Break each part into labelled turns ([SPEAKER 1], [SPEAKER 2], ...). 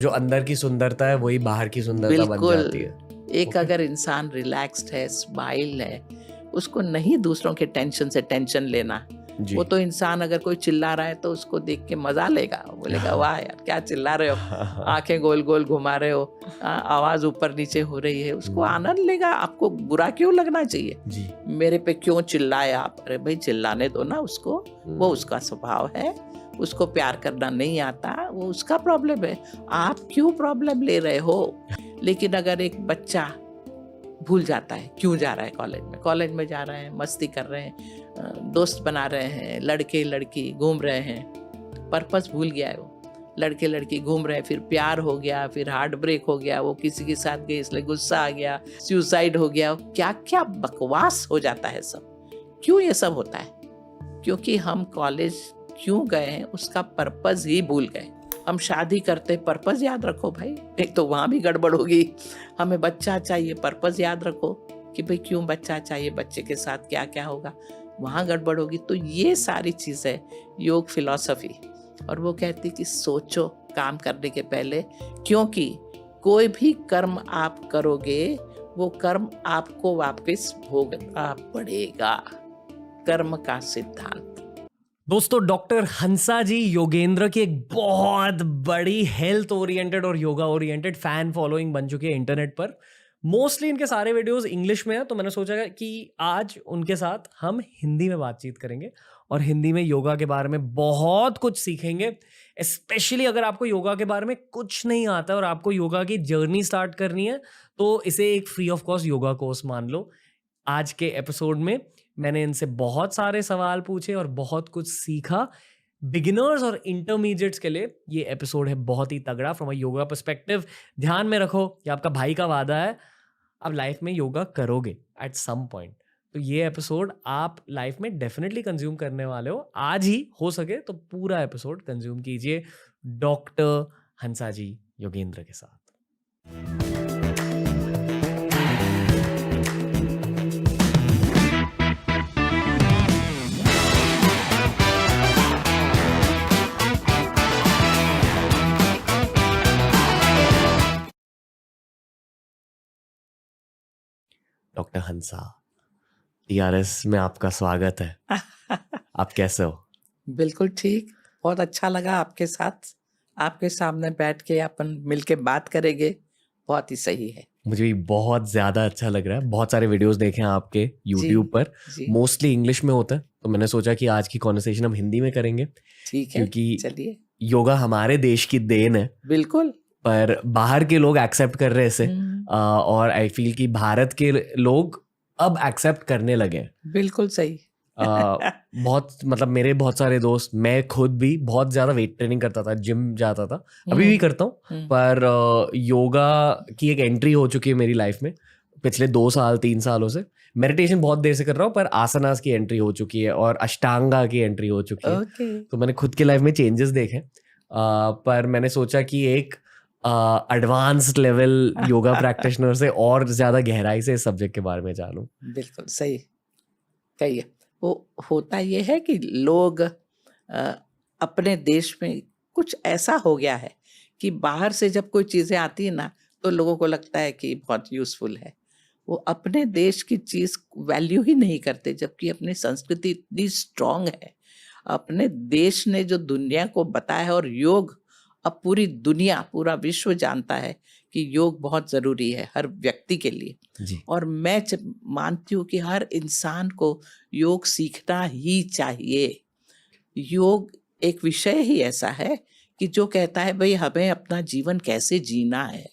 [SPEAKER 1] जो अंदर की सुंदरता है वही बाहर की सुंदरता बन जाती है।
[SPEAKER 2] बिल्कुल। एक अगर इंसान रिलैक्स्ड है, स्माइल है, उसको नहीं दूसरों के टेंशन से टेंशन लेना।
[SPEAKER 1] जी।
[SPEAKER 2] वो तो इंसान अगर कोई चिल्ला रहा है तो उसको देख के मजा लेगा, बोलेगा वाह यार क्या चिल्ला रहे हो, आंखें गोल गोल घुमा रहे हो, आवाज ऊपर नीचे हो रही है, उसको आनंद लेगा। आपको बुरा क्यों लगना चाहिए?
[SPEAKER 1] जी।
[SPEAKER 2] मेरे पे क्यों चिल्लाए आप? अरे भाई चिल्लाने दो ना उसको, वो उसका स्वभाव है, उसको प्यार करना नहीं आता, वो उसका प्रॉब्लम है। आप क्यों प्रॉब्लम ले रहे हो? लेकिन अगर एक बच्चा भूल जाता है क्यों जा रहा है कॉलेज में जा रहे हैं, मस्ती कर रहे हैं, दोस्त बना रहे हैं, लड़के लड़की घूम रहे हैं, पर्पस भूल गया है वो। लड़के लड़की घूम रहे हैं, फिर प्यार हो गया, फिर हार्ट ब्रेक हो गया, वो किसी के साथ गए इसलिए गुस्सा आ गया, सुसाइड हो गया, क्या क्या बकवास हो जाता है सब। क्यों ये सब होता है? क्योंकि हम कॉलेज क्यों गए हैं उसका पर्पस ही भूल गए। हम शादी करते, पर्पस याद रखो भाई, एक तो वहां भी गड़बड़ होगी। हमें बच्चा चाहिए, पर्पस याद रखो कि भाई क्यों बच्चा चाहिए, बच्चे के साथ क्या क्या होगा, वहां गड़बड़ होगी। तो ये सारी चीजें योग फिलॉसफी, और वो कहती कि सोचो काम करने के पहले, क्योंकि कोई भी कर्म आप करोगे वो कर्म आपको वापस भोगना पड़ेगा। कर्म का सिद्धांत।
[SPEAKER 1] दोस्तों, डॉक्टर हंसा जी योगेंद्र की एक बहुत बड़ी हेल्थ ओरिएंटेड और योगा ओरिएंटेड फैन फॉलोइंग बन चुकी है इंटरनेट पर। मोस्टली इनके सारे वीडियोस इंग्लिश में है, तो मैंने सोचा कि आज उनके साथ हम हिंदी में बातचीत करेंगे और हिंदी में योगा के बारे में बहुत कुछ सीखेंगे। स्पेशली अगर आपको योगा के बारे में कुछ नहीं आता और आपको योगा की जर्नी स्टार्ट करनी है, तो इसे एक free of cost yoga course मान लो। आज के एपिसोड में मैंने इनसे बहुत सारे सवाल पूछे और बहुत कुछ सीखा। बिगिनर्स और इंटरमीडिएट्स के लिए ये एपिसोड है बहुत ही तगड़ा फ्रॉम अ योगा पर्सपेक्टिव। ध्यान में रखो कि आपका भाई का वादा है, आप लाइफ में योगा करोगे एट सम पॉइंट, तो ये एपिसोड आप लाइफ में डेफिनेटली कंज्यूम करने वाले हो। आज ही हो सके तो पूरा एपिसोड कंज्यूम कीजिए डॉक्टर हंसा जी योगेंद्र के साथ। डॉक्टर हंसा, टीआरएस में आपका स्वागत है। आप कैसे हो?
[SPEAKER 2] बिल्कुल ठीक, बहुत अच्छा लगा आपके साथ, आपके सामने बैठ के अपन मिलके बात करेंगे, बहुत ही सही है।
[SPEAKER 1] मुझे भी बहुत ज़्यादा अच्छा लग रहा है। बहुत सारे वीडियोस देखे हैं आपके यूट्यूब पर, मोस्टली इंग्लिश में होता है, तो मैंने सोचा कि आज की कॉन्वर्सेशन हम हिंदी में करेंगे।
[SPEAKER 2] ठीक है,
[SPEAKER 1] क्योंकि
[SPEAKER 2] चलिए।
[SPEAKER 1] योगा हमारे देश की देन है,
[SPEAKER 2] बिल्कुल।
[SPEAKER 1] पर बाहर के लोग एक्सेप्ट कर रहे हैं इसे, और आई फील कि भारत के लोग अब एक्सेप्ट करने लगे हैं।
[SPEAKER 2] बिल्कुल सही।
[SPEAKER 1] बहुत मतलब मेरे बहुत सारे दोस्त, मैं खुद भी बहुत ज़्यादा वेट ट्रेनिंग करता था, जिम जाता था, अभी भी करता हूँ, पर योगा की एक एंट्री हो चुकी है मेरी लाइफ में पिछले 2 साल 3 सालों से। मेडिटेशन बहुत देर से कर रहा हूँ, पर आसनास की एंट्री हो चुकी है और अष्टांगा की एंट्री हो चुकी है। तो मैंने खुद की लाइफ में चेंजेस देखे, पर मैंने सोचा कि एक एडवांस्ड लेवल योगा प्रैक्टिशनर से और ज़्यादा गहराई से इस सब्जेक्ट के बारे में जानूं।
[SPEAKER 2] बिल्कुल सही कहिए। वो होता ये है कि लोग अपने देश में कुछ ऐसा हो गया है कि बाहर से जब कोई चीज़ें आती है ना, तो लोगों को लगता है कि बहुत यूज़फुल है। वो अपने देश की चीज़ वैल्यू ही नहीं करते, जबकि अपनी संस्कृति इतनी स्ट्रांग है। अपने देश ने जो दुनिया को बताया है, और योग अब पूरी दुनिया, पूरा विश्व जानता है कि योग बहुत ज़रूरी है हर व्यक्ति के लिए।
[SPEAKER 1] जी।
[SPEAKER 2] और मैं मानती हूँ कि हर इंसान को योग सीखना ही चाहिए। योग एक विषय ही ऐसा है कि जो कहता है भाई हमें अपना जीवन कैसे जीना है,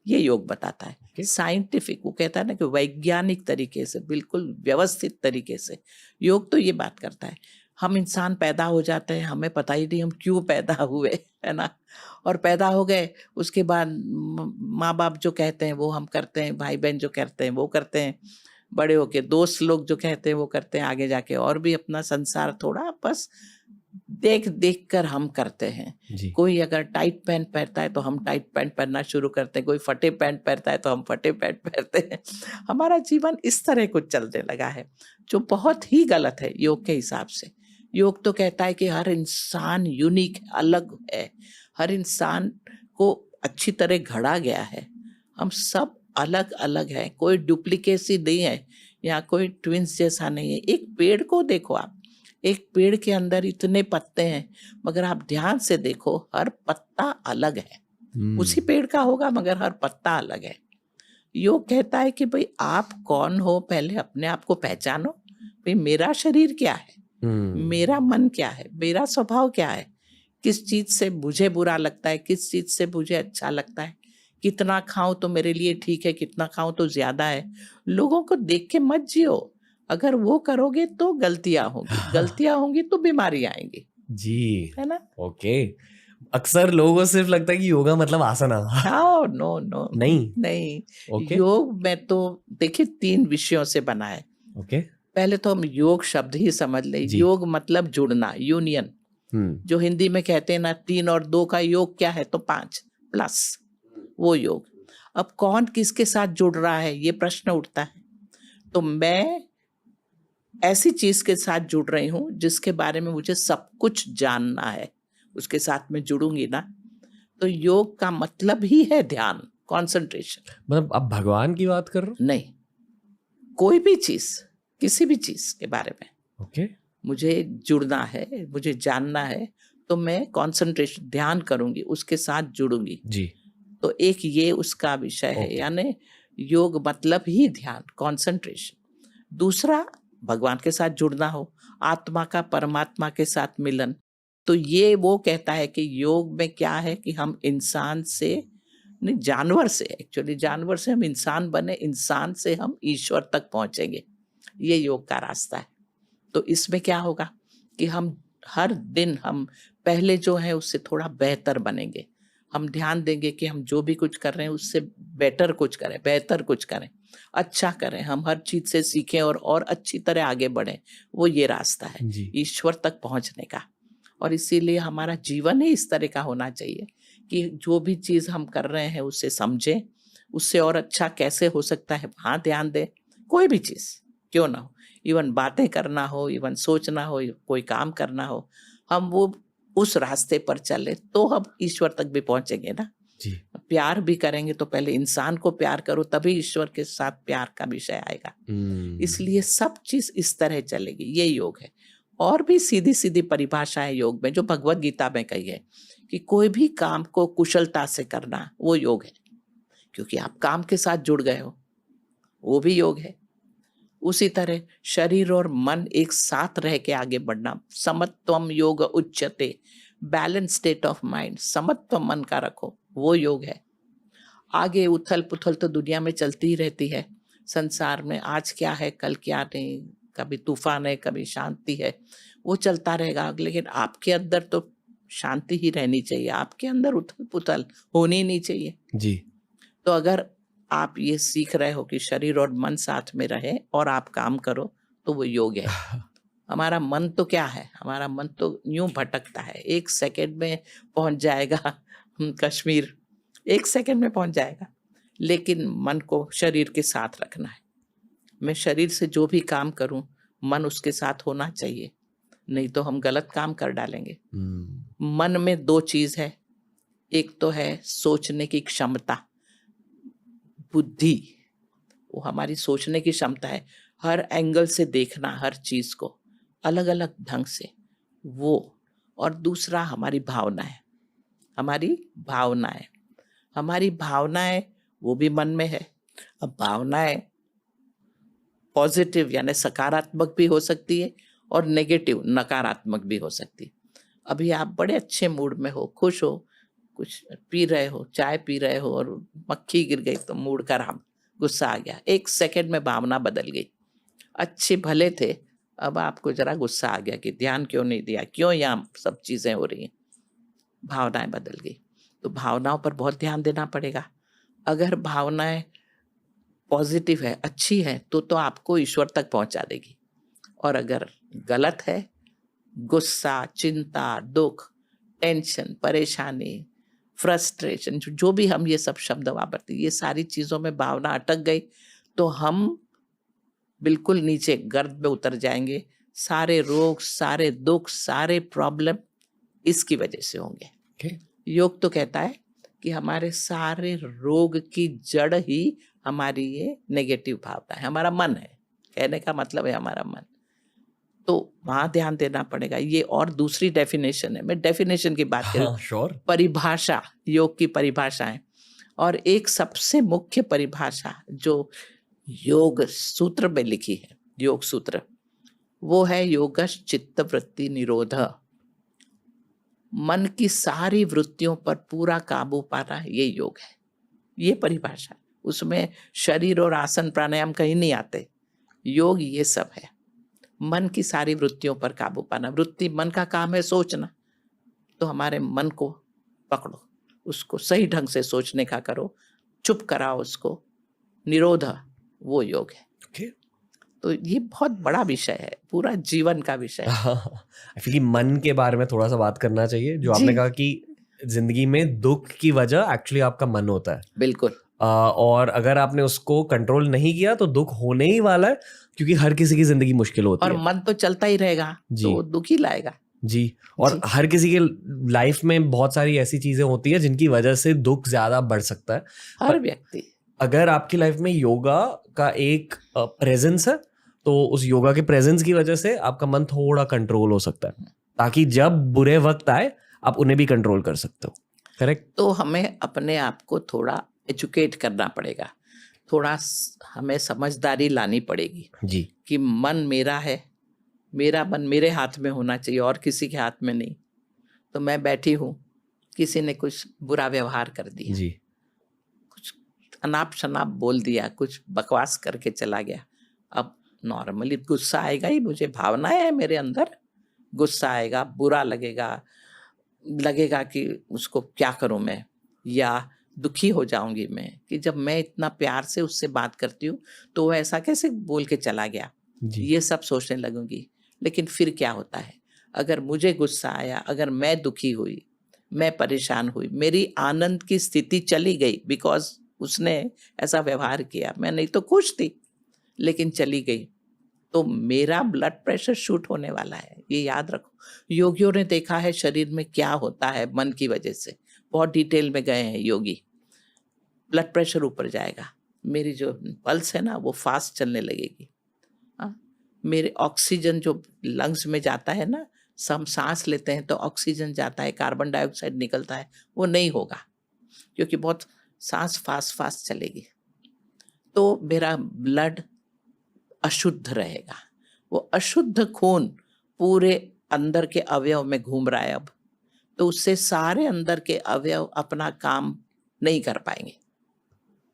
[SPEAKER 2] ये योग बताता है। साइंटिफिक, वो कहता है ना कि वैज्ञानिक तरीके से, बिल्कुल व्यवस्थित तरीके से योग तो ये बात करता है। हम इंसान पैदा हो जाते हैं, हमें पता ही नहीं हम क्यों पैदा हुए, है ना। और पैदा हो गए, उसके बाद माँ बाप जो कहते हैं वो हम करते हैं, भाई बहन जो कहते हैं वो करते हैं, बड़े होके दोस्त लोग जो कहते हैं वो करते हैं, आगे जाके और भी अपना संसार थोड़ा बस देख देख कर हम करते हैं। कोई अगर टाइट पैंट पहनता है तो हम टाइट पैंट पहनना शुरू करते हैं, कोई फटे पैंट पहनता है तो हम फटे पैंट पहनते हैं। हमारा जीवन इस तरह कुछ चलने लगा है, जो बहुत ही गलत है योग के हिसाब से। योग तो कहता है कि हर इंसान यूनिक, अलग है। हर इंसान को अच्छी तरह घड़ा गया है। हम सब अलग अलग हैं, कोई डुप्लीकेसी नहीं है, या कोई ट्विंस जैसा नहीं है। एक पेड़ को देखो आप, एक पेड़ के अंदर इतने पत्ते हैं, मगर आप ध्यान से देखो हर पत्ता अलग है। उसी पेड़ का होगा मगर हर पत्ता अलग है। योग कहता है कि भाई आप कौन हो, पहले अपने आप को पहचानो। भाई मेरा शरीर क्या है, मेरा मन क्या है, मेरा स्वभाव क्या है, किस चीज से मुझे बुरा लगता है, किस चीज से मुझे अच्छा लगता है, कितना खाऊं तो मेरे लिए ठीक है, कितना खाऊं तो ज्यादा है। लोगों को देख के मत जियो। अगर वो करोगे तो गलतियां होंगी, गलतियां होंगी तो बीमारी आएंगी,
[SPEAKER 1] जी,
[SPEAKER 2] है ना।
[SPEAKER 1] ओके। अक्सर लोगों को सिर्फ लगता है कि योगा मतलब आसना।
[SPEAKER 2] हाँ, नो नो
[SPEAKER 1] नहीं,
[SPEAKER 2] नहीं।
[SPEAKER 1] ओके,
[SPEAKER 2] योग में तो देखिए 3 विषयों से बना है।
[SPEAKER 1] ओके,
[SPEAKER 2] पहले तो हम योग शब्द ही समझ ले।
[SPEAKER 1] जी।
[SPEAKER 2] योग मतलब जुड़ना, यूनियन। जो हिंदी में कहते हैं ना 3 और 2 का योग क्या है, तो 5 प्लस, वो योग। अब कौन किसके साथ जुड़ रहा है ये प्रश्न उठता है। तो मैं ऐसी चीज के साथ जुड़ रही हूँ जिसके बारे में मुझे सब कुछ जानना है, उसके साथ मैं जुड़ूंगी ना। तो योग का मतलब ही है ध्यान, कंसंट्रेशन।
[SPEAKER 1] मतलब आप भगवान की बात कर रहे हो?
[SPEAKER 2] नहीं, कोई भी चीज, किसी भी चीज के बारे में
[SPEAKER 1] ओके,
[SPEAKER 2] मुझे जुड़ना है, मुझे जानना है, तो मैं कंसंट्रेशन, ध्यान करूंगी, उसके साथ जुड़ूंगी।
[SPEAKER 1] जी,
[SPEAKER 2] तो एक ये उसका विषय है,
[SPEAKER 1] ओके।
[SPEAKER 2] यानी योग मतलब ही ध्यान, कंसंट्रेशन। दूसरा, भगवान के साथ जुड़ना हो, आत्मा का परमात्मा के साथ मिलन। तो ये वो कहता है कि योग में क्या है कि हम इंसान से नहीं, जानवर से, एक्चुअली जानवर से हम इंसान बने, इंसान से हम ईश्वर तक पहुंचेंगे। ये योग का रास्ता है। तो इसमें क्या होगा कि हम हर दिन, हम पहले जो है उससे थोड़ा बेहतर बनेंगे। हम ध्यान देंगे कि हम जो भी कुछ कर रहे हैं उससे बेटर कुछ करें, बेहतर कुछ करें, अच्छा करें। हम हर चीज से सीखें और अच्छी तरह आगे बढ़ें। वो ये रास्ता है
[SPEAKER 1] जी,
[SPEAKER 2] ईश्वर तक पहुंचने का। और इसीलिए हमारा जीवन ही इस तरह का होना चाहिए कि जो भी चीज हम कर रहे हैं उसे समझें, उससे और अच्छा कैसे हो सकता है वहां ध्यान दें। कोई भी चीज क्यों ना हो, इवन बातें करना हो, इवन सोचना हो, कोई काम करना हो, हम वो उस रास्ते पर चले तो हम ईश्वर तक भी पहुंचेंगे ना।
[SPEAKER 1] जी,
[SPEAKER 2] प्यार भी करेंगे तो पहले इंसान को प्यार करो, तभी ईश्वर के साथ प्यार का विषय आएगा। इसलिए सब चीज इस तरह चलेगी, ये योग है। और भी सीधी सीधी परिभाषाएं योग में जो भगवत गीता में कही है कि कोई भी काम को कुशलता से करना, वो योग है। क्योंकि आप काम के साथ जुड़ गए हो, वो भी योग है। उसी तरह शरीर और मन एक साथ रह के आगे बढ़ना, समत्वम योग उच्यते, बैलेंस स्टेट ऑफ माइंड, समत्व मन का रखो, वो योग है। आगे उथल पुथल तो दुनिया में चलती ही रहती है। संसार में आज क्या है, कल क्या नहीं, कभी तूफान है, कभी शांति है, वो चलता रहेगा। लेकिन आपके अंदर तो शांति ही रहनी चाहिए, आपके अंदर उथल पुथल होनी नहीं चाहिए।
[SPEAKER 1] जी,
[SPEAKER 2] तो अगर आप ये सीख रहे हो कि शरीर और मन साथ में रहे और आप काम करो, तो वो योग है। हमारा मन तो क्या है, हमारा मन तो यूं भटकता है, 1 सेकंड में पहुंच जाएगा कश्मीर, 1 सेकंड में पहुंच जाएगा। लेकिन मन को शरीर के साथ रखना है। मैं शरीर से जो भी काम करूं, मन उसके साथ होना चाहिए, नहीं तो हम गलत काम कर डालेंगे। मन में 2 चीज है, एक तो है सोचने की क्षमता, बुद्धि, वो हमारी सोचने की क्षमता है, हर एंगल से देखना हर चीज को अलग अलग ढंग से, वो। और दूसरा हमारी भावनाएं, हमारी भावनाएं, हमारी भावनाएं वो भी मन में है। अब भावनाएं पॉजिटिव यानी सकारात्मक भी हो सकती है और नेगेटिव नकारात्मक भी हो सकती है। अभी आप बड़े अच्छे मूड में हो, खुश हो, कुछ पी रहे हो, चाय पी रहे हो और मक्खी गिर गई तो मूड खराब, गुस्सा आ गया, 1 सेकंड में भावना बदल गई। अच्छे भले थे, अब आपको जरा गुस्सा आ गया कि ध्यान क्यों नहीं दिया, क्यों यहाँ सब चीजें हो रही हैं, भावनाएं बदल गई। तो भावनाओं पर बहुत ध्यान देना पड़ेगा। अगर भावनाएं पॉजिटिव है, अच्छी है, तो आपको ईश्वर तक पहुंचा देगी। और अगर गलत है, गुस्सा, चिंता, दुख, टेंशन, परेशानी, फ्रस्ट्रेशन, जो भी हम ये सब शब्द वापरते, ये सारी चीजों में भावना अटक गई तो हम बिल्कुल नीचे गर्त में उतर जाएंगे। सारे रोग, सारे दुख, सारे प्रॉब्लम इसकी वजह से होंगे।
[SPEAKER 1] okay.
[SPEAKER 2] योग तो कहता है कि हमारे सारे रोग की जड़ ही हमारी ये नेगेटिव भावना है, हमारा मन है। कहने का मतलब है हमारा मन। तो वहाँ ध्यान देना पड़ेगा। ये और दूसरी डेफिनेशन है, मैं डेफिनेशन की बात करूँ,
[SPEAKER 1] हाँ, श्योर।
[SPEAKER 2] परिभाषा, योग की परिभाषाएं। और एक सबसे मुख्य परिभाषा जो योग सूत्र में लिखी है, योग सूत्र, वो है योगश चित्त वृत्ति निरोध। मन की सारी वृत्तियों पर पूरा काबू पाना, ये योग है, ये परिभाषा। उसमें शरीर और आसन प्राणायाम कहीं नहीं आते। योग ये सब है, मन की सारी वृत्तियों पर काबू पाना। वृत्ति, मन का काम है सोचना, तो हमारे मन को पकड़ो, उसको सही ढंग से सोचने का करो, चुप कराओ उसको, निरोध, वो योग है।
[SPEAKER 1] ओके।
[SPEAKER 2] तो ये बहुत बड़ा विषय है, पूरा जीवन का विषय है।
[SPEAKER 1] आई फील मन के बारे में थोड़ा सा बात करना चाहिए। जो
[SPEAKER 2] जी।
[SPEAKER 1] आपने कहा कि जिंदगी में दुख की वजह एक्चुअली आपका मन होता है।
[SPEAKER 2] बिल्कुल।
[SPEAKER 1] और अगर आपने उसको कंट्रोल नहीं किया तो दुख होने ही वाला है, क्योंकि हर किसी की जिंदगी मुश्किल होती
[SPEAKER 2] और
[SPEAKER 1] है।
[SPEAKER 2] मन तो चलता ही रहेगा,
[SPEAKER 1] जी।
[SPEAKER 2] तो वो दुख ही लाएगा।
[SPEAKER 1] जी। और
[SPEAKER 2] जी।
[SPEAKER 1] हर किसी के लाइफ में बहुत सारी ऐसी चीजें होती है जिनकी वजह से दुख ज्यादा बढ़ सकता है।
[SPEAKER 2] हर व्यक्ति।
[SPEAKER 1] अगर आपकी लाइफ में योगा का एक प्रेजेंस है, तो उस योगा के प्रेजेंस की वजह से आपका मन थोड़ा कंट्रोल हो सकता है, ताकि जब बुरे वक्त आए आप उन्हें भी कंट्रोल कर सकते हो। करेक्ट।
[SPEAKER 2] तो हमें अपने आप को थोड़ा एजुकेट करना पड़ेगा, थोड़ा हमें समझदारी लानी पड़ेगी
[SPEAKER 1] जी।
[SPEAKER 2] कि मन मेरा है, मेरा मन मेरे हाथ में होना चाहिए और किसी के हाथ में नहीं। तो मैं बैठी हूँ, किसी ने कुछ बुरा व्यवहार कर दिया,
[SPEAKER 1] जी।
[SPEAKER 2] कुछ अनाप शनाप बोल दिया, कुछ बकवास करके चला गया। अब नॉर्मली गुस्सा आएगा ही, मुझे भावनाएं है मेरे अंदर, गुस्सा आएगा, बुरा लगेगा, लगेगा कि उसको क्या करूं मैं, या दुखी हो जाऊंगी मैं कि जब मैं इतना प्यार से उससे बात करती हूँ तो वो ऐसा कैसे बोल के चला गया।
[SPEAKER 1] जी।
[SPEAKER 2] ये सब सोचने लगूंगी। लेकिन फिर क्या होता है, अगर मुझे गुस्सा आया, अगर मैं दुखी हुई, मैं परेशान हुई, मेरी आनंद की स्थिति चली गई बिकॉज उसने ऐसा व्यवहार किया, मैं नहीं तो खुश थी लेकिन चली गई, तो मेरा ब्लड प्रेशर शूट होने वाला है, ये याद रखो। योगियों ने देखा है शरीर में क्या होता है मन की वजह से, बहुत डिटेल में गए हैं योगी। ब्लड प्रेशर ऊपर जाएगा, मेरी जो पल्स है ना वो फास्ट चलने लगेगी। मेरे ऑक्सीजन जो लंग्स में जाता है ना, हम सांस लेते हैं तो ऑक्सीजन जाता है, कार्बन डाइऑक्साइड निकलता है, वो नहीं होगा क्योंकि बहुत सांस फास्ट चलेगी। तो मेरा ब्लड अशुद्ध रहेगा, वो अशुद्ध खून पूरे अंदर के अवयव में घूम रहा है अब, तो उससे सारे अंदर के अवयव अपना काम नहीं कर पाएंगे।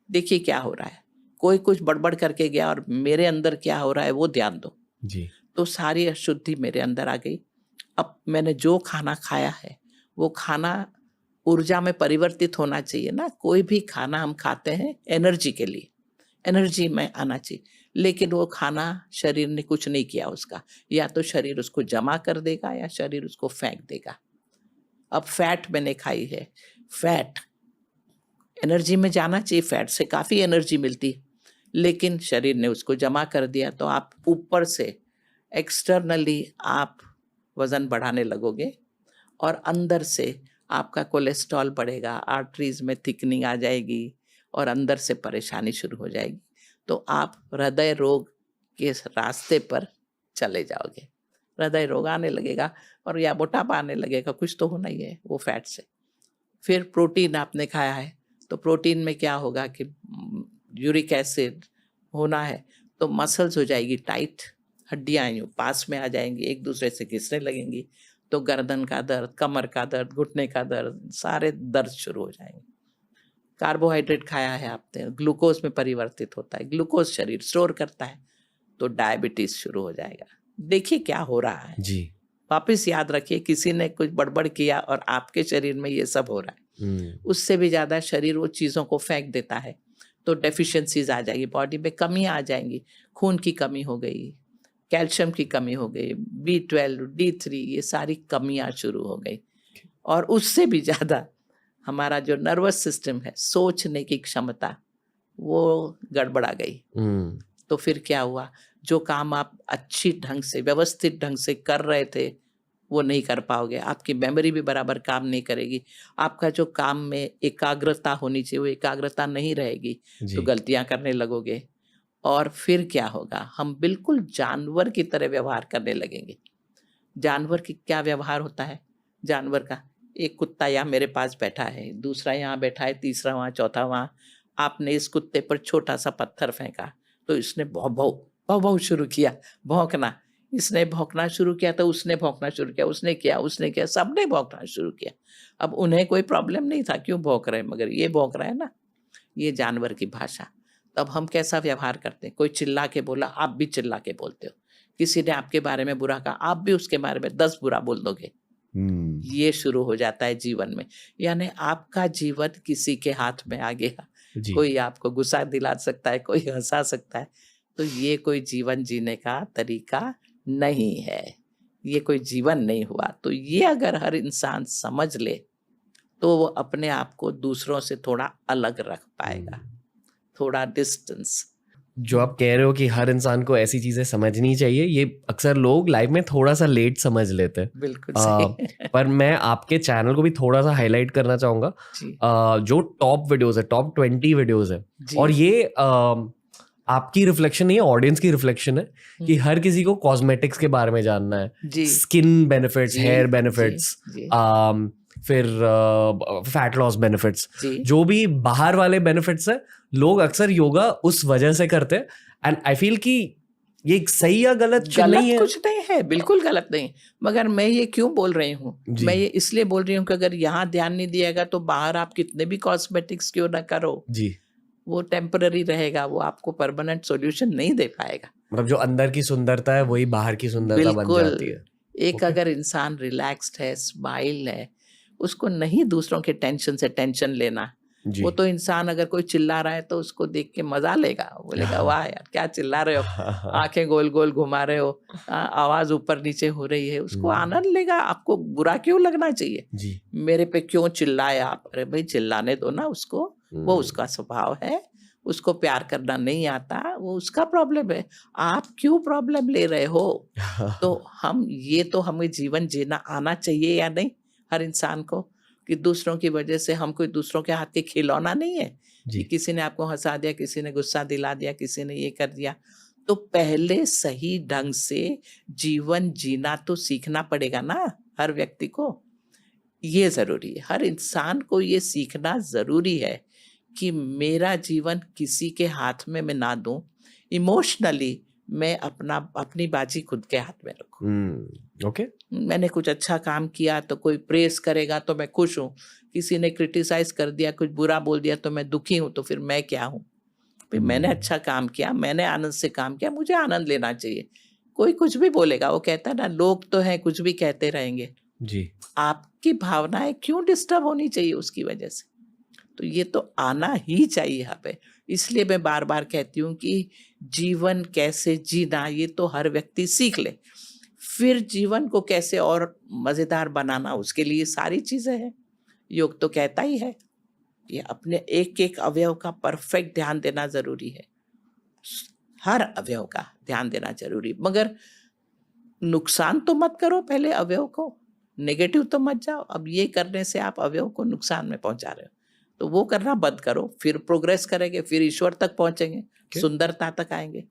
[SPEAKER 2] देखिए क्या हो रहा है, कोई कुछ बड़बड़ करके गया और मेरे अंदर क्या हो रहा है वो ध्यान दो।
[SPEAKER 1] जी।
[SPEAKER 2] तो सारी अशुद्धि मेरे अंदर आ गई। अब मैंने जो खाना खाया है वो खाना ऊर्जा में परिवर्तित होना चाहिए ना। कोई भी खाना हम खाते हैं एनर्जी के लिए, एनर्जी में आना चाहिए, लेकिन वो खाना शरीर ने कुछ नहीं किया उसका, या तो शरीर उसको जमा कर देगा या शरीर उसको फेंक देगा। अब फैट मैंने खाई है, फैट एनर्जी में जाना चाहिए, फैट से काफ़ी एनर्जी मिलती है, लेकिन शरीर ने उसको जमा कर दिया, तो आप ऊपर से एक्सटर्नली आप वज़न बढ़ाने लगोगे और अंदर से आपका कोलेस्ट्रॉल बढ़ेगा, आर्टरीज में थिकनिंग आ जाएगी और अंदर से परेशानी शुरू हो जाएगी। तो आप हृदय रोग के रास्ते पर चले जाओगे, हृदय रोग आने लगेगा और या मोटापा आने लगेगा, कुछ तो होना ही है वो फैट से। फिर प्रोटीन आपने खाया है, तो प्रोटीन में क्या होगा कि यूरिक एसिड होना है, तो मसल्स हो जाएगी टाइट, हड्डियाँ यूँ पास में आ जाएंगी, एक दूसरे से घिसने लगेंगी, तो गर्दन का दर्द, कमर का दर्द, घुटने का दर्द, सारे दर्द शुरू हो जाएंगे। कार्बोहाइड्रेट खाया है आपने, ग्लूकोज में परिवर्तित होता है, ग्लूकोज शरीर स्टोर करता है, तो डायबिटीज शुरू हो जाएगा। देखिए क्या हो रहा है
[SPEAKER 1] जी।
[SPEAKER 2] वापिस याद रखिए, किसी ने कुछ बड़बड़ किया और आपके शरीर में ये सब हो रहा है। उससे भी ज्यादा शरीर वो चीजों को फेंक देता है, तो डेफिशिएंसीज आ जाएगी, बॉडी में कमियां आ जाएंगी, खून की कमी हो गई, कैल्शियम की कमी हो गई, B12, D3, ये सारी कमियां शुरू हो गई। और उससे भी ज़्यादा हमारा जो नर्वस सिस्टम है, सोचने की क्षमता, वो गड़बड़ा गई। तो फिर क्या हुआ, जो काम आप अच्छी ढंग से व्यवस्थित ढंग से कर रहे थे वो नहीं कर पाओगे, आपकी मेमोरी भी बराबर काम नहीं करेगी, आपका जो काम में एकाग्रता होनी चाहिए वो एकाग्रता नहीं रहेगी, तो
[SPEAKER 1] जी।
[SPEAKER 2] गलतियां करने लगोगे। और फिर क्या होगा, हम बिल्कुल जानवर की तरह व्यवहार करने लगेंगे। जानवर की क्या व्यवहार होता है जानवर का, एक कुत्ता यहाँ मेरे पास बैठा है, दूसरा यहाँ बैठा है, तीसरा वहाँ, चौथा वहाँ। आपने इस कुत्ते पर छोटा सा पत्थर फेंका तो इसने भौ भौ भौ भौ शुरू किया भौंकना, इसने भौंकना शुरू किया तो उसने भौंकना शुरू किया, उसने किया, सबने भौंकना शुरू किया। अब उन्हें कोई प्रॉब्लम नहीं था क्यों भौंक रहे हैं, मगर ये भौंक रहा है ना, ये जानवर की भाषा। तब हम कैसा व्यवहार करते हैं, कोई चिल्ला के बोला आप भी चिल्ला के बोलते हो, किसी ने आपके बारे में बुरा कहा आप भी उसके बारे में 10 बुरा बोल दोगे। ये शुरू हो जाता है जीवन में, यानी आपका जीवन किसी के हाथ में आ गया।
[SPEAKER 1] जी।
[SPEAKER 2] कोई आपको गुस्सा दिला सकता है, कोई हंसा सकता है, तो ये कोई जीवन जीने का तरीका नहीं है, ये कोई जीवन नहीं हुआ। तो ये अगर हर इंसान समझ ले तो वो अपने आप को दूसरों से थोड़ा अलग रख पाएगा, थोड़ा डिस्टेंस।
[SPEAKER 1] जो आप कह रहे हो कि हर इंसान को ऐसी चीजें समझनी चाहिए, ये अक्सर लोग लाइफ में थोड़ा सा लेट समझ लेते हैं।
[SPEAKER 2] बिल्कुल सही।
[SPEAKER 1] पर मैं आपके चैनल को भी थोड़ा सा हाईलाइट करना चाहूंगा।
[SPEAKER 2] जी
[SPEAKER 1] जो टॉप वीडियोस है, टॉप 20 वीडियोस है,
[SPEAKER 2] जी।
[SPEAKER 1] और ये आपकी रिफ्लेक्शन नहीं है, ऑडियंस की रिफ्लेक्शन है कि हर किसी को कॉस्मेटिक्स के बारे में जानना है,
[SPEAKER 2] जी
[SPEAKER 1] स्किन बेनिफिट्स,
[SPEAKER 2] जी,
[SPEAKER 1] हेयर
[SPEAKER 2] जी,
[SPEAKER 1] बेनिफिट्स,
[SPEAKER 2] जी।
[SPEAKER 1] फिर फैट लॉस बेनिफिट्स,
[SPEAKER 2] जी
[SPEAKER 1] जो भी बाहर वाले बेनिफिट्स है, लोग अक्सर योगा उस वजह से करते हैं। एंड आई फील कि ये सही या गलत नहीं है।
[SPEAKER 2] कुछ नहीं है, बिल्कुल गलत नहीं। मगर मैं ये क्यों बोल रही हूँ,
[SPEAKER 1] जी।
[SPEAKER 2] मैं ये इसलिए बोल रही हूँ कि अगर यहाँ ध्यान नहीं दिएगा तो बाहर आप कितने भी कॉस्मेटिक्स क्यों ना करो,
[SPEAKER 1] जी,
[SPEAKER 2] वो टेम्पररी रहेगा, वो आपको परमानेंट सॉल्यूशन नहीं दे पाएगा।
[SPEAKER 1] मतलब जो अंदर की सुंदरता है वही बाहर की सुंदरता बन
[SPEAKER 2] बिल्कुल।
[SPEAKER 1] जाती है।
[SPEAKER 2] एक
[SPEAKER 1] Okay.
[SPEAKER 2] अगर इंसान रिलैक्स्ड है, स्माइल है, उसको नहीं दूसरों के टेंशन से टेंशन लेना।
[SPEAKER 1] जी।
[SPEAKER 2] वो तो इंसान अगर कोई चिल्ला रहा है तो उसको देख के मजा लेगा, बोलेगा वाह यार क्या चिल्ला रहे हो, आंखें गोल गोल घुमा रहे हो, आवाज ऊपर नीचे हो रही है, उसको आनंद लेगा। आपको बुरा क्यों लगना चाहिए,
[SPEAKER 1] जी।
[SPEAKER 2] मेरे पे क्यों चिल्लाए आप, अरे भाई चिल्लाने दो ना उसको, वो उसका स्वभाव है, उसको प्यार करना नहीं आता, वो उसका प्रॉब्लम है, आप क्यों प्रॉब्लम ले रहे हो। तो हमें जीवन जीना आना चाहिए या नहीं, हर इंसान को, कि दूसरों की वजह से हम कोई दूसरों के हाथ के खिलौना नहीं है
[SPEAKER 1] जी।
[SPEAKER 2] कि किसी ने आपको हंसा दिया, किसी ने गुस्सा दिला दिया, किसी ने ये कर दिया। तो पहले सही ढंग से जीवन जीना तो सीखना पड़ेगा ना हर व्यक्ति को, ये जरूरी है, हर इंसान को ये सीखना जरूरी है कि मेरा जीवन किसी के हाथ में मैं ना दूं, इमोशनली मैं अपनी बाजी खुद के हाथ में रखूं।
[SPEAKER 1] ओके।
[SPEAKER 2] मैंने कुछ अच्छा काम किया तो कोई प्रेस करेगा तो मैं खुश हूँ, किसी ने क्रिटिसाइज कर दिया, कुछ बुरा बोल दिया तो मैं दुखी हूँ, तो फिर मैं क्या हूँ। फिर मैंने अच्छा काम किया, मैंने आनंद से काम किया, मुझे आनंद लेना चाहिए। कोई कुछ भी बोलेगा, वो कहता है ना लोग तो हैं कुछ भी कहते रहेंगे,
[SPEAKER 1] जी।
[SPEAKER 2] आपकी भावनाएं क्यों डिस्टर्ब होनी चाहिए उसकी वजह से। तो ये तो आना ही चाहिए यहाँ पे। इसलिए मैं बार बार कहती हूँ कि जीवन कैसे जीना ये तो हर व्यक्ति सीख ले, फिर जीवन को कैसे और मजेदार बनाना उसके लिए सारी चीजें हैं। योग तो कहता ही है, ये अपने एक एक अवयव का परफेक्ट ध्यान देना जरूरी है, हर अवयव का ध्यान देना जरूरी, मगर नुकसान तो मत करो पहले अवयव को, नेगेटिव तो मत जाओ। अब ये करने से आप अवयव को नुकसान में पहुंचा रहे हो, तो वो करना बंद करो, फिर प्रोग्रेस करेंगे, फिर ईश्वर तक पहुंचेंगे, सुंदरता तक आएंगे।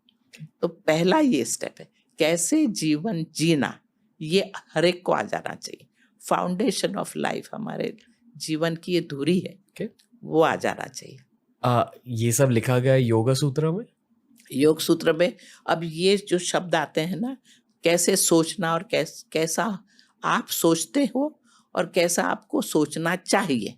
[SPEAKER 2] तो पहला ये स्टेप है, कैसे जीवन जीना, ये हर एक को आ जाना चाहिए। फाउंडेशन ऑफ लाइफ, हमारे जीवन की ये धुरी है, वो आ जाना चाहिए।
[SPEAKER 1] ये सब लिखा गया है योगा सूत्र में।
[SPEAKER 2] योग सूत्र में अब ये जो शब्द आते हैं ना, कैसे सोचना और कैसा आप सोचते हो और कैसा आपको सोचना चाहिए,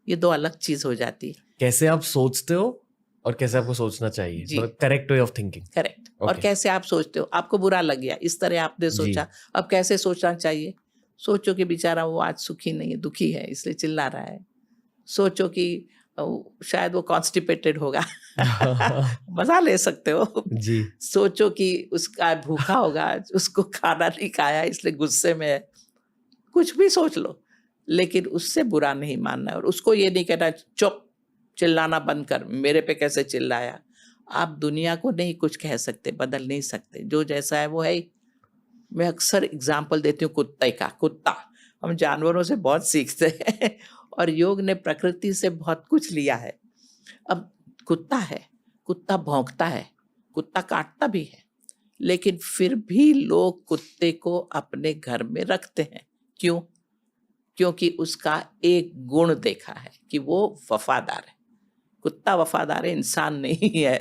[SPEAKER 2] ये दो अलग चीज हो जाती है।
[SPEAKER 1] कैसे आप सोचते हो और कैसे आपको सोचना चाहिए, मतलब correct way of thinking.
[SPEAKER 2] Correct. और कैसे आप सोचते हो, आपको बुरा लग गया, इस तरह आपने सोचा, अब कैसे सोचना चाहिए। सोचो कि बेचारा वो आज सुखी नहीं है, दुखी है, इसलिए चिल्ला रहा है। सोचो कि शायद वो कॉन्स्टिपेटेड होगा मजा ले सकते हो
[SPEAKER 1] जी।
[SPEAKER 2] सोचो कि उसका भूखा होगा, उसको खाना नहीं खाया इसलिए गुस्से में है, कुछ भी सोच लो, लेकिन उससे बुरा नहीं मानना है। और उसको ये नहीं कहना चुप, चिल्लाना बंद कर, मेरे पे कैसे चिल्लाया। आप दुनिया को नहीं कुछ कह सकते, बदल नहीं सकते, जो जैसा है वो है ही। मैं अक्सर एग्जाम्पल देती हूँ कुत्ते का। कुत्ता, हम जानवरों से बहुत सीखते हैं और योग ने प्रकृति से बहुत कुछ लिया है। अब कुत्ता है, कुत्ता भौंकता है, कुत्ता काटता भी है, लेकिन फिर भी लोग कुत्ते को अपने घर में रखते हैं। क्यों? क्योंकि उसका एक गुण देखा है कि वो वफादार है। कुत्ता वफादार है, इंसान नहीं है।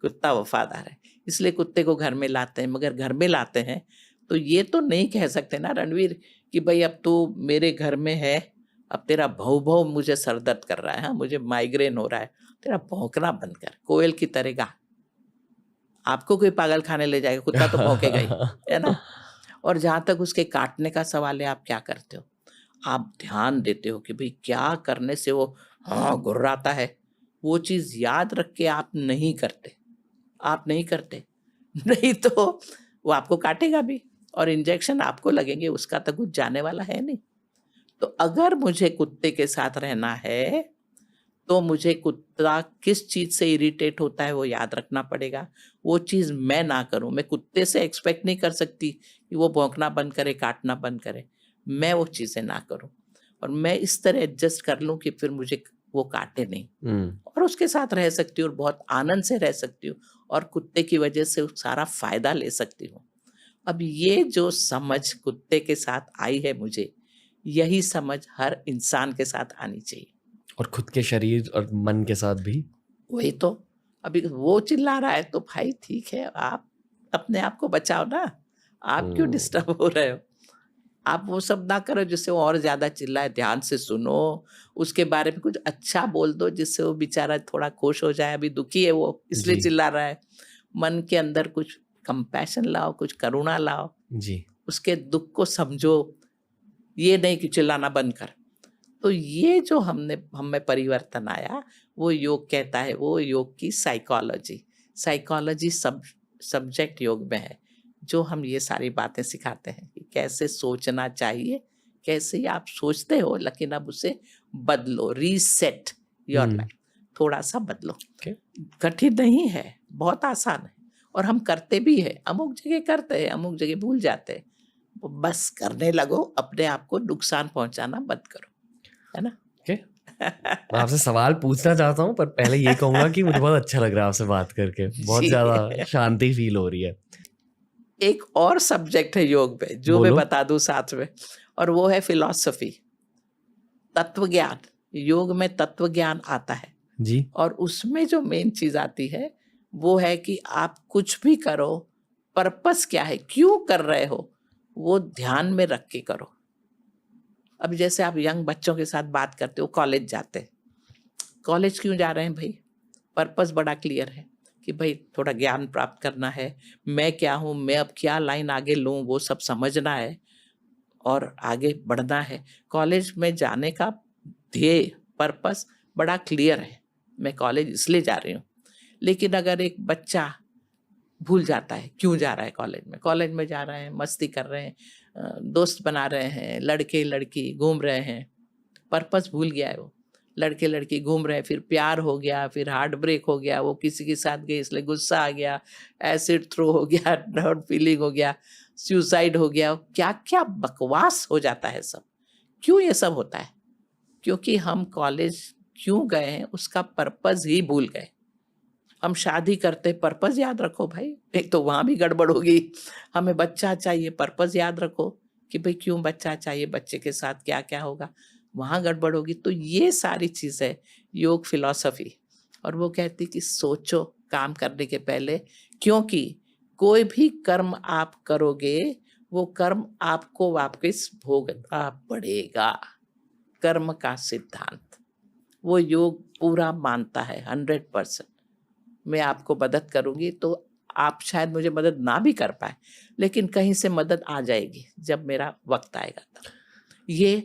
[SPEAKER 2] कुत्ता वफादार है, इसलिए कुत्ते को घर में लाते हैं। मगर घर में लाते हैं तो ये तो नहीं कह सकते ना रणवीर कि भाई अब तू मेरे घर में है, अब तेरा भौ भौ मुझे सर दर्द कर रहा है, हाँ, मुझे माइग्रेन हो रहा है, तेरा भौंकना बंद कर, कोयल की तरह गा। आपको कोई पागल खाने ले जाएगा, कुत्ता तो भौंकेगा ही, है ना। और जहाँ तक उसके काटने का सवाल है, आप क्या करते हो? आप ध्यान देते हो कि भाई क्या करने से वो हाँ गुर्राता है। वो चीज़ याद रख के आप नहीं करते, आप नहीं करते। नहीं तो वो आपको काटेगा भी और इंजेक्शन आपको लगेंगे, उसका तो कुछ जाने वाला है नहीं। तो अगर मुझे कुत्ते के साथ रहना है तो मुझे कुत्ता किस चीज़ से इरिटेट होता है वो याद रखना पड़ेगा। वो चीज़ मैं ना करूँ। मैं कुत्ते से एक्सपेक्ट नहीं कर सकती कि वो भौंकना बंद करे, काटना बंद करे। मैं वो चीज़ें ना करूँ और मैं इस तरह एडजस्ट कर लूँ कि फिर मुझे वो काटे नहीं और उसके साथ रह सकती हूँ और बहुत आनंद से रह सकती हूँ और कुत्ते की वजह से सारा फ़ायदा ले सकती हूँ। अब ये जो समझ कुत्ते के साथ आई है मुझे, यही समझ हर इंसान के साथ आनी चाहिए।
[SPEAKER 1] और खुद के शरीर और मन के साथ भी।
[SPEAKER 2] वही तो, अभी वो चिल्ला रहा है तो भाई ठीक है, आप अपने आप को बचाओ ना। आप क्यों डिस्टर्ब हो रहे हो? आप वो सब ना करो जिससे वो और ज़्यादा चिल्लाए। ध्यान से सुनो, उसके बारे में कुछ अच्छा बोल दो जिससे वो बेचारा थोड़ा खुश हो जाए। अभी दुखी है वो, इसलिए
[SPEAKER 1] जी।
[SPEAKER 2] चिल्ला रहा है। मन के अंदर कुछ कंपैशन लाओ, कुछ करुणा लाओ,
[SPEAKER 1] जी।
[SPEAKER 2] उसके दुख को समझो। ये नहीं कि चिल्लाना बंद कर। तो ये जो हम में परिवर्तन आया, वो योग कहता है, वो योग की साइकोलॉजी। साइकोलॉजी सब्जेक्ट योग में है, जो हम ये सारी बातें सिखाते हैं कि कैसे सोचना चाहिए, कैसे आप सोचते हो लेकिन अब उसे बदलो, रीसेट योर लाइफ, थोड़ा सा बदलो।
[SPEAKER 1] Okay.
[SPEAKER 2] कठिन नहीं है, बहुत आसान है और हम करते भी है। अमुक जगह करते हैं, अमुक जगह भूल जाते हैं। बस करने लगो, अपने आप को नुकसान पहुंचाना बंद करो, है ना।
[SPEAKER 1] Okay. मैं आपसे सवाल पूछना चाहता हूँ पर पहले ये कहूंगा कि मुझे बहुत अच्छा लग रहा है आपसे बात करके, बहुत
[SPEAKER 2] जी।
[SPEAKER 1] ज्यादा शांति फील हो रही है।
[SPEAKER 2] एक और सब्जेक्ट है योग में जो मैं बता दूं साथ में, और वो है फिलॉसफी, तत्व ज्ञान। योग में तत्व ज्ञान आता है
[SPEAKER 1] जी।
[SPEAKER 2] और उसमें जो मेन चीज आती है वो है कि आप कुछ भी करो, पर्पस क्या है, क्यों कर रहे हो, वो ध्यान में रख के करो। अब जैसे आप यंग बच्चों के साथ बात करते हो, कॉलेज जाते हैं, कॉलेज क्यों जा रहे हैं भाई? पर्पस बड़ा क्लियर है कि भाई थोड़ा ज्ञान प्राप्त करना है, मैं क्या हूँ, मैं अब क्या लाइन आगे लूँ, वो सब समझना है और आगे बढ़ना है। कॉलेज में जाने का ध्येय, पर्पस बड़ा क्लियर है, मैं कॉलेज इसलिए जा रही हूँ। लेकिन अगर एक बच्चा भूल जाता है क्यों जा रहा है कॉलेज में जा रहे हैं, मस्ती कर रहे हैं, दोस्त बना रहे हैं, लड़के लड़की घूम रहे हैं, पर्पस भूल गया है वो। लड़के लड़की घूम रहे हैं, फिर प्यार हो गया, फिर हार्ट ब्रेक हो गया, वो किसी के साथ गए इसलिए गुस्सा आ गया, एसिड थ्रो हो गया, डाउन फीलिंग हो गया, सुसाइड हो गया, क्या क्या बकवास हो जाता है सब। क्यों ये सब होता है? क्योंकि हम कॉलेज क्यों गए हैं उसका पर्पस ही भूल गए। हम शादी करते, पर्पस याद रखो भाई, एक तो वहाँ भी गड़बड़ होगी। हमें बच्चा चाहिए, पर्पस याद रखो कि भाई क्यों बच्चा चाहिए, बच्चे के साथ क्या क्या होगा, वहाँ गड़बड़ होगी। तो ये सारी चीज़ें योग फिलॉसफी, और वो कहती कि सोचो काम करने के पहले, क्योंकि कोई भी कर्म आप करोगे वो कर्म आपको वापस भोगना पड़ेगा। कर्म का सिद्धांत वो योग पूरा मानता है 100%। मैं आपको मदद करूंगी तो आप शायद मुझे मदद ना भी कर पाए, लेकिन कहीं से मदद आ जाएगी जब मेरा वक्त आएगा तब। ये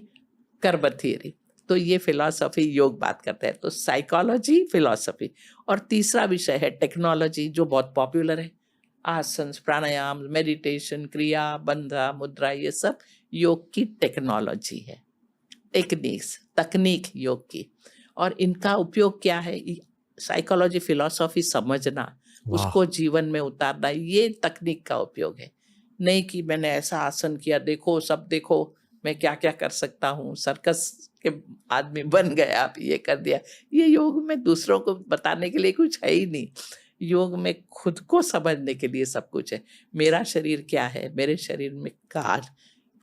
[SPEAKER 2] कर्म थियरी, तो ये फिलॉसफी योग बात करते हैं। तो साइकोलॉजी, फिलॉसफी, और तीसरा विषय है टेक्नोलॉजी जो बहुत पॉपुलर है। आसन, प्राणायाम, मेडिटेशन, क्रिया, बंधा, मुद्रा, ये सब योग की टेक्नोलॉजी है, टेक्निक्स, तकनीक योग की। और इनका उपयोग क्या है? साइकोलॉजी, फिलॉसफी समझना, उसको जीवन में उतारना, ये तकनीक का उपयोग है। नहीं कि मैंने ऐसा आसन किया, देखो सब देखो मैं क्या क्या कर सकता हूँ, सर्कस के आदमी बन गए आप, ये कर दिया। ये योग में दूसरों को बताने के लिए कुछ है ही नहीं। योग में खुद को समझने के लिए सब कुछ है। मेरा शरीर क्या है, मेरे शरीर में कहाँ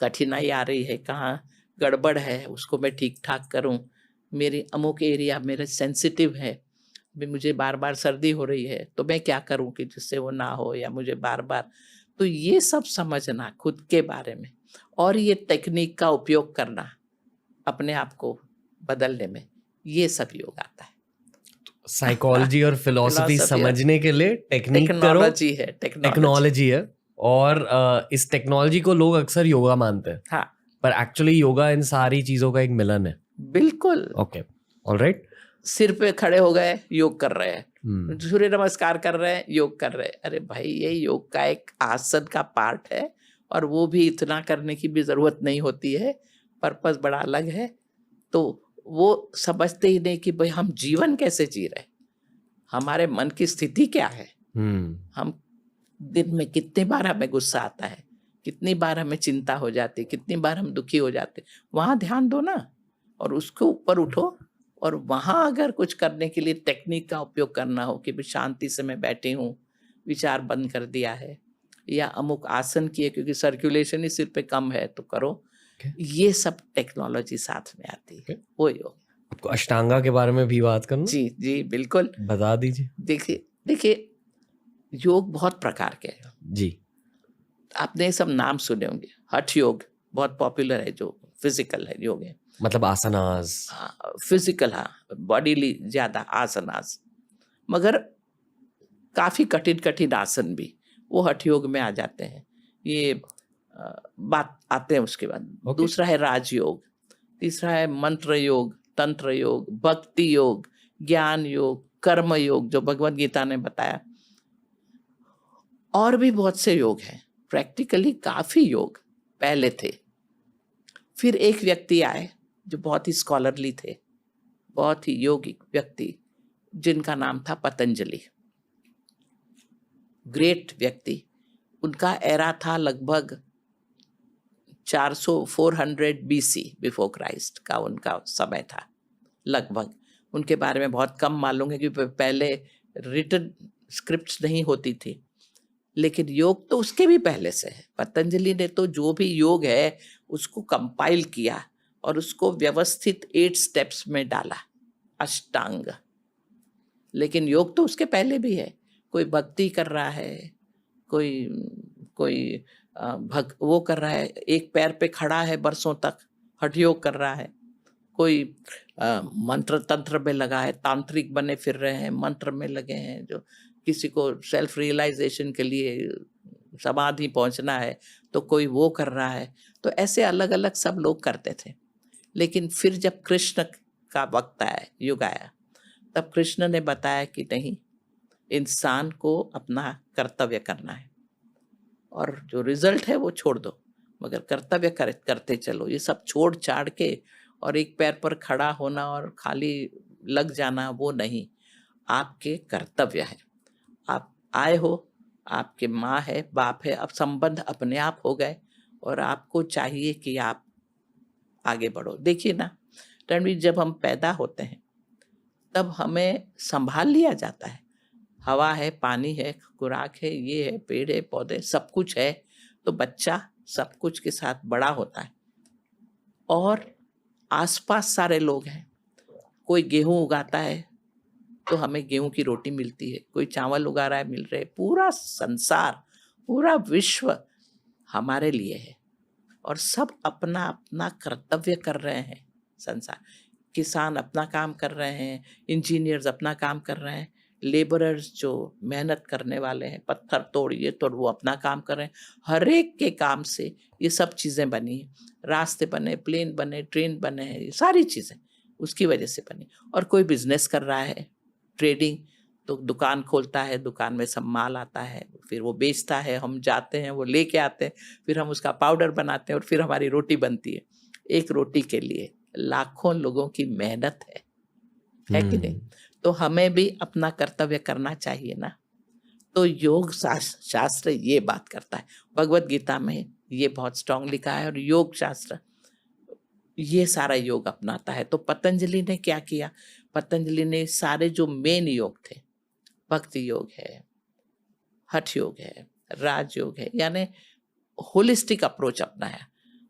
[SPEAKER 2] कठिनाई आ रही है, कहाँ गड़बड़ है, उसको मैं ठीक ठाक करूँ। मेरी अमुक एरिया मेरे सेंसिटिव है, भी मुझे बार बार सर्दी हो रही है तो मैं क्या करूं कि जिससे वो ना हो, या मुझे बार बार। तो ये सब समझना खुद के बारे में, और ये टेक्निक का उपयोग करना अपने आप को बदलने में, ये सब योग आता है।
[SPEAKER 1] साइकोलॉजी और फिलॉसफी
[SPEAKER 2] Philosophy और
[SPEAKER 1] समझने के लिए टेक्निक करो,
[SPEAKER 2] टेक्नोलॉजी है,
[SPEAKER 1] टेक्नोलॉजी है। और इस टेक्नोलॉजी को लोग अक्सर योगा मानते हैं,
[SPEAKER 2] हाँ
[SPEAKER 1] पर एक्चुअली योगा इन सारी चीजों का एक मिलन है।
[SPEAKER 2] बिल्कुल।
[SPEAKER 1] Okay, alright.
[SPEAKER 2] सिर पे खड़े हो गए, योग कर रहे हैं, सूर्य नमस्कार कर रहे हैं, योग कर रहे हैं। अरे भाई, ये योग का एक आसन का पार्ट है, और वो भी इतना करने की भी जरूरत नहीं होती है, पर्पस बड़ा अलग है। तो वो समझते ही नहीं कि भाई हम जीवन कैसे जी रहे, हमारे मन की स्थिति क्या है, हम दिन में कितनी बार हमें गुस्सा आता है, कितनी बार हमें चिंता हो जाती है, कितनी बार हम दुखी हो जाते, वहां ध्यान दो ना, और उसके ऊपर उठो। और वहां अगर कुछ करने के लिए टेक्निक का उपयोग करना हो कि शांति से मैं बैठी हूँ, विचार बंद कर दिया है, या अमुक आसन किए क्योंकि सर्कुलेशन ही सिर पे कम है तो करो, ये सब टेक्नोलॉजी साथ में आती है, वो योग।
[SPEAKER 1] आपको अष्टांगा के बारे में भी बात करना?
[SPEAKER 2] जी जी बिल्कुल,
[SPEAKER 1] बता दीजिए।
[SPEAKER 2] देखिए योग बहुत प्रकार के हैं
[SPEAKER 1] जी।
[SPEAKER 2] आपने सब नाम सुने होंगे। हठ योग बहुत पॉपुलर है, जो फिजिकल है योग है,
[SPEAKER 1] मतलब आसनास।
[SPEAKER 2] फिजिकल, हाँ बॉडीली ज्यादा आसनास, मगर काफी कठिन कठिन आसन भी वो हठ योग में आ जाते हैं। ये बात आते हैं उसके बाद। दूसरा है राजयोग, तीसरा है मंत्र योग, तंत्र योग, भक्ति योग, ज्ञान योग, कर्म योग जो भगवत गीता ने बताया, और भी बहुत से योग हैं। प्रैक्टिकली काफी योग पहले थे। फिर एक व्यक्ति आए जो बहुत ही स्कॉलरली थे, बहुत ही योगिक व्यक्ति, जिनका नाम था पतंजलि। ग्रेट व्यक्ति। उनका एरा था लगभग 400 BC बिफोर क्राइस्ट का उनका समय था लगभग। उनके बारे में बहुत कम मालूम है क्योंकि पहले रिटन स्क्रिप्ट्स नहीं होती थी, लेकिन योग तो उसके भी पहले से है। पतंजलि ने तो जो भी योग है उसको कंपाइल किया और उसको व्यवस्थित 8 स्टेप्स में डाला, अष्टांग। लेकिन योग तो उसके पहले भी है। कोई भक्ति कर रहा है, कोई वो कर रहा है, एक पैर पे खड़ा है बरसों तक, हठ योग कर रहा है। कोई मंत्र तंत्र में लगा है, तांत्रिक बने फिर रहे हैं, मंत्र में लगे हैं। जो किसी को सेल्फ रियलाइजेशन के लिए समाधि पहुंचना है तो कोई वो कर रहा है। तो ऐसे अलग अलग सब लोग करते थे। लेकिन फिर जब कृष्ण का वक्त आया, युग आया, तब कृष्ण ने बताया कि नहीं, इंसान को अपना कर्तव्य करना है, और जो रिजल्ट है वो छोड़ दो, मगर कर्तव्य करते चलो। ये सब छोड़ छाड़ के और एक पैर पर खड़ा होना और खाली लग जाना, वो नहीं। आपके कर्तव्य है। आप आए हो, आपके माँ है, बाप है, अब संबंध अपने आप हो गए, और आपको चाहिए कि आप आगे बढ़ो। देखिए ना रणवीर, जब हम पैदा होते हैं तब हमें संभाल लिया जाता है। हवा है, पानी है, खुराक है, ये है, पेड़ है, पौधे, सब कुछ है। तो बच्चा सब कुछ के साथ बड़ा होता है, और आसपास सारे लोग हैं। कोई गेहूं उगाता है तो हमें गेहूं की रोटी मिलती है, कोई चावल उगा रहा है, मिल रहे। पूरा संसार, पूरा विश्व हमारे लिए है, और सब अपना अपना कर्तव्य कर रहे हैं। संसार, किसान अपना काम कर रहे हैं, इंजीनियर्स अपना काम कर रहे हैं, लेबरर्स जो मेहनत करने वाले हैं, पत्थर तोड़ ये तोड़, वो अपना काम कर रहे हैं। हर एक के काम से ये सब चीज़ें बनी, रास्ते बने, प्लेन बने, ट्रेन बने, ये सारी चीज़ें उसकी वजह से बनी। और कोई बिजनेस कर रहा है, ट्रेडिंग, तो दुकान खोलता है, दुकान में सब माल आता है, फिर वो बेचता है, हम जाते हैं, वो लेके आते हैं, फिर हम उसका पाउडर बनाते हैं, और फिर हमारी रोटी बनती है। एक रोटी के लिए लाखों लोगों की मेहनत है कि नहीं? तो हमें भी अपना कर्तव्य करना चाहिए ना। तो योग शास्त्र ये बात करता है, भगवत गीता में ये बहुत स्ट्रांग लिखा है, और योग शास्त्र ये सारा योग अपनाता है। तो पतंजलि ने क्या किया, पतंजलि ने सारे जो मेन योग थे, भक्ति योग है, हठ योग है, राजयोग है, यानी होलिस्टिक अप्रोच अपनाया।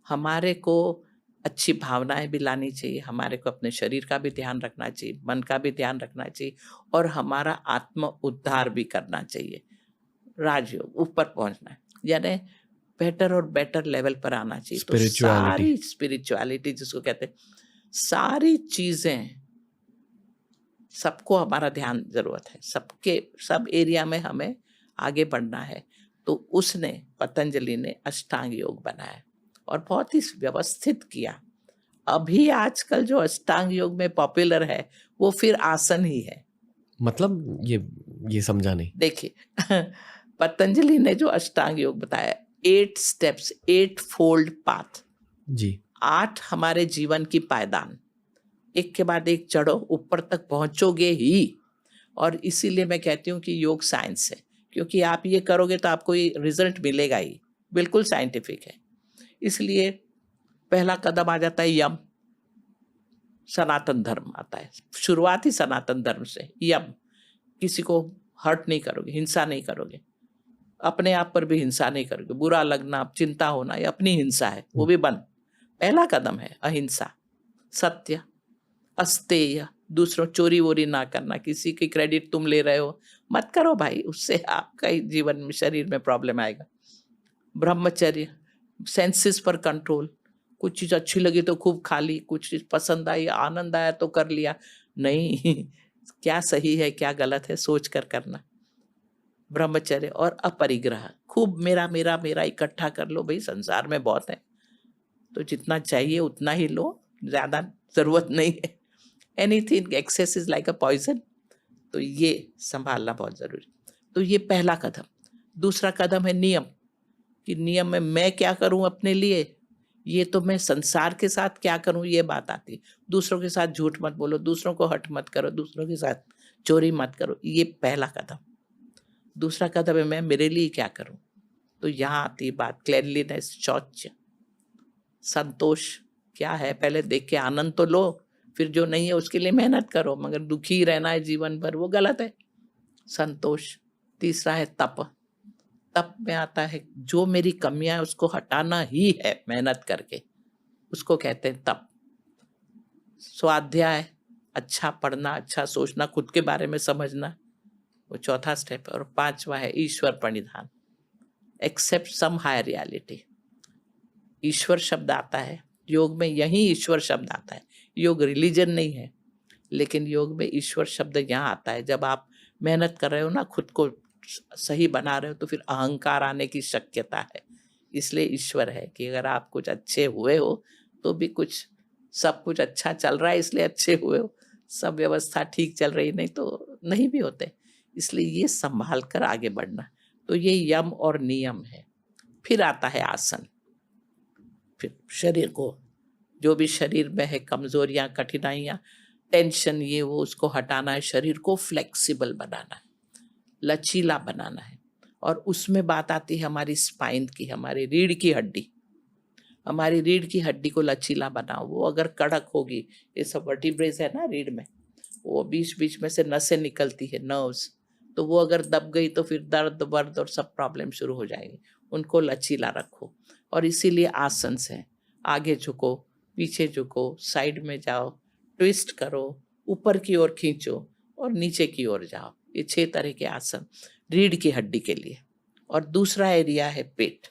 [SPEAKER 2] हमारे को अच्छी भावनाएं भी लानी चाहिए, हमारे को अपने शरीर का भी ध्यान रखना चाहिए, मन का भी ध्यान रखना चाहिए, और हमारा आत्म उद्धार भी करना चाहिए। राजयोग ऊपर पहुंचना है, यानी बेटर और बेटर लेवल पर आना चाहिए। तो सारी स्पिरिचुअलिटी जिसको कहते हैं, सारी चीजें, सबको हमारा ध्यान जरूरत है, सबके सब एरिया में हमें आगे बढ़ना है। तो उसने, पतंजलि ने अष्टांग योग बनाया और बहुत ही व्यवस्थित किया। अभी आजकल जो अष्टांग योग में पॉपुलर है वो फिर आसन ही है।
[SPEAKER 1] मतलब ये समझा नहीं।
[SPEAKER 2] देखिए पतंजलि ने जो अष्टांग योग बताया, 8 स्टेप्स, 8 फोल्ड पाथ
[SPEAKER 1] जी,
[SPEAKER 2] 8 हमारे जीवन की पायदान, एक के बाद एक चढ़ो, ऊपर तक पहुंचोगे ही। और इसीलिए मैं कहती हूँ कि योग साइंस है, क्योंकि आप ये करोगे तो आपको ये रिजल्ट मिलेगा ही, बिल्कुल साइंटिफिक है। इसलिए पहला कदम आ जाता है यम, सनातन धर्म आता है, शुरुआत ही सनातन धर्म से। यम, किसी को हर्ट नहीं करोगे, हिंसा नहीं करोगे, अपने आप पर भी हिंसा नहीं करोगे, बुरा लगना, चिंता होना, ये अपनी हिंसा है, वो भी बंद। पहला कदम है अहिंसा, सत्य, अस्तेय, दूसरों चोरी वोरी ना करना, किसी की क्रेडिट तुम ले रहे हो मत करो भाई, उससे आपका ही जीवन में, शरीर में प्रॉब्लम आएगा। ब्रह्मचर्य, सेंसेस पर कंट्रोल, कुछ चीज अच्छी लगी तो खूब खा ली, कुछ चीज पसंद आई, आनंद आया तो कर लिया, नहीं क्या सही है क्या गलत है सोच कर करना। ब्रह्मचर्य और अपरिग्रह, खूब मेरा मेरा मेरा इकट्ठा कर लो भाई, संसार में बहुत है तो जितना चाहिए उतना ही लो, ज्यादा जरूरत नहीं है। Anything excess is like a poison, तो ये संभालना बहुत जरूरी। तो ये पहला कदम। दूसरा कदम है नियम, कि नियम में मैं क्या करूं अपने लिए, ये तो मैं संसार के साथ क्या करूं ये बात आती। दूसरों के साथ झूठ मत बोलो, दूसरों को हट मत करो, दूसरों के साथ चोरी मत करो, ये पहला कदम। दूसरा कदम है मैं मेरे लिए क्या करूं, तो यहाँ आती बात क्लेanलीनेस, शौच, संतोष क्या है, पहले देख के आनंद तो लो, फिर जो नहीं है उसके लिए मेहनत करो, मगर दुखी रहना है जीवन भर वो गलत है। संतोष। तीसरा है तप, तप में आता है जो मेरी कमियां है उसको हटाना ही है मेहनत करके, उसको कहते हैं तप। स्वाध्याय, अच्छा पढ़ना, अच्छा सोचना, खुद के बारे में समझना, वो चौथा स्टेप। और 5वां है ईश्वर प्रणिधान, एक्सेप्ट सम हायर रियलिटी। ईश्वर शब्द आता है योग में, यही ईश्वर शब्द आता है, योग रिलीजन नहीं है, लेकिन योग में ईश्वर शब्द यहाँ आता है। जब आप मेहनत कर रहे हो ना, खुद को सही बना रहे हो, तो फिर अहंकार आने की शक्यता है। इसलिए ईश्वर है कि अगर आप कुछ अच्छे हुए हो तो भी कुछ, सब कुछ अच्छा चल रहा है इसलिए अच्छे हुए हो, सब व्यवस्था ठीक चल रही नहीं तो नहीं भी होते। इसलिए ये संभाल कर आगे बढ़ना, तो ये यम और नियम है। फिर आता है आसन, फिर शरीर को, जो भी शरीर में है कमजोरियां, कठिनाइयां, टेंशन, ये वो, उसको हटाना है, शरीर को फ्लेक्सिबल बनाना है, लचीला बनाना है। और उसमें बात आती है हमारी स्पाइन की, हमारी रीढ़ की हड्डी। हमारी रीढ़ की हड्डी को लचीला बनाओ, वो अगर कड़क होगी, ये सब वर्टिब्रेज है ना रीढ़ में, वो बीच बीच में से नसें निकलती है, नर्व्स, तो वो अगर दब गई तो फिर दर्द वर्द और सब प्रॉब्लम शुरू हो जाएंगे। उनको लचीला रखो, और इसीलिए आसन है, आगे झुको, पीछे झुको, साइड में जाओ, ट्विस्ट करो, ऊपर की ओर खींचो और नीचे की ओर जाओ। ये 6 तरह के आसन रीढ़ की हड्डी के लिए। और दूसरा एरिया है पेट,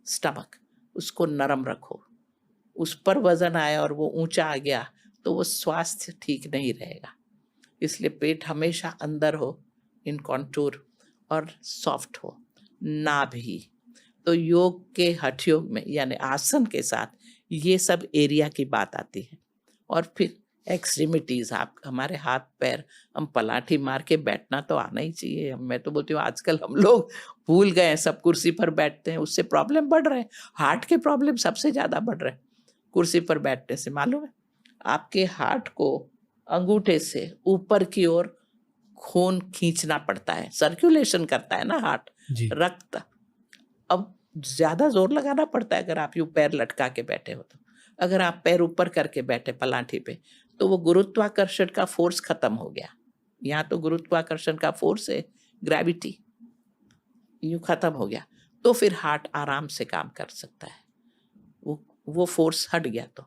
[SPEAKER 2] स्टमक, उसको नरम रखो। उस पर वजन आया और वो ऊंचा आ गया तो वो स्वास्थ्य ठीक नहीं रहेगा। इसलिए पेट हमेशा अंदर हो, इन कॉन्टूर, और सॉफ्ट हो। नाभि, तो योग के हठ योग में यानी आसन के साथ ये सब एरिया की बात आती है। और फिर एक्सट्रीमिटीज, आप, हमारे हाथ पैर, हम पलाठी मार के बैठना तो आना ही चाहिए। मैं तो बोलती हूँ आजकल हम लोग भूल गए हैं, सब कुर्सी पर बैठते हैं, उससे प्रॉब्लम बढ़ रहे हैं। हार्ट के प्रॉब्लम सबसे ज़्यादा बढ़ रहे हैं कुर्सी पर बैठने से। मालूम है आपके हार्ट को अंगूठे से ऊपर की ओर खून खींचना पड़ता है, सर्कुलेशन करता है ना हार्ट,
[SPEAKER 1] जी।
[SPEAKER 2] रक्त। अब ज्यादा जोर लगाना पड़ता है अगर आप यूं पैर लटका के बैठे हो तो। अगर आप पैर ऊपर करके बैठे पलाठी पे, तो वो गुरुत्वाकर्षण का फोर्स खत्म हो गया। यहाँ तो गुरुत्वाकर्षण का फोर्स है, ग्रेविटी, यूं खत्म हो गया, तो फिर हार्ट आराम से काम कर सकता है। वो फोर्स हट गया। तो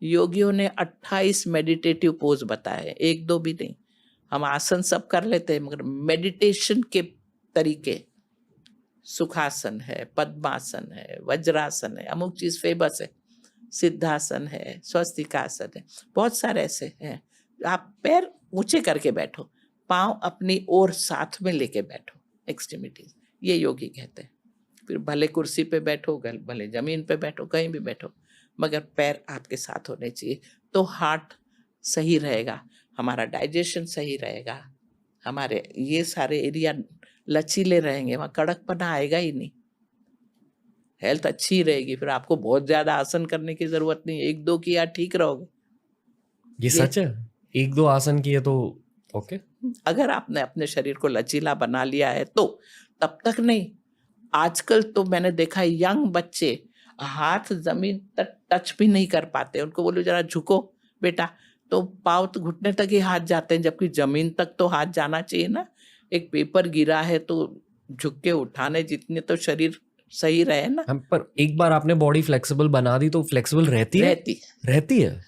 [SPEAKER 2] योगियों ने 28 मेडिटेटिव पोज बताए, एक दो भी नहीं। हम आसन सब कर लेते हैं, मगर मेडिटेशन के तरीके, सुखासन है, पद्मासन है, वज्रासन है, अमुक चीज फेमस है, सिद्धासन है, स्वस्तिकासन है, बहुत सारे ऐसे हैं। आप पैर ऊंचे करके बैठो, पांव अपनी ओर साथ में लेके बैठो, एक्सट्रीमिटीज, ये योगी कहते हैं। फिर भले कुर्सी पे बैठो, भले जमीन पे बैठो, कहीं भी बैठो, मगर पैर आपके साथ होने चाहिए। तो हार्ट सही रहेगा, हमारा डाइजेशन सही रहेगा, हमारे ये सारे एरिया लचीले रहेंगे, वहाँ कड़कपना आएगा ही नहीं, हेल्थ अच्छी रहेगी। फिर आपको बहुत ज्यादा आसन करने की जरूरत नहीं, एक दो किया ठीक रहोगे।
[SPEAKER 1] ये सच है, एक दो आसन किए तो ओके।
[SPEAKER 2] अगर आपने अपने शरीर को लचीला बना लिया है तो तब तक नहीं। आजकल तो मैंने देखा है यंग बच्चे हाथ जमीन तक टच भी नहीं कर पाते, उनको बोलो जरा झुको बेटा, तो पाँव तो घुटने तक ही हाथ जाते हैं, जबकि जमीन तक तो हाथ जाना चाहिए ना। एक पेपर गिरा है तो झुक के उठाने जितने तो शरीर सही रहे ना।
[SPEAKER 1] हम पर एक बार आपने बॉडी फ्लेक्सिबल बना दी तो फ्लेक्सिबल रहती है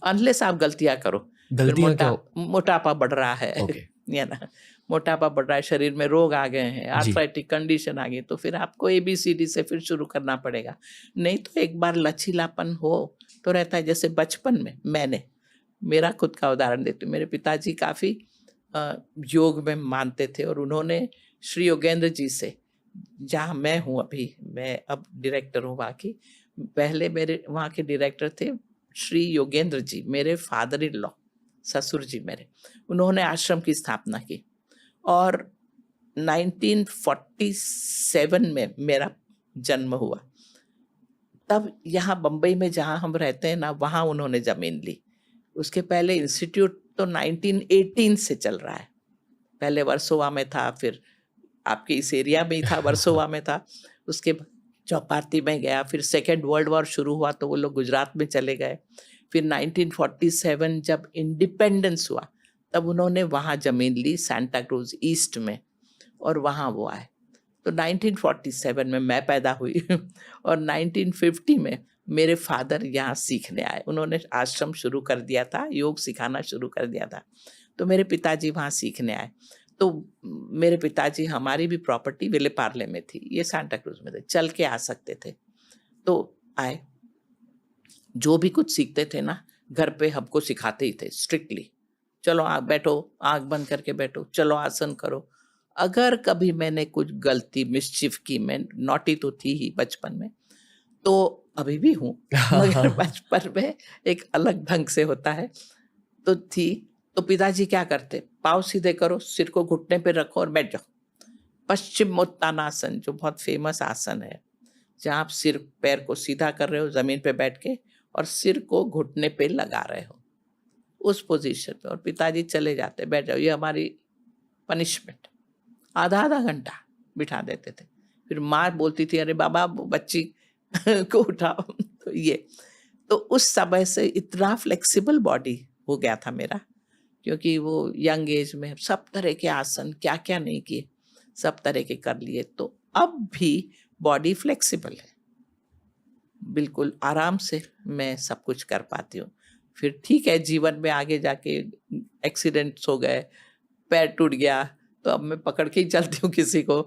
[SPEAKER 2] अनलेस आप गलतियां करो।
[SPEAKER 1] गलतियां क्या?
[SPEAKER 2] मोटापा बढ़ रहा है,
[SPEAKER 1] Okay.
[SPEAKER 2] या ना, मोटापा बढ़ रहा है, शरीर में रोग आ गए हैं, आर्थराइटिक कंडीशन आ गई, तो फिर आपको ABCD से फिर शुरू करना पड़ेगा। नहीं तो एक बार लचीलापन हो तो रहता है। जैसे बचपन में मेरा खुद का उदाहरण देती हूँ। मेरे पिताजी काफ़ी योग में मानते थे, और उन्होंने श्री योगेंद्र जी से, जहाँ मैं हूँ अभी, मैं अब डायरेक्टर हूँ वहाँ की, पहले मेरे वहाँ के डायरेक्टर थे श्री योगेंद्र जी, मेरे फादर इन लॉ, ससुर जी मेरे, उन्होंने आश्रम की स्थापना की। और 1947 में मेरा जन्म हुआ। तब यहाँ बम्बई में जहाँ हम रहते हैं ना, वहाँ उन्होंने जमीन ली। उसके पहले इंस्टीट्यूट तो 1918 से चल रहा है। पहले वर्सोवा में था, फिर आपके इस एरिया में ही था, वर्सोवा में था, उसके चौपाटी में गया, फिर सेकेंड वर्ल्ड वॉर शुरू हुआ तो वो लोग गुजरात में चले गए। फिर 1947 जब इंडिपेंडेंस हुआ तब उन्होंने वहाँ ज़मीन ली सांता क्रूज ईस्ट में, और वहाँ वो आए। तो 1947 में मैं पैदा हुई और 1950 में मेरे फादर यहाँ सीखने आए। उन्होंने आश्रम शुरू कर दिया था, योग सिखाना शुरू कर दिया था, तो मेरे पिताजी वहाँ सीखने आए। तो मेरे पिताजी, हमारी भी प्रॉपर्टी विले पार्ले में थी, ये सांता क्रूज में थे, चल के आ सकते थे, तो आए। जो भी कुछ सीखते थे ना, घर पे हमको सिखाते ही थे स्ट्रिक्टली। चलो आँख बैठो, आँख बंद करके बैठो, चलो आसन करो। अगर कभी मैंने कुछ गलती मिस्चिफ की, मैं नॉटी तो थी ही बचपन में, तो अभी भी हूँ, मगर बचपन में एक अलग ढंग से होता है, तो थी। तो पिताजी क्या करते, पाँव सीधे करो, सिर को घुटने पे रखो और बैठ जाओ। पश्चिमोत्तानासन, जो बहुत फेमस आसन है, जहाँ आप सिर पैर को सीधा कर रहे हो जमीन पे बैठ के, और सिर को घुटने पे लगा रहे हो, उस पोजीशन पे, और पिताजी चले जाते, बैठ जाओ, ये हमारी पनिशमेंट। आधा घंटा बिठा देते थे। फिर माँ बोलती थी, अरे बाबा बच्ची को उठाओ। तो ये, तो उस समय से इतना फ्लेक्सिबल बॉडी हो गया था मेरा, क्योंकि वो यंग एज में सब तरह के आसन, क्या क्या नहीं किए, सब तरह के कर लिए। तो अब भी बॉडी फ्लेक्सिबल है, बिल्कुल आराम से मैं सब कुछ कर पाती हूँ। फिर ठीक है, जीवन में आगे जाके एक्सीडेंट्स हो गए, पैर टूट गया, तो अब मैं पकड़ के ही चलती हूँ किसी को,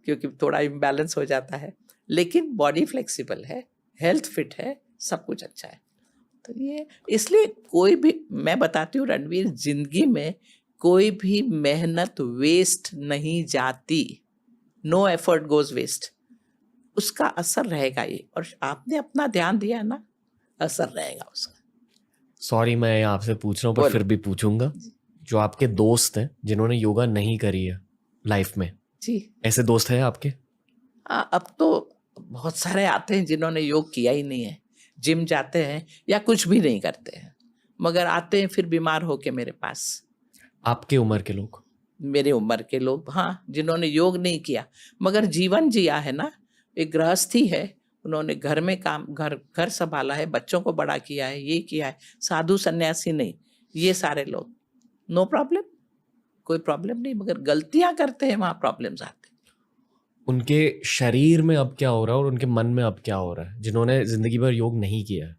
[SPEAKER 2] क्योंकि थोड़ा इम्बैलेंस हो जाता है, लेकिन बॉडी फ्लेक्सिबल है, हेल्थ फिट है, सब कुछ अच्छा है। तो ये इसलिए कोई भी, मैं बताती हूँ रणवीर, जिंदगी में कोई भी मेहनत वेस्ट नहीं जाती। नो एफर्ट गोज वेस्ट, उसका असर रहेगा ही, और आपने अपना ध्यान दिया ना, असर रहेगा उसका।
[SPEAKER 1] सॉरी मैं आपसे पूछ रहा हूँ, पर फिर भी पूछूंगा। जो आपके दोस्त हैं जिन्होंने योगा नहीं करी है लाइफ में,
[SPEAKER 2] जी,
[SPEAKER 1] ऐसे दोस्त हैं आपके?
[SPEAKER 2] अब तो बहुत सारे आते हैं जिन्होंने योग किया ही नहीं है, जिम जाते हैं या कुछ भी नहीं करते हैं, मगर आते हैं फिर बीमार होके मेरे पास।
[SPEAKER 1] आपके उम्र के लोग?
[SPEAKER 2] मेरे उम्र के लोग, हाँ, जिन्होंने योग नहीं किया मगर जीवन जिया है ना, एक गृहस्थी है, उन्होंने घर में काम, घर घर संभाला है, बच्चों को बड़ा किया है, ये किया है, साधु सन्यासी नहीं, ये सारे लोग, नो प्रॉब्लम, कोई प्रॉब्लम नहीं, मगर गलतियां करते हैं वहां प्रॉब्लम्स आते हैं।
[SPEAKER 1] उनके शरीर में अब क्या हो रहा है और उनके मन में अब क्या हो रहा है, जिन्होंने जिंदगी भर योग नहीं किया है?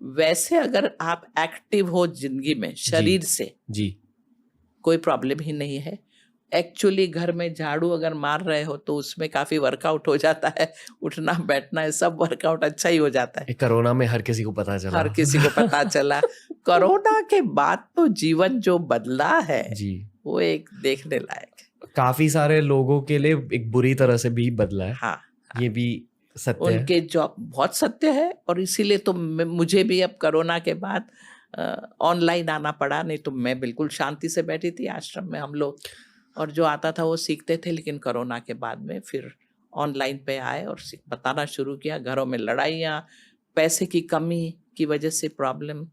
[SPEAKER 2] वैसे अगर आप एक्टिव हो जिंदगी में शरीर से,
[SPEAKER 1] जी।
[SPEAKER 2] कोई प्रॉब्लम ही नहीं है। एक्चुअली घर में झाड़ू अगर मार रहे हो तो उसमें काफी वर्कआउट हो जाता है, उठना बैठना है सब वर्कआउट अच्छा ही हो जाता है।
[SPEAKER 1] कोरोना में हर किसी को पता चला।
[SPEAKER 2] हर किसी को पता चला। कोरोना के बाद तो जीवन जो बदला है
[SPEAKER 1] जी,
[SPEAKER 2] वो एक देखने लायक है।
[SPEAKER 1] काफी सारे लोगों के लिए एक बुरी तरह से भी बदला है।
[SPEAKER 2] हाँ,
[SPEAKER 1] ये भी सत्य है।
[SPEAKER 2] उनके जॉब बहुत सत्य है, और इसीलिए तो मुझे भी अब कोरोना के बाद ऑनलाइन आना पड़ा, नहीं तो मैं बिल्कुल शांति से बैठी थी आश्रम में हम लोग, और जो आता था वो सीखते थे, लेकिन कोरोना के बाद में फिर ऑनलाइन पे आए और बताना शुरू किया। घरों में लड़ाइयाँ, पैसे की कमी की वजह से प्रॉब्लम,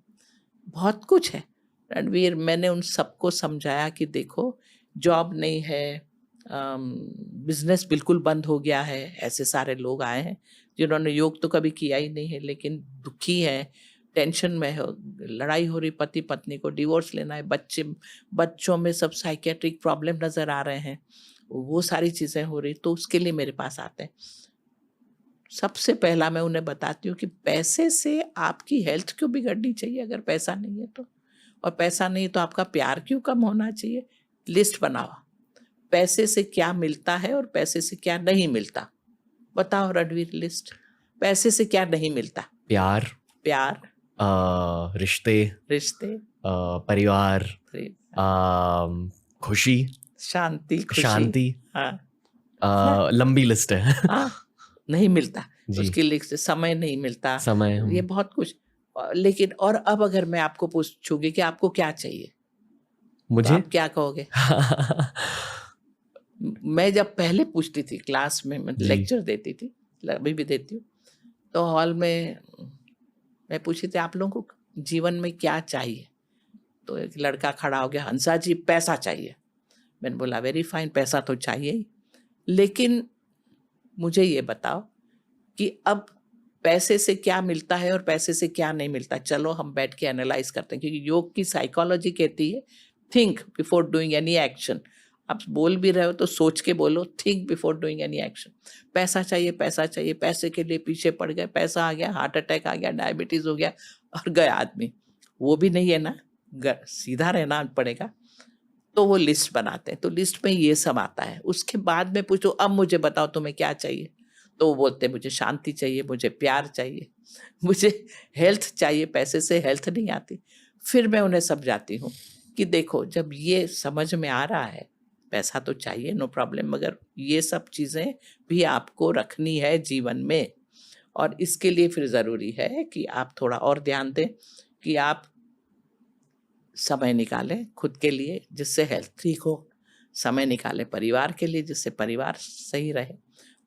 [SPEAKER 2] बहुत कुछ है रणवीर। मैंने उन सबको समझाया कि देखो, जॉब नहीं है, बिजनेस बिल्कुल बंद हो गया है। ऐसे सारे लोग आए हैं जिन्होंने योग तो कभी किया ही नहीं है, लेकिन दुखी है, टेंशन में है, लड़ाई हो रही, पति पत्नी को डिवोर्स लेना है, बच्चों में सब साइकेट्रिक प्रॉब्लम नज़र आ रहे हैं, वो सारी चीज़ें हो रही, तो उसके लिए मेरे पास आते हैं। सबसे पहला मैं उन्हें बताती हूँ कि पैसे से आपकी हेल्थ क्यों बिगड़नी चाहिए अगर पैसा नहीं है तो, और पैसा नहीं तो आपका प्यार क्यों कम होना चाहिए। लिस्ट बनाओ, पैसे से क्या मिलता है और पैसे से क्या नहीं मिलता, बताओ रणवीर, लिस्ट। पैसे से क्या नहीं मिलता?
[SPEAKER 1] प्यार, रिश्ते, परिवार, खुशी,
[SPEAKER 2] शांति,
[SPEAKER 1] हाँ, लंबी लिस्ट है।
[SPEAKER 2] हाँ, नहीं मिलता उसकी लिस्ट। समय नहीं मिलता, ये बहुत कुछ। लेकिन और अब अगर मैं आपको पूछूंगी कि आपको क्या चाहिए, मुझे तो आप क्या कहोगे? मैं जब पहले पूछती थी क्लास में, मैं लेक्चर देती थी, अभी भी देती हूँ, तो हॉल में मैं पूछी थी आप लोगों को जीवन में क्या चाहिए, तो एक लड़का खड़ा हो गया, हंसा जी पैसा चाहिए। मैंने बोला वेरी फाइन, पैसा तो चाहिए ही, लेकिन मुझे ये बताओ कि अब पैसे से क्या मिलता है और पैसे से क्या नहीं मिलता। चलो हम बैठ के एनालाइज करते हैं, क्योंकि योग की साइकोलॉजी कहती है think before doing any action. आप बोल भी रहे हो तो सोच के बोलो, think before doing any action. पैसा चाहिए, पैसा चाहिए, पैसे के लिए पीछे पड़ गए, पैसा आ गया, हार्ट अटैक आ गया, डायबिटीज हो गया और गया आदमी। वो भी नहीं है ना, सीधा रहना पड़ेगा। तो वो लिस्ट बनाते हैं, तो लिस्ट में ये सब आता है। उसके बाद में पूछो अब मुझे बताओ तुम्हें क्या चाहिए, तो वो बोलते हैं मुझे शांति चाहिए, मुझे प्यार चाहिए, मुझे हेल्थ चाहिए, पैसे से हेल्थ नहीं आती। फिर मैं उन्हें समझाती हूँ कि देखो, जब ये समझ में आ रहा है, पैसा तो चाहिए, नो प्रॉब्लम, मगर ये सब चीज़ें भी आपको रखनी है जीवन में, और इसके लिए फिर ज़रूरी है कि आप थोड़ा और ध्यान दें, कि आप समय निकालें खुद के लिए जिससे हेल्थ ठीक हो, समय निकालें परिवार के लिए जिससे परिवार सही रहे।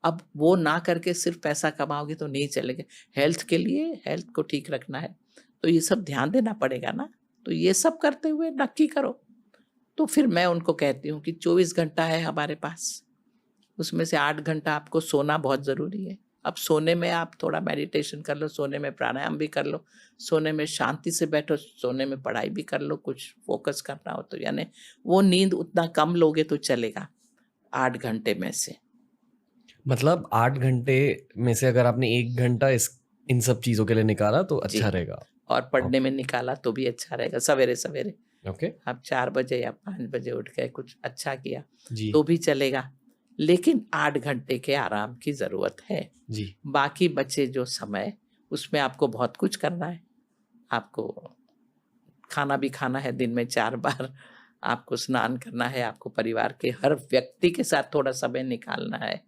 [SPEAKER 2] अब वो ना करके सिर्फ पैसा कमाओगे तो नहीं चलेगा। हेल्थ के लिए हेल्थ को ठीक रखना है, तो ये सब ध्यान देना पड़ेगा ना। तो ये सब करते हुए नक्की करो। तो फिर मैं उनको कहती हूँ कि 24 घंटा है हमारे पास, उसमें से 8 घंटा आपको सोना बहुत ज़रूरी है। अब सोने में आप थोड़ा मेडिटेशन कर लो, सोने में प्राणायाम भी कर लो, सोने में शांति से बैठो, सोने में पढ़ाई भी कर लो, कुछ फोकस करना हो तो। यानी वो नींद उतना कम लोगे तो चलेगा 8 घंटे में से।
[SPEAKER 1] मतलब 8 घंटे में से अगर आपने 1 घंटा इन सब चीज़ों के लिए निकाला तो अच्छा रहेगा,
[SPEAKER 2] और पढ़ने में निकाला तो भी अच्छा रहेगा। सवेरे सवेरे आप 4 बजे या 5 बजे उठ गए, कुछ अच्छा किया तो भी चलेगा, लेकिन 8 घंटे के आराम की ज़रूरत है जी। बाकी बचे जो समय, उसमें आपको बहुत कुछ करना है। आपको खाना भी खाना है दिन में 4 बार, आपको स्नान करना है, आपको परिवार के हर व्यक्ति के साथ थोड़ा समय निकालना है,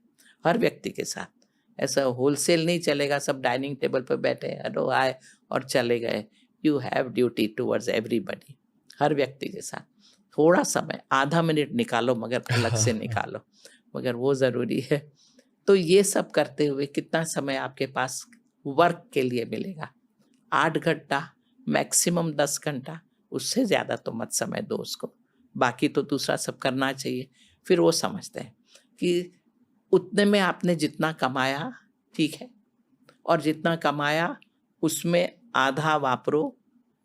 [SPEAKER 2] हर व्यक्ति के साथ। ऐसा होलसेल नहीं चलेगा, सब डाइनिंग टेबल पर बैठे हेलो आए और चले गए। You have duty towards everybody, हर व्यक्ति के साथ थोड़ा समय, आधा मिनट निकालो, मगर अलग से निकालो, मगर वो ज़रूरी है। तो ये सब करते हुए कितना समय आपके पास वर्क के लिए मिलेगा? 8 घंटा, मैक्सिमम 10 घंटा, उससे ज़्यादा तो मत समय दो उसको। बाकी तो दूसरा सब करना चाहिए। फिर वो समझते हैं कि उतने में आपने जितना कमाया ठीक है, और जितना कमाया उसमें आधा वापरो,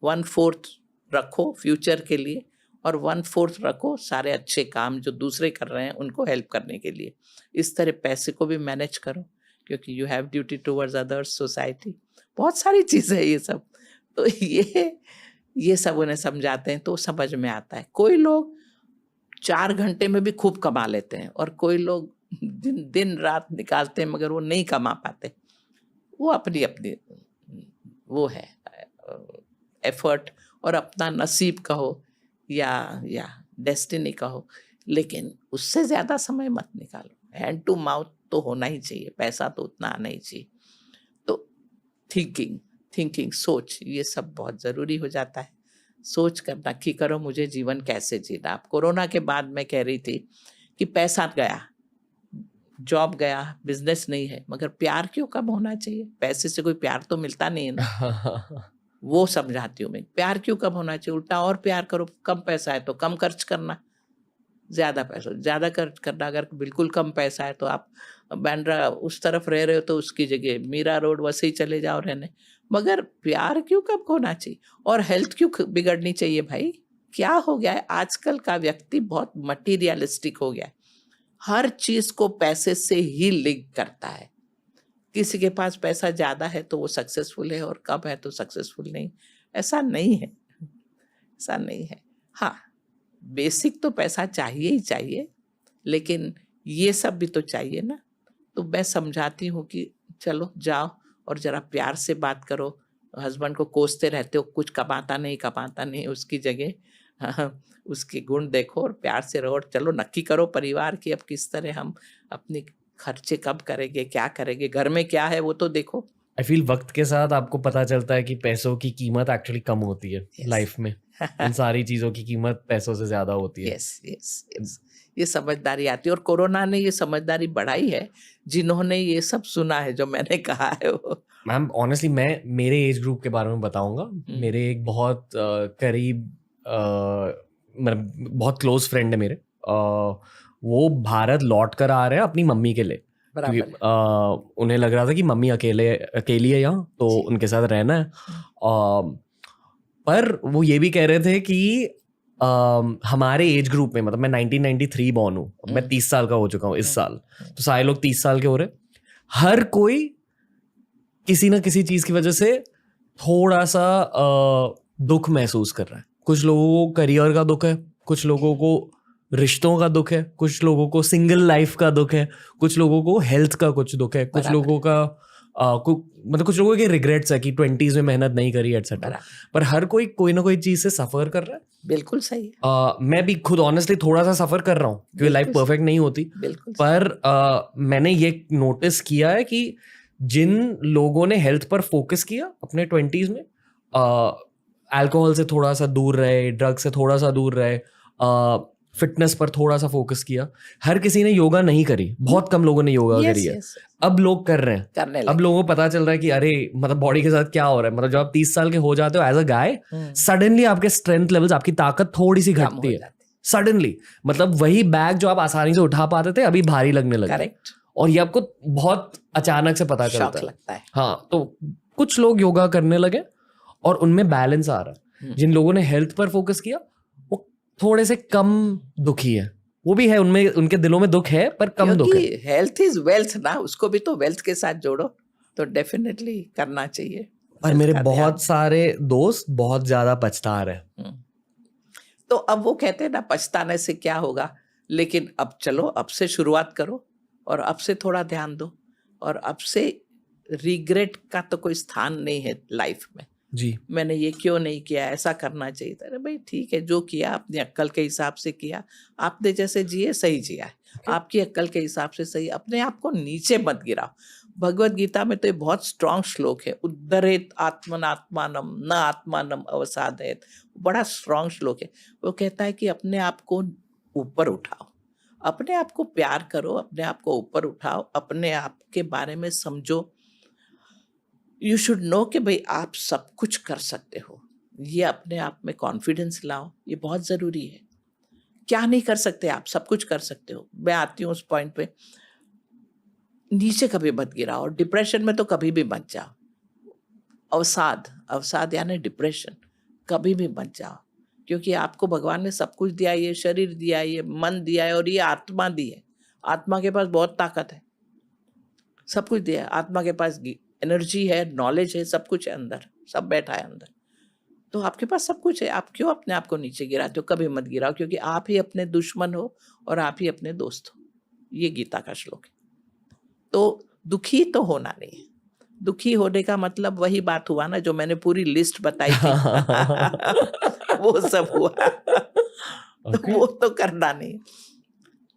[SPEAKER 2] 1/4 रखो फ्यूचर के लिए, और 1/4 रखो सारे अच्छे काम जो दूसरे कर रहे हैं उनको हेल्प करने के लिए। इस तरह पैसे को भी मैनेज करो, क्योंकि you have duty towards others, society, बहुत सारी चीज़ें हैं ये सब। तो ये सब उन्हें समझाते हैं तो समझ में आता है। कोई लोग 4 घंटे में भी खूब कमा लेते हैं, और कोई लोग दिन रात निकालते हैं मगर वो नहीं कमा पाते। वो अपनी अपनी वो है एफर्ट, और अपना नसीब कहो या डेस्टिनी कहो, लेकिन उससे ज़्यादा समय मत निकालो। हैंड टू माउथ तो होना ही चाहिए, पैसा तो उतना आना ही चाहिए। तो थिंकिंग सोच, ये सब बहुत ज़रूरी हो जाता है। सोच कर नक्की करो मुझे जीवन कैसे जीना। अब कोरोना के बाद मैं कह रही थी कि पैसा गया, जॉब गया, बिजनेस नहीं है, मगर प्यार क्यों कम होना चाहिए? पैसे से कोई प्यार तो मिलता नहीं है ना। वो समझाती हूँ मैं, प्यार क्यों कम होना चाहिए? उल्टा और प्यार करो। कम पैसा है तो कम खर्च करना, ज़्यादा पैसा ज़्यादा खर्च करना। अगर बिल्कुल कम पैसा है तो आप बांद्रा उस तरफ रह रहे हो तो उसकी जगह मीरा रोड वसई चले जाओ रहने। मगर प्यार क्यों कम होना चाहिए? और हेल्थ क्यों बिगड़नी चाहिए भाई? क्या हो गया है आजकल का व्यक्ति? बहुत मटीरियलिस्टिक हो गया है, हर चीज़ को पैसे से ही लिंक करता है। किसी के पास पैसा ज़्यादा है तो वो सक्सेसफुल है, और कम है तो सक्सेसफुल नहीं। ऐसा नहीं है, ऐसा नहीं है। हाँ, बेसिक तो पैसा चाहिए ही चाहिए, लेकिन ये सब भी तो चाहिए ना। तो मैं समझाती हूँ कि चलो जाओ और ज़रा प्यार से बात करो। हस्बैंड को कोसते रहते हो, कुछ कमाता नहीं, उसकी जगह उसके गुण देखो और प्यार से रहो। चलो नक्की करो परिवार की, अब किस तरह हम अपनी खर्चे कब करेंगे, क्या करेंगे, घर में क्या है वो तो देखो।
[SPEAKER 1] आई फील वक्त के साथ आपको पता चलता है कि पैसों की कीमत एक्चुअली कम होती है लाइफ में। इन सारी चीज़ों की कीमत पैसों से ज़्यादा होती है।
[SPEAKER 2] यस, ये समझदारी आती है, और कोरोना ने ये समझदारी बढ़ाई है जिन्होंने ये सब सुना है जो मैंने कहा है वो।
[SPEAKER 1] मैम ऑनेस्टली मैं मेरे एज ग्रुप के बारे में बताऊंगा। मेरे एक बहुत करीब मतलब बहुत क्लोज फ्रेंड है मेरे। वो भारत लौट कर आ रहे हैं अपनी मम्मी के लिए, क्योंकि उन्हें लग रहा था कि मम्मी अकेली है यहाँ, तो उनके साथ रहना है। पर वो ये भी कह रहे थे कि हमारे एज ग्रुप में, मतलब मैं 1993 बॉर्न हूँ, मैं 30 साल का हो चुका हूँ इस साल, तो सारे लोग 30 साल के हो रहे। हर कोई किसी ना किसी चीज की वजह से थोड़ा सा दुख महसूस कर रहा है। कुछ लोगों को करियर का दुख है, कुछ लोगों को रिश्तों का दुख है, कुछ लोगों को सिंगल लाइफ का दुख है, कुछ लोगों को हेल्थ का कुछ दुख है, कुछ लोगों का मतलब कुछ लोगों के रिग्रेट्स है कि 20s में मेहनत नहीं करी एटसेट्रा। पर हर कोई ना कोई चीज से सफर कर रहा है।
[SPEAKER 2] बिल्कुल सही है।
[SPEAKER 1] मैं भी खुद ऑनेस्टली थोड़ा सा सफर कर रहा हूँ, क्योंकि लाइफ परफेक्ट नहीं होती। पर मैंने ये नोटिस किया है कि जिन लोगों ने हेल्थ पर फोकस किया अपने 20s में, अल्कोहल से थोड़ा सा दूर रहे, ड्रग से थोड़ा सा दूर रहे, फिटनेस पर थोड़ा सा फोकस किया। हर किसी ने योगा नहीं करी, बहुत कम लोगों ने योगा करी है। अब लोग कर रहे हैं, अब लोगों को पता चल रहा है कि अरे मतलब बॉडी के साथ क्या हो रहा है। मतलब जब आप 30 साल के हो जाते हो एज अ गाय, सडनली आपके स्ट्रेंथ लेवल्स, आपकी ताकत थोड़ी सी घटती है सडनली। मतलब वही बैग जो आप आसानी से उठा पाते थे अभी भारी लगने लगे, और ये आपको बहुत अचानक से पता चलता है। हाँ, तो कुछ लोग योगा करने लगे और उनमें बैलेंस आ रहा है। जिन लोगों ने हेल्थ पर फोकस किया वो थोड़े से कम दुखी है। वो भी है, उनमें उनके दिलों में दुख है पर कम दुख है।
[SPEAKER 2] हेल्थ इज वेल्थ ना, उसको भी तो वेल्थ के साथ जोड़ो, तो डेफिनेटली करना चाहिए।
[SPEAKER 1] और मेरे बहुत सारे दोस्त बहुत ज्यादा पछता रहे हैं।
[SPEAKER 2] तो अब वो कहते हैं ना, पछताने से क्या होगा, लेकिन अब चलो, अब से शुरुआत करो और अब से थोड़ा ध्यान दो, और अब से रिग्रेट का तो कोई स्थान नहीं है लाइफ में।
[SPEAKER 1] जी,
[SPEAKER 2] मैंने ये क्यों नहीं किया, ऐसा करना चाहिए था। अरे भाई ठीक है, जो किया अपनी अक्ल के हिसाब से किया, आपने जैसे जिए सही जिया है। आपकी अक्ल के हिसाब से सही, अपने आप को नीचे मत गिराओ। भगवत गीता में तो ये बहुत स्ट्रांग श्लोक है, उद्धरेत आत्मनात्मानम न आत्मानम अवसादेत। बड़ा स्ट्रांग श्लोक है। वो कहता है कि अपने आप को ऊपर उठाओ, अपने आप को प्यार करो, अपने आप को ऊपर उठाओ, अपने आप के बारे में समझो। यू शुड नो कि भाई आप सब कुछ कर सकते हो। ये अपने आप में कॉन्फिडेंस लाओ, ये बहुत ज़रूरी है। क्या नहीं कर सकते आप, सब कुछ कर सकते हो। मैं आती हूँ उस पॉइंट पे, नीचे कभी मत गिराओ, डिप्रेशन में तो कभी भी मत जाओ। अवसाद यानी डिप्रेशन, कभी भी मत जाओ, क्योंकि आपको भगवान ने सब कुछ दिया है, ये शरीर दिया है, ये मन दिया है और ये आत्मा दी है। आत्मा के पास बहुत ताकत है, सब कुछ दिया है। आत्मा के पास एनर्जी है, नॉलेज है, सब कुछ है अंदर, सब बैठा है अंदर। तो आपके पास सब कुछ है, आप क्यों अपने आप को नीचे गिराते हो? कभी मत गिराओ, क्योंकि आप ही अपने दुश्मन हो और आप ही अपने दोस्त हो। ये गीता का श्लोक है। तो दुखी तो होना नहीं है। दुखी होने का मतलब वही बात हुआ ना जो मैंने पूरी लिस्ट बताई थी वो सब हुआ। तो
[SPEAKER 1] Okay.
[SPEAKER 2] वो तो करना नहीं।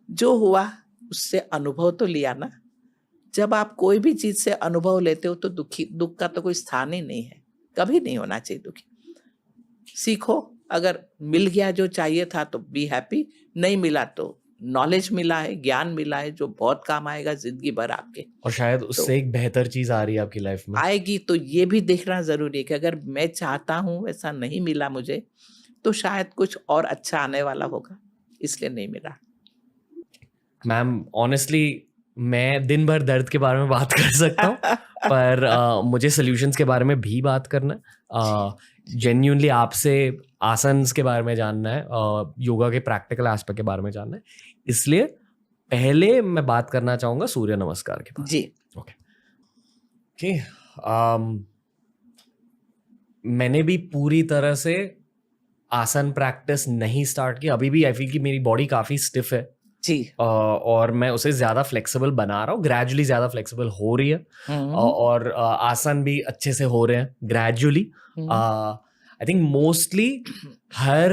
[SPEAKER 2] जो हुआ उससे अनुभव तो लिया ना। जब आप कोई भी चीज से अनुभव लेते हो तो दुख का तो कोई स्थान ही नहीं है, कभी नहीं होना चाहिए दुखी। सीखो, अगर मिल गया जो चाहिए था तो बी हैप्पी, नहीं मिला तो नॉलेज मिला है, ज्ञान मिला है जो बहुत काम आएगा जिंदगी भर आपके।
[SPEAKER 1] और शायद उससे
[SPEAKER 2] तो
[SPEAKER 1] एक बेहतर चीज आ रही है आपकी लाइफ में।
[SPEAKER 2] आएगी, तो ये भी देखना जरूरी है कि अगर मैं चाहता हूँ ऐसा नहीं मिला मुझे, तो शायद कुछ और अच्छा आने वाला होगा, इसलिए नहीं मिला।
[SPEAKER 1] मैम ऑनेस्टली मैं दिन भर दर्द के बारे में बात कर सकता हूँ, पर मुझे सॉल्यूशंस के बारे में भी बात करना है। जेन्युइनली आपसे आसन्स के बारे में जानना है, योगा के प्रैक्टिकल एस्पेक्ट के बारे में जानना है, इसलिए पहले मैं बात करना चाहूँगा सूर्य नमस्कार के बारे में।
[SPEAKER 2] जी
[SPEAKER 1] ओके। मैंने भी पूरी तरह से आसन प्रैक्टिस नहीं स्टार्ट की अभी भी। आई फील कि मेरी बॉडी काफ़ी स्टिफ है
[SPEAKER 2] जी।
[SPEAKER 1] और मैं उसे ज़्यादा फ्लेक्सिबल बना रहा हूँ, ग्रेजुअली ज़्यादा फ्लेक्सिबल हो रही है और आसन भी अच्छे से हो रहे हैं ग्रेजुअली। आई थिंक मोस्टली हर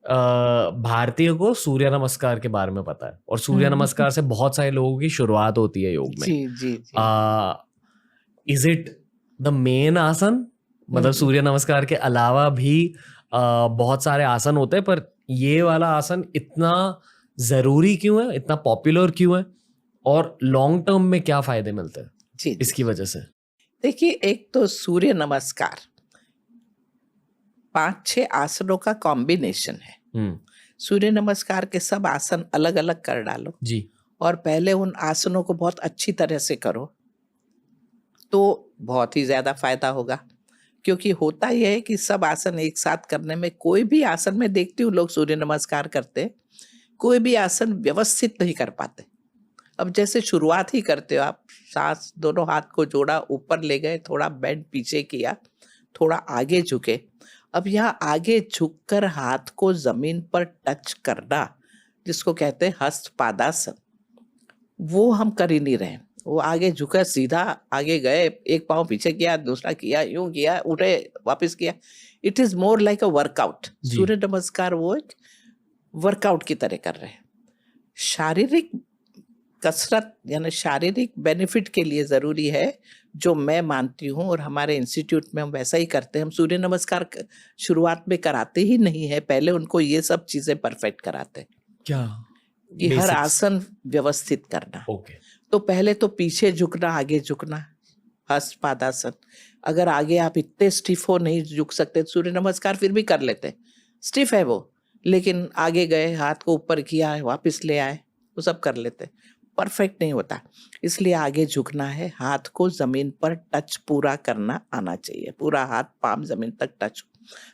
[SPEAKER 1] भारतीय को सूर्य नमस्कार के बारे में पता है और सूर्य नमस्कार से बहुत सारे लोगों की शुरुआत होती है योग में।
[SPEAKER 2] जी जी जी।
[SPEAKER 1] इज इट द मेन आसन? मतलब सूर्य नमस्कार के अलावा भी बहुत सारे आसन होते हैं, पर ये वाला आसन इतना जरूरी क्यों है, इतना पॉपुलर क्यों है और लॉन्ग टर्म में क्या फायदे मिलते हैं
[SPEAKER 2] जी
[SPEAKER 1] इसकी वजह से?
[SPEAKER 2] देखिए, एक तो सूर्य नमस्कार 5-6 आसनों का कॉम्बिनेशन है। सूर्य नमस्कार के सब आसन अलग अलग कर डालो
[SPEAKER 1] जी,
[SPEAKER 2] और पहले उन आसनों को बहुत अच्छी तरह से करो तो बहुत ही ज्यादा फायदा होगा। क्योंकि होता यह है कि सब आसन एक साथ करने में, कोई भी आसन में देखती हूँ लोग सूर्य नमस्कार करते, कोई भी आसन व्यवस्थित नहीं कर पाते। अब जैसे शुरुआत ही करते हो आप, सांस, दोनों हाथ को जोड़ा, ऊपर ले गए, थोड़ा बेंड पीछे किया, थोड़ा आगे झुके। अब यहाँ आगे झुककर हाथ को जमीन पर टच करना, जिसको कहते हैं हस्तपादासन, वो हम कर ही नहीं रहे। वो आगे झुका, सीधा आगे गए, एक पाँव पीछे किया, दूसरा किया, यूं किया, उठे, वापस किया। It is more like a workout. सूर्य नमस्कार वो एक वर्कआउट की तरह कर रहे हैं। शारीरिक कसरत यानी शारीरिक बेनिफिट के लिए जरूरी है, जो मैं मानती हूँ और हमारे इंस्टीट्यूट में हम वैसा ही करते हैं। हम सूर्य नमस्कार शुरुआत में कराते ही नहीं है, पहले उनको ये सब चीजें परफेक्ट कराते हैं।
[SPEAKER 1] क्या
[SPEAKER 2] कि हर आसन व्यवस्थित करना।
[SPEAKER 1] ओके।
[SPEAKER 2] तो पहले तो पीछे झुकना, आगे झुकना, हस्तपादासन। अगर आगे आप इतने स्टिफ हो, नहीं झुक सकते, सूर्य नमस्कार फिर भी कर लेते, स्टिफ है वो, लेकिन आगे गए, हाथ को ऊपर किया, वापस ले आए, वो सब कर लेते, परफेक्ट नहीं होता। इसलिए आगे झुकना है, हाथ को जमीन पर टच पूरा करना आना चाहिए, पूरा हाथ पाम जमीन तक टच।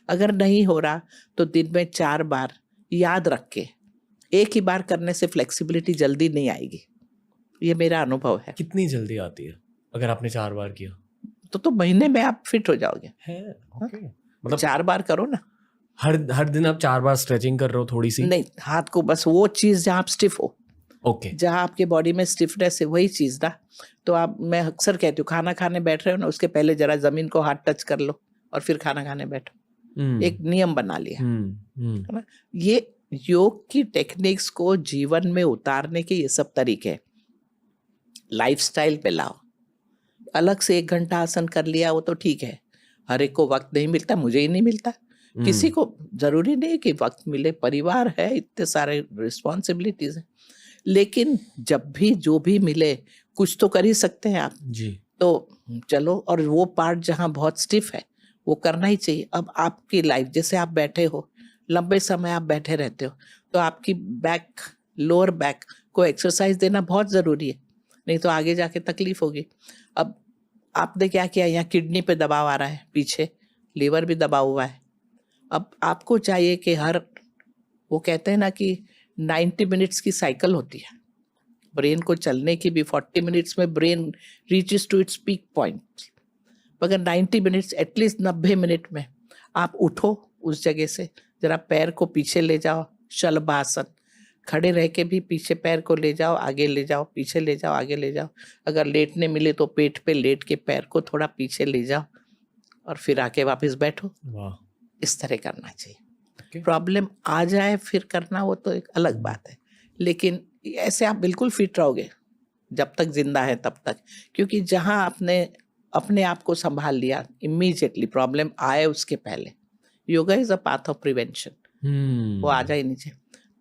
[SPEAKER 2] अगर नहीं हो रहा तो दिन में 4 बार याद रख के, एक ही बार करने से फ्लेक्सिबिलिटी जल्दी नहीं आएगी, ये मेरा अनुभव है।
[SPEAKER 1] कितनी जल्दी आती है अगर आपने 4 बार किया?
[SPEAKER 2] तो महीने में आप फिट हो जाओगे।
[SPEAKER 1] है ओके। मतलब
[SPEAKER 2] 4 बार करो ना,
[SPEAKER 1] हर दिन आप 4 बार स्ट्रेचिंग कर रहे हो थोड़ी सी?
[SPEAKER 2] नहीं, हाथ को बस वो चीज जहाँ आप स्टिफ हो,
[SPEAKER 1] ओके,
[SPEAKER 2] जहाँ आपके बॉडी में स्टिफनेस है, वही चीज ना। तो आप, मैं अक्सर कहती हूँ, खाना खाने बैठ रहे हो ना, उसके पहले जरा जमीन को हाथ टच कर लो और फिर खाना खाने बैठो। एक नियम बना लिया है ना। ये योग की टेक्निक्स को जीवन में उतारने के ये सब तरीके, लाइफस्टाइल पे लाओ। अलग से 1 घंटा आसन कर लिया वो तो ठीक है, हर एक को वक्त नहीं मिलता, मुझे ही नहीं मिलता, किसी को जरूरी नहीं कि वक्त मिले, परिवार है, इतने सारे रिस्पॉन्सिबिलिटीज है, लेकिन जब भी जो भी मिले कुछ तो कर ही सकते हैं आप
[SPEAKER 1] जी।
[SPEAKER 2] तो चलो, और वो पार्ट जहाँ बहुत स्टिफ है वो करना ही चाहिए। अब आपकी लाइफ, जैसे आप बैठे हो, लंबे समय आप बैठे रहते हो, तो आपकी बैक, लोअर बैक को एक्सरसाइज देना बहुत ज़रूरी है, नहीं तो आगे जाके तकलीफ होगी। अब आपने क्या किया, यहाँ किडनी पे दबाव आ रहा है, पीछे लीवर भी दबा हुआ है। अब आपको चाहिए कि वो कहते हैं ना कि 90 मिनट्स की साइकिल होती है ब्रेन को चलने की भी। 40 मिनट्स में brain reaches to its peak point, मगर 90 मिनट्स, एटलीस्ट 90 मिनट में आप उठो उस जगह से, जरा पैर को पीछे ले जाओ, शलभासन, खड़े रह के भी पीछे पैर को ले जाओ, आगे ले जाओ, पीछे ले जाओ, आगे ले जाओ। अगर लेटने मिले तो पेट पे लेट के पैर को थोड़ा पीछे ले जाओ और फिर आके वापस बैठो।
[SPEAKER 1] वाह,
[SPEAKER 2] इस तरह करना चाहिए।
[SPEAKER 1] Okay.
[SPEAKER 2] प्रॉब्लम आ जाए फिर करना, वो तो एक अलग बात है, लेकिन ऐसे आप बिल्कुल फिट रहोगे जब तक जिंदा है तब तक, क्योंकि जहां आपने अपने आप को संभाल लिया, इमीडिएटली प्रॉब्लम आए उसके पहले। Yoga is a path of prevention, वो आ जाए नीचे।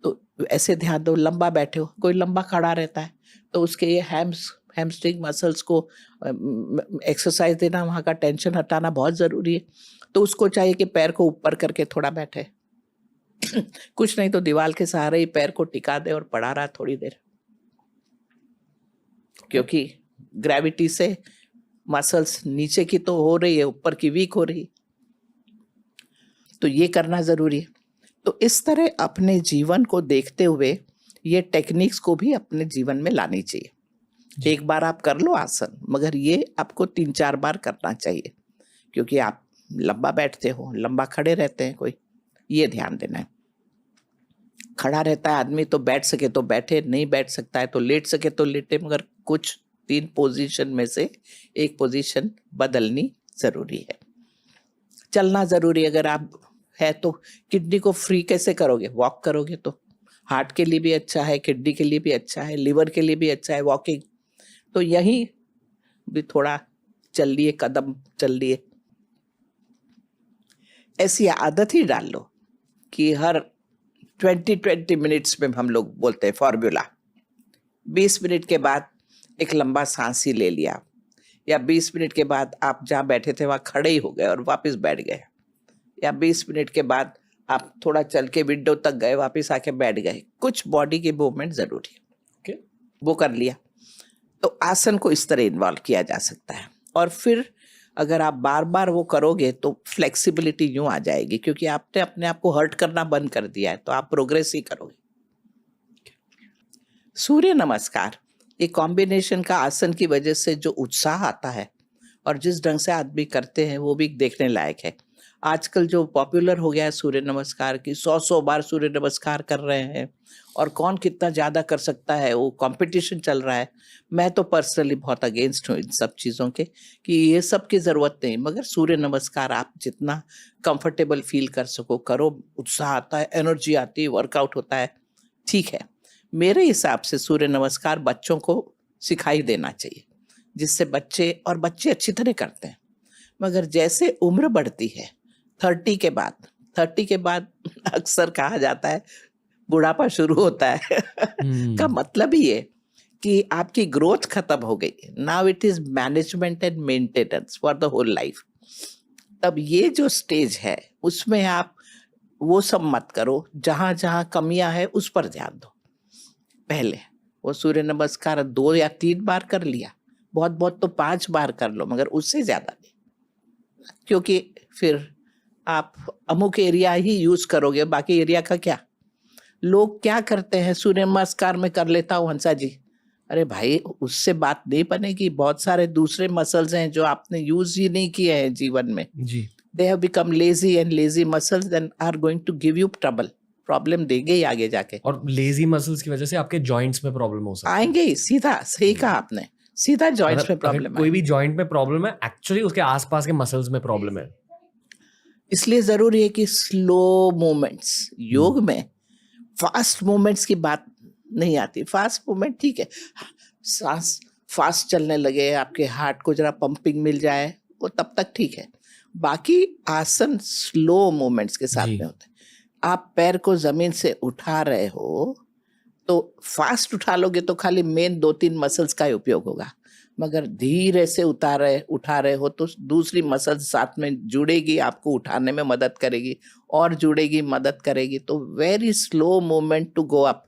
[SPEAKER 2] तो ऐसे ध्यान दो, लंबा बैठे हो, कोई लंबा खड़ा रहता है तो उसके ये हैमस्ट्रिंग मसल्स को एक्सरसाइज देना, वहाँ का टेंशन हटाना बहुत ज़रूरी है। तो उसको चाहिए कि पैर को ऊपर करके थोड़ा बैठे कुछ नहीं तो दीवार के सहारे ही पैर को टिका दे और पड़ा रहा थोड़ी देर, क्योंकि ग्रेविटी से मसल्स नीचे की तो हो रही है, ऊपर की वीक हो रही है। तो ये करना ज़रूरी है। तो इस तरह अपने जीवन को देखते हुए ये टेक्निक्स को भी अपने जीवन में लानी चाहिए। एक बार आप कर लो आसन, मगर ये आपको 3-4 बार करना चाहिए, क्योंकि आप लंबा बैठते हो, लंबा खड़े रहते हैं कोई, ये ध्यान देना है। खड़ा रहता है आदमी तो बैठ सके तो बैठे, नहीं बैठ सकता है तो लेट सके तो लेटे, मगर कुछ 3 पोजीशन में से एक पोजीशन बदलनी ज़रूरी है। चलना ज़रूरी, अगर आप है तो किडनी को फ्री कैसे करोगे? वॉक करोगे तो हार्ट के लिए भी अच्छा है, किडनी के लिए भी अच्छा है, लिवर के लिए भी अच्छा है वॉकिंग। तो यही भी थोड़ा चल लिए, कदम चल लिए। ऐसी आदत ही डाल लो कि हर 20 मिनट्स में, हम लोग बोलते हैं फॉर्मूला, 20 मिनट के बाद एक लंबा सांस ही ले लिया, या 20 मिनट के बाद आप जहाँ बैठे थे वहाँ खड़े ही हो गए और वापस बैठ गए, या 20 मिनट के बाद आप थोड़ा चल के विंडो तक गए, वापस आके बैठ गए। कुछ बॉडी के मूवमेंट जरूरी है।
[SPEAKER 1] Okay.
[SPEAKER 2] वो कर लिया तो आसन को इस तरह इन्वॉल्व किया जा सकता है। और फिर अगर आप बार बार वो करोगे तो फ्लेक्सिबिलिटी यूं आ जाएगी, क्योंकि आपने अपने आप को हर्ट करना बंद कर दिया है, तो आप प्रोग्रेस ही करोगे। सूर्य नमस्कार, ये कॉम्बिनेशन का आसन की वजह से जो उत्साह आता है और जिस ढंग से आदमी करते हैं वो भी देखने लायक है। आजकल जो पॉपुलर हो गया है सूर्य नमस्कार की, 100 बार सूर्य नमस्कार कर रहे हैं, और कौन कितना ज़्यादा कर सकता है वो कंपटीशन चल रहा है। मैं तो पर्सनली बहुत अगेंस्ट हूँ इन सब चीज़ों के, कि ये सब की ज़रूरत नहीं, मगर सूर्य नमस्कार आप जितना कंफर्टेबल फील कर सको करो। उत्साह आता है, एनर्जी आती है, वर्कआउट होता है, ठीक है। मेरे हिसाब से सूर्य नमस्कार बच्चों को सिखाई देना चाहिए, जिससे बच्चे अच्छी तरह करते हैं। मगर जैसे उम्र बढ़ती है 30 के बाद अक्सर कहा जाता है बुढ़ापा शुरू होता है का मतलब ही है कि आपकी ग्रोथ खत्म हो गई। Now it is management and maintenance for the whole life. तब ये जो स्टेज है उसमें आप वो सब मत करो, जहां जहां कमियां है उस पर ध्यान दो। पहले वो सूर्य नमस्कार 2 या 3 बार कर लिया, बहुत बहुत तो 5 बार कर लो, मगर उससे ज्यादा नहीं, क्योंकि फिर आप अमुक एरिया ही यूज करोगे, बाकी एरिया का क्या। लोग क्या करते हैं, सूर्य नमस्कार में कर लेता हूँ हंसा जी, अरे भाई उससे बात नहीं बनेगी। बहुत सारे दूसरे मसल्स हैं जो आपने यूज ही नहीं किए हैं जीवन में जी। They have become lazy, and lazy muscles then are going to give you problem देंगे ही आगे जाके।
[SPEAKER 1] और लेजी मसल्स की वजह से आपके जॉइंट्स में प्रॉब्लम हो सकती है।
[SPEAKER 2] आएंगे ही, सीधा सही कहा आपने, सीधा जॉइंट्स में प्रॉब्लम।
[SPEAKER 1] कोई भी जॉइंट में प्रॉब्लम है, एक्चुअली उसके आसपास के मसल्स में प्रॉब्लम है। इसलिए
[SPEAKER 2] जरूरी है कि स्लो मूवमेंट्स, योग में फास्ट मूवमेंट्स की बात नहीं आती। फास्ट मूवमेंट ठीक है, सांस फास्ट चलने लगे, आपके हार्ट को जरा पंपिंग मिल जाए, वो तब तक ठीक है। बाकी आसन स्लो मूवमेंट्स के साथ में होते हैं। आप पैर को जमीन से उठा रहे हो तो फास्ट उठा लोगे तो खाली मेन 2-3 मसल्स का ही उपयोग होगा, मगर धीरे से उठा रहे हो तो दूसरी मसल साथ में जुड़ेगी, आपको उठाने में मदद करेगी, और जुड़ेगी, मदद करेगी। तो very slow movement to go up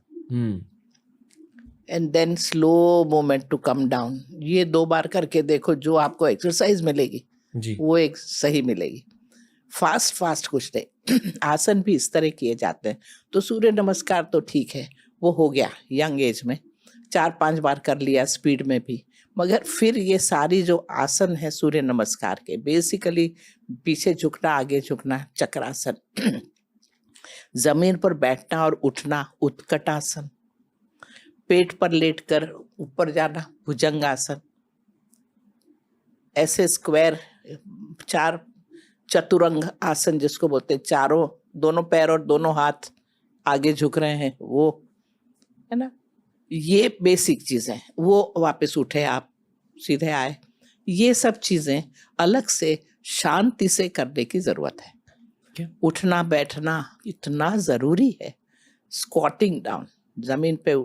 [SPEAKER 2] and then slow movement to come down. ये 2 बार करके देखो, जो आपको एक्सरसाइज मिलेगी
[SPEAKER 1] जी।
[SPEAKER 2] वो एक सही मिलेगी। फास्ट कुछ नहीं आसन भी इस तरह किए जाते हैं। तो सूर्य नमस्कार तो ठीक है, वो हो गया यंग एज में 4-5 बार कर लिया स्पीड में भी। मगर फिर ये सारी जो आसन है सूर्य नमस्कार के, बेसिकली पीछे झुकना, आगे झुकना, चक्रासन, जमीन पर बैठना और उठना उत्कटासन, पेट पर लेटकर ऊपर जाना भुजंगासन, ऐसे स्क्वायर 4 चतुरंग आसन जिसको बोलते हैं, चारों दोनों पैर और दोनों हाथ आगे झुक रहे हैं, वो है ना। ये बेसिक चीजें, वो वापस उठे आप, सीधे आए। ये सब चीजें अलग से शांति से करने की जरूरत है। उठना बैठना इतना जरूरी है। स्क्वाटिंग डाउन, जमीन पे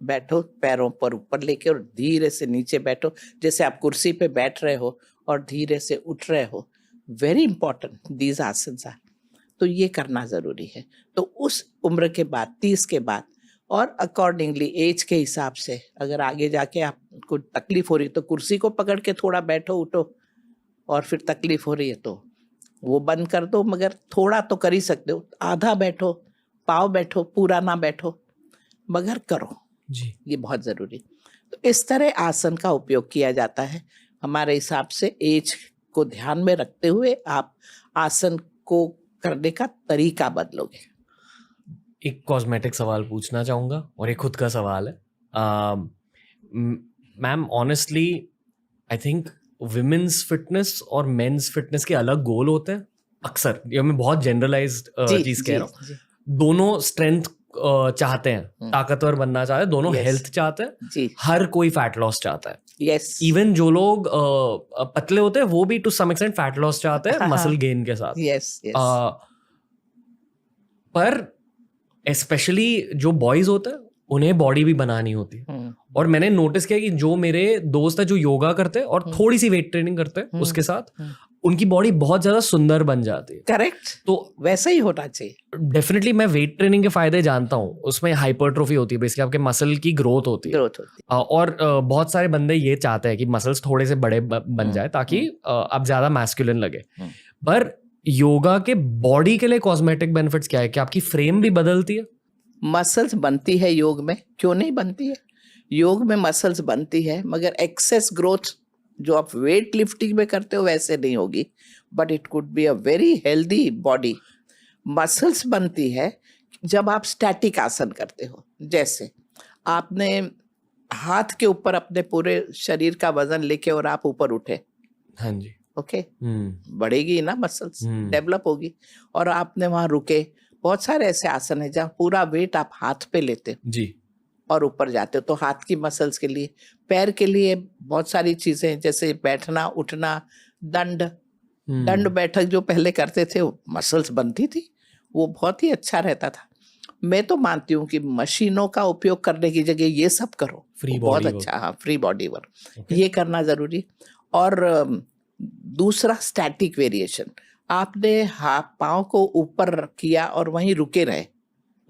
[SPEAKER 2] बैठो, पैरों पर ऊपर लेके और धीरे से नीचे बैठो, जैसे आप कुर्सी पे बैठ रहे हो और धीरे से उठ रहे हो। Very important these asanas are. तो ये करना जरूरी है। तो उस उम्र के बाद, 30 के बाद, और अकॉर्डिंगली एज के हिसाब से, अगर आगे जाके आपको तकलीफ हो रही है तो कुर्सी को पकड़ के थोड़ा बैठो उठो, और फिर तकलीफ हो रही है तो वो बंद कर दो। मगर थोड़ा तो कर ही सकते हो, आधा बैठो, पाव बैठो, पूरा ना बैठो, मगर करो
[SPEAKER 1] जी।
[SPEAKER 2] ये बहुत जरूरी। तो इस तरह आसन का उपयोग किया जाता है। हमारे हिसाब से एज को ध्यान में रखते हुए आप आसन को करने का तरीका बदलोगे।
[SPEAKER 1] एक कॉस्मेटिक सवाल पूछना चाहूँगा और एक खुद का सवाल है। Ma'am, honestly I think women's fitness और मेंस फिटनेस के अलग गोल होते हैं अक्सर। ये मैं बहुत जनरलाइज्ड चीज़ कह रहा हूँ। दोनों स्ट्रेंथ चाहते हैं, ताकतवर बनना चाहते हैं, दोनों हेल्थ चाहते हैं
[SPEAKER 2] जी।
[SPEAKER 1] हर कोई फैट लॉस चाहता है।
[SPEAKER 2] यस।
[SPEAKER 1] इवन जो लोग पतले होते हैं वो भी to some extent fat loss चाहते हैं मसल गेन के साथ।
[SPEAKER 2] Yes yes.
[SPEAKER 1] पर स्पेशली जो बॉयज होते हैं उन्हें बॉडी भी बनानी होती है। और मैंने नोटिस किया कि जो मेरे दोस्त है जो योगा करते हैं और थोड़ी सी वेट ट्रेनिंग करते हैं उसके साथ, उनकी बॉडी बहुत ज्यादा सुंदर बन जाती है।
[SPEAKER 2] करेक्ट।
[SPEAKER 1] तो
[SPEAKER 2] वैसा ही होना चाहिए।
[SPEAKER 1] डेफिनेटली मैं वेट ट्रेनिंग के फायदे जानता हूँ। उसमें हाइपरट्रोफी होती है, बेसिकली आपके मसल की ग्रोथ होती है। और बहुत सारे बंदे ये चाहते हैं कि मसल्स थोड़े से बड़े बन जाए ताकि आप ज्यादा मैस्कुलिन लगे। पर योगा के बॉडी के लिए कॉस्मेटिक बेनिफिट्स क्या है? कि आपकी फ्रेम भी बदलती है?
[SPEAKER 2] मसल्स बनती है योग में, क्यों नहीं बनती है? योग में मसल्स बनती है, मगर एक्सेस ग्रोथ जो आप वेट लिफ्टिंग में करते हो वैसे नहीं होगी। But it could be a very healthy body. Muscles बनती है जब आप स्टैटिक आसन करते हो। जैसे आपने हाथ के ऊपर अपने पूरे शरीर का वजन लेके और आप ऊपर उठे,
[SPEAKER 1] हाँ जी,
[SPEAKER 2] ओके, बढ़ेगी ना मसल्स, डेवलप होगी। और आपने वहां रुके। बहुत सारे ऐसे आसन है जहाँ पूरा वेट आप हाथ पे लेते हो
[SPEAKER 1] जी
[SPEAKER 2] और ऊपर जाते हो, तो हाथ की मसल्स के लिए। पैर के लिए बहुत सारी चीजें हैं, जैसे बैठना, उठना, दंड बैठक जो पहले करते थे, मसल्स बनती थी, वो बहुत ही अच्छा रहता था। मैं तो मानती हूँ कि मशीनों का उपयोग करने की जगह ये सब करो, बहुत अच्छा। हाँ, फ्री बॉडी वर्क ये करना जरूरी। और दूसरा स्टैटिक वेरिएशन, आपने पाँव को ऊपर किया और वहीं रुके रहे,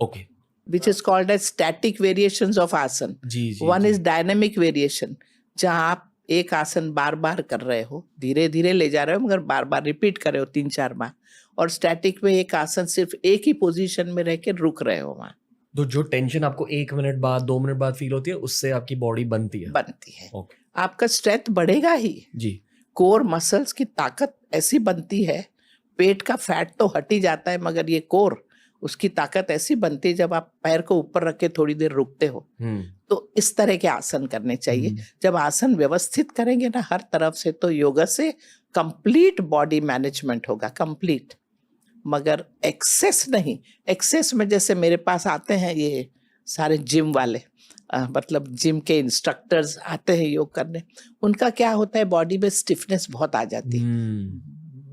[SPEAKER 1] okay,
[SPEAKER 2] which is called as static variations of आसन। One is dynamic variation, जहाँ आप एक आसन बार बार कर रहे हो, धीरे धीरे ले जा रहे हो, मगर बार बार रिपीट कर रहे हो 3-4 बार। और स्टैटिक में एक आसन सिर्फ एक ही पोजीशन में रह के रुक रहे हो वहाँ।
[SPEAKER 1] तो जो टेंशन आपको 1 मिनट बाद, 2 मिनट बाद फील होती है, उससे आपकी बॉडी बनती है।
[SPEAKER 2] okay। आपका स्ट्रेंथ बढ़ेगा ही
[SPEAKER 1] जी।
[SPEAKER 2] कोर मसल्स की ताकत ऐसी बनती है, पेट का फैट तो हट ही जाता है, मगर ये कोर, उसकी ताकत ऐसी बनती है जब आप पैर को ऊपर रख के थोड़ी देर रुकते हो। तो इस तरह के आसन करने चाहिए। जब आसन व्यवस्थित करेंगे ना हर तरफ से, तो योगा से कंप्लीट बॉडी मैनेजमेंट होगा, कंप्लीट। मगर एक्सेस नहीं। एक्सेस में जैसे मेरे पास आते हैं ये सारे जिम वाले, मतलब जिम के इंस्ट्रक्टर्स आते हैं योग करने, उनका क्या होता है, बॉडी में स्टिफनेस बहुत आ जाती है।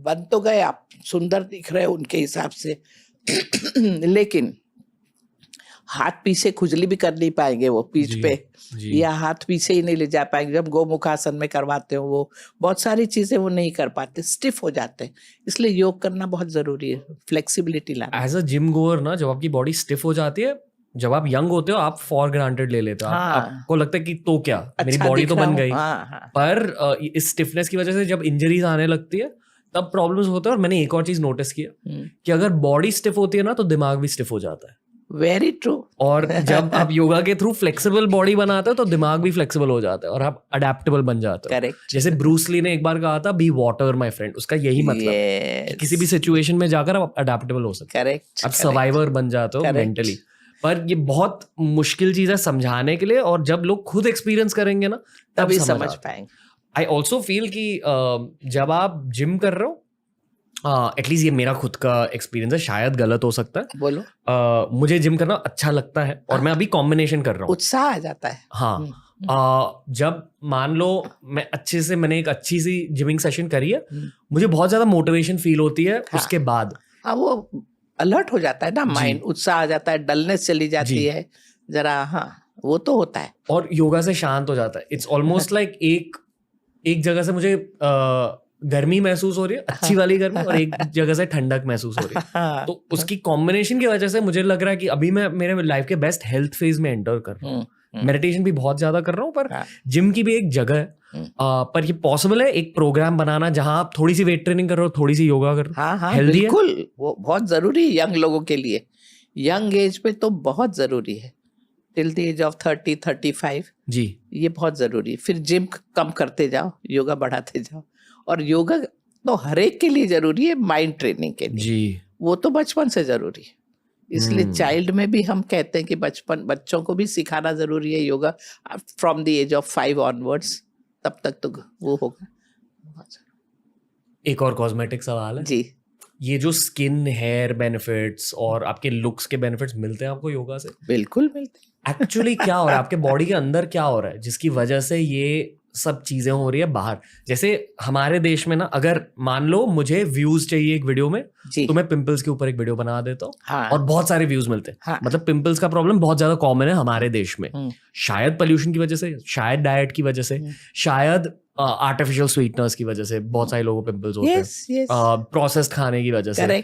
[SPEAKER 2] बन तो गए आप, सुंदर दिख रहे हो उनके हिसाब से, लेकिन हाथ पीछे खुजली भी कर नहीं पाएंगे वो पीठ
[SPEAKER 1] जी,
[SPEAKER 2] पे,
[SPEAKER 1] जी।
[SPEAKER 2] या हाथ पीछे ही नहीं ले जा पाएंगे। जब गोमुखासन में करवाते हो वो बहुत सारी चीजें वो नहीं कर पाते, स्टिफ हो जाते हैं। इसलिए योग करना बहुत जरूरी है, फ्लेक्सिबिलिटी लाना।
[SPEAKER 1] एज अ जिम गोअर ना, जब आपकी बॉडी स्टिफ हो जाती है, जब आप यंग होते हो आप फॉर ग्रांटेड ले लेते हो,
[SPEAKER 2] हाँ।
[SPEAKER 1] आपको लगता है कि तो क्या, मेरी
[SPEAKER 2] अच्छा
[SPEAKER 1] बॉडी
[SPEAKER 2] दिख
[SPEAKER 1] तो
[SPEAKER 2] रहा
[SPEAKER 1] बन
[SPEAKER 2] हूँ,
[SPEAKER 1] गई।
[SPEAKER 2] हाँ हाँ।
[SPEAKER 1] पर इस स्टिफनेस की वजह से जब इंजरीज आने लगती है तब प्रॉब्लम्स होते हैं। और मैंने एक और चीज नोटिस किया कि अगर बॉडी स्टिफ होती है ना तो दिमाग भी स्टिफ हो जाता है।
[SPEAKER 2] Very true.
[SPEAKER 1] और जब आप योगा के थ्रू फ्लेक्सिबल बॉडी बनाते हो तो दिमाग भी फ्लेक्सिबल हो जाता है और आप अडेप्टेबल बन जाते हो।
[SPEAKER 2] करेक्ट।
[SPEAKER 1] जैसे ब्रूस ली ने एक बार कहा था, बी वाटर माय फ्रेंड। उसका यही मतलब है कि किसी भी सिचुएशन में जाकर आप अडेप्टेबल हो सकते हो,
[SPEAKER 2] करेक्ट,
[SPEAKER 1] आप सर्वाइवर बन जाते हो
[SPEAKER 2] Correct.
[SPEAKER 1] मेंटली। पर ये बहुत मुश्किल चीज है समझाने के लिए, और जब लोग खुद एक्सपीरियंस करेंगे ना
[SPEAKER 2] तभी
[SPEAKER 1] समझ
[SPEAKER 2] समझ
[SPEAKER 1] आता है।
[SPEAKER 2] पाएंगे।
[SPEAKER 1] आई ऑल्सो फील कि जब आप जिम कर रहे हो, एटलीस्ट ये मेरा खुद का एक्सपीरियंस है, शायद गलत हो सकता है,
[SPEAKER 2] बोलो।
[SPEAKER 1] मुझे जिम करना अच्छा लगता है और मैं अभी कॉम्बिनेशन कर रहा हूँ।
[SPEAKER 2] उत्साह आ जाता है।
[SPEAKER 1] हाँ, जब मान लो मैंने एक अच्छी सी जिमिंग सेशन करी है, मुझे बहुत ज्यादा मोटिवेशन फील होती है।
[SPEAKER 2] हाँ।
[SPEAKER 1] उसके बाद
[SPEAKER 2] हाँ, वो अलर्ट हो जाता है ना माइंड, उत्साह आ जाता है, डलनेस चली जाती है जरा। हाँ, वो तो होता है।
[SPEAKER 1] और योगा से शांत हो जाता है। इट्स ऑलमोस्ट लाइक एक जगह से मुझे गर्मी महसूस हो रही है, अच्छी वाली गर्मी, और एक जगह से ठंडक महसूस हो रही है। तो उसकी कॉम्बिनेशन की वजह से मुझे लग रहा है कि अभी मैं मेरे लाइफ के बेस्ट हेल्थ फेज में एंटर कर रहा हूँ। मेडिटेशन भी बहुत ज्यादा कर रहा हूँ, पर जिम की भी एक जगह है। पर ये पॉसिबल है एक प्रोग्राम बनाना जहां आप थोड़ी सी वेट ट्रेनिंग कर रहे हो, थोड़ी सी योगा कर रहे हो।
[SPEAKER 2] हाँ,
[SPEAKER 1] हेल्दी
[SPEAKER 2] बिल्कुल, वो बहुत जरूरी है यंग लोगों के लिए। यंग एज पे तो बहुत जरूरी है, टिल द एज ऑफ 30-35
[SPEAKER 1] जी,
[SPEAKER 2] ये बहुत जरूरी है। फिर जिम कम करते जाओ, योगा बढ़ाते जाओ। और योगा तो हर एक के लिए जरूरी है, माइंड ट्रेनिंग के लिए
[SPEAKER 1] जी,
[SPEAKER 2] वो तो बचपन से जरूरी है। इसलिए चाइल्ड में भी हम कहते हैं कि बच्चों को भी सिखाना जरूरी है yoga, from the age of 5 onwards, तब तक तो वो होगा।
[SPEAKER 1] एक और कॉस्मेटिक सवाल है
[SPEAKER 2] जी।
[SPEAKER 1] ये जो स्किन हेयर बेनिफिट्स और आपके लुक्स के बेनिफिट्स मिलते हैं आपको योगा से?
[SPEAKER 2] बिल्कुल मिलते हैं।
[SPEAKER 1] एक्चुअली क्या हो रहा है आपके बॉडी के अंदर, क्या हो रहा है जिसकी वजह से ये सब चीजें हो रही है बाहर? जैसे हमारे देश में ना, अगर मान लो मुझे व्यूज चाहिए एक वीडियो में, तो मैं पिंपल्स के ऊपर एक वीडियो बना देता हूँ।
[SPEAKER 2] हाँ।
[SPEAKER 1] और बहुत सारे व्यूज मिलते हैं।
[SPEAKER 2] हाँ।
[SPEAKER 1] मतलब पिंपल्स का प्रॉब्लम बहुत ज्यादा कॉमन है हमारे देश में, शायद पोल्यूशन की वजह से, शायद डाइट की वजह से, शायद आर्टिफिशियल स्वीटनर्स की वजह से बहुत सारे लोगों को पिंपल्स होते हैं, प्रोसेस्ड खाने की वजह से।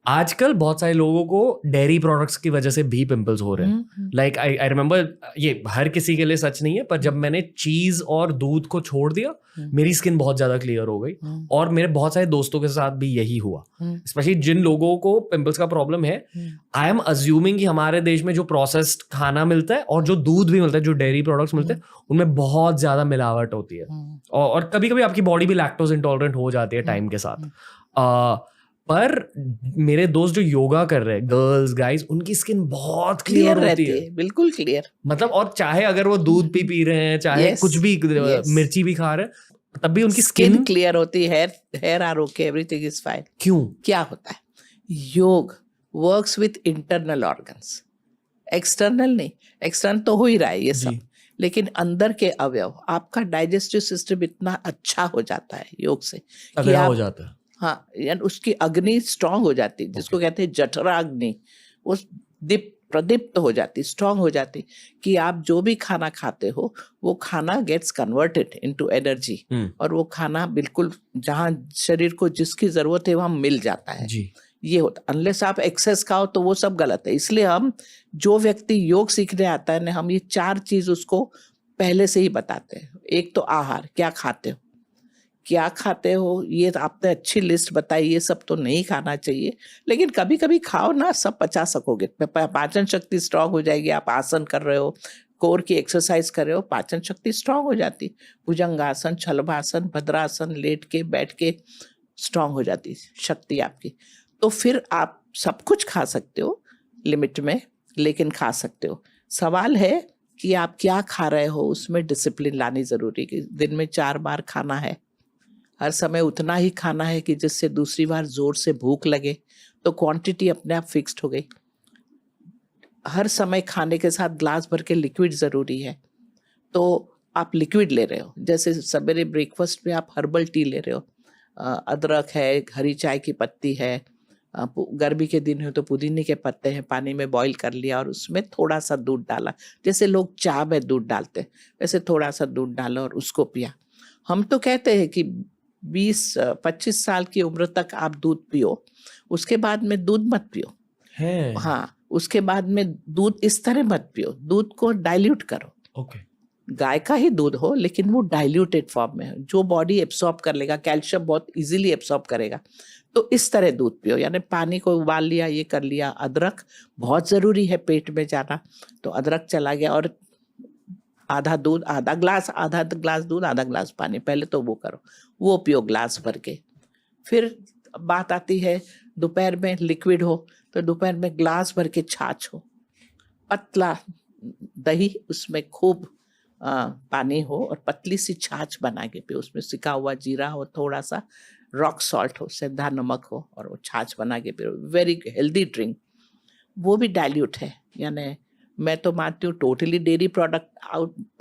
[SPEAKER 1] आजकल बहुत सारे लोगों को डेयरी प्रोडक्ट्स की वजह से भी पिंपल्स हो रहे हैं। लाइक आई रिमेम्बर, ये हर किसी के लिए सच नहीं है, पर जब मैंने चीज और दूध को छोड़ दिया, मेरी स्किन बहुत ज्यादा क्लियर हो गई। और मेरे बहुत सारे दोस्तों के साथ भी यही हुआ, स्पेशली जिन लोगों को पिंपल्स का प्रॉब्लम है। आई एम अज्यूमिंग कि हमारे देश में जो प्रोसेस्ड खाना मिलता है और जो दूध भी मिलता है, जो डेयरी प्रोडक्ट्स मिलते हैं, उनमें बहुत ज्यादा मिलावट होती है। और कभी कभी आपकी बॉडी भी लैक्टोज इंटॉलरेंट हो जाती है टाइम के साथ। पर मेरे दोस्त जो योगा कर रहे हैं, गर्ल्स गाइस, उनकी स्किन बहुत क्लियर होती है,
[SPEAKER 2] बिल्कुल क्लियर।
[SPEAKER 1] मतलब, और चाहे अगर वो दूध भी पी रहे हैं, चाहे कुछ भी, मिर्ची भी खा रहे हैं, तब भी उनकी स्किन
[SPEAKER 2] क्लियर होती है। Hair are okay, everything is fine.
[SPEAKER 1] क्यों?
[SPEAKER 2] क्या होता है, yoga works with internal organs, external नहीं। एक्सटर्नल तो हो ही रहा है ये सब, लेकिन अंदर के अवयव, आपका डाइजेस्टिव सिस्टम इतना अच्छा हो जाता है योग से कि
[SPEAKER 1] हो जाता है।
[SPEAKER 2] हाँ, यानी उसकी अग्नि स्ट्रांग हो जाती है, जिसको कहते हैं जठरा अग्नि, वो प्रदीप्त हो जाती, स्ट्रांग हो जाती, कि आप जो भी खाना खाते हो वो खाना गेट्स कन्वर्टेड इनटू एनर्जी, और वो खाना बिल्कुल जहाँ शरीर को जिसकी जरूरत है वहाँ मिल जाता है जी। ये होता, अनलेस आप एक्सेस खाओ तो वो सब गलत है। इसलिए हम, जो व्यक्ति योग सीखने आता है ना, हम ये 4 चीज उसको पहले से ही बताते हैं। एक तो आहार, क्या खाते हो, क्या खाते हो, ये आपने अच्छी लिस्ट बताई, ये सब तो नहीं खाना चाहिए, लेकिन कभी कभी खाओ ना, सब पचा सकोगे, पाचन शक्ति स्ट्रांग हो जाएगी। आप आसन कर रहे हो, कोर की एक्सरसाइज कर रहे हो, पाचन शक्ति स्ट्रांग हो जाती, भुजंगासन, शलभासन, भद्रासन, लेट के बैठ के स्ट्रांग हो जाती शक्ति आपकी। तो फिर आप सब कुछ खा सकते हो लिमिट में, लेकिन खा सकते हो। सवाल है कि आप क्या खा रहे हो, उसमें डिसिप्लिन लानी जरूरी है। कि दिन में 4 बार खाना है, हर समय उतना ही खाना है कि जिससे दूसरी बार जोर से भूख लगे, तो क्वांटिटी अपने आप फिक्स्ड हो गई। हर समय खाने के साथ ग्लास भर के लिक्विड जरूरी है, तो आप लिक्विड ले रहे हो। जैसे सवेरे ब्रेकफास्ट में आप हर्बल टी ले रहे हो, अदरक है, हरी चाय की पत्ती है, गर्मी के दिन हो तो पुदीने के पत्ते हैं, पानी में बॉईल कर लिया और उसमें थोड़ा सा दूध डाला, जैसे लोग चाय में दूध डालते हैं वैसे थोड़ा सा दूध डाला और उसको पिया। हम तो कहते हैं कि 20-25 साल की उम्र तक आप दूध पियो, उसके बाद में दूध मत पियो।
[SPEAKER 1] है।
[SPEAKER 2] हाँ, उसके बाद में दूध इस तरह मत पियो, दूध को डाइल्यूट करो।
[SPEAKER 1] ओके।
[SPEAKER 2] गाय का ही दूध हो लेकिन वो डाइल्यूटेड फॉर्म में हो, जो बॉडी एब्सॉर्ब कर लेगा, कैल्शियम बहुत इजीली एब्सॉर्ब करेगा। तो इस तरह दूध पियो, यानी पानी को उबाल लिया, ये कर लिया। अदरक बहुत ज़रूरी है पेट में जाना, तो अदरक चला गया और आधा दूध, आधा ग्लास दूध, आधा ग्लास पानी, पहले तो वो करो, वो पियो ग्लास भर के। फिर बात आती है दोपहर में लिक्विड हो, तो दोपहर में ग्लास भर के छाछ हो, पतला दही, उसमें खूब पानी हो और पतली सी छाछ बना के पियो, उसमें सिका हुआ जीरा हो, थोड़ा सा रॉक सॉल्ट हो, सेंधा नमक हो, और वो छाछ बना के पियो। वेरी हेल्दी ड्रिंक, वो भी डाइल्यूट है। यानी मैं तो मानती हूँ टोटली डेयरी प्रोडक्ट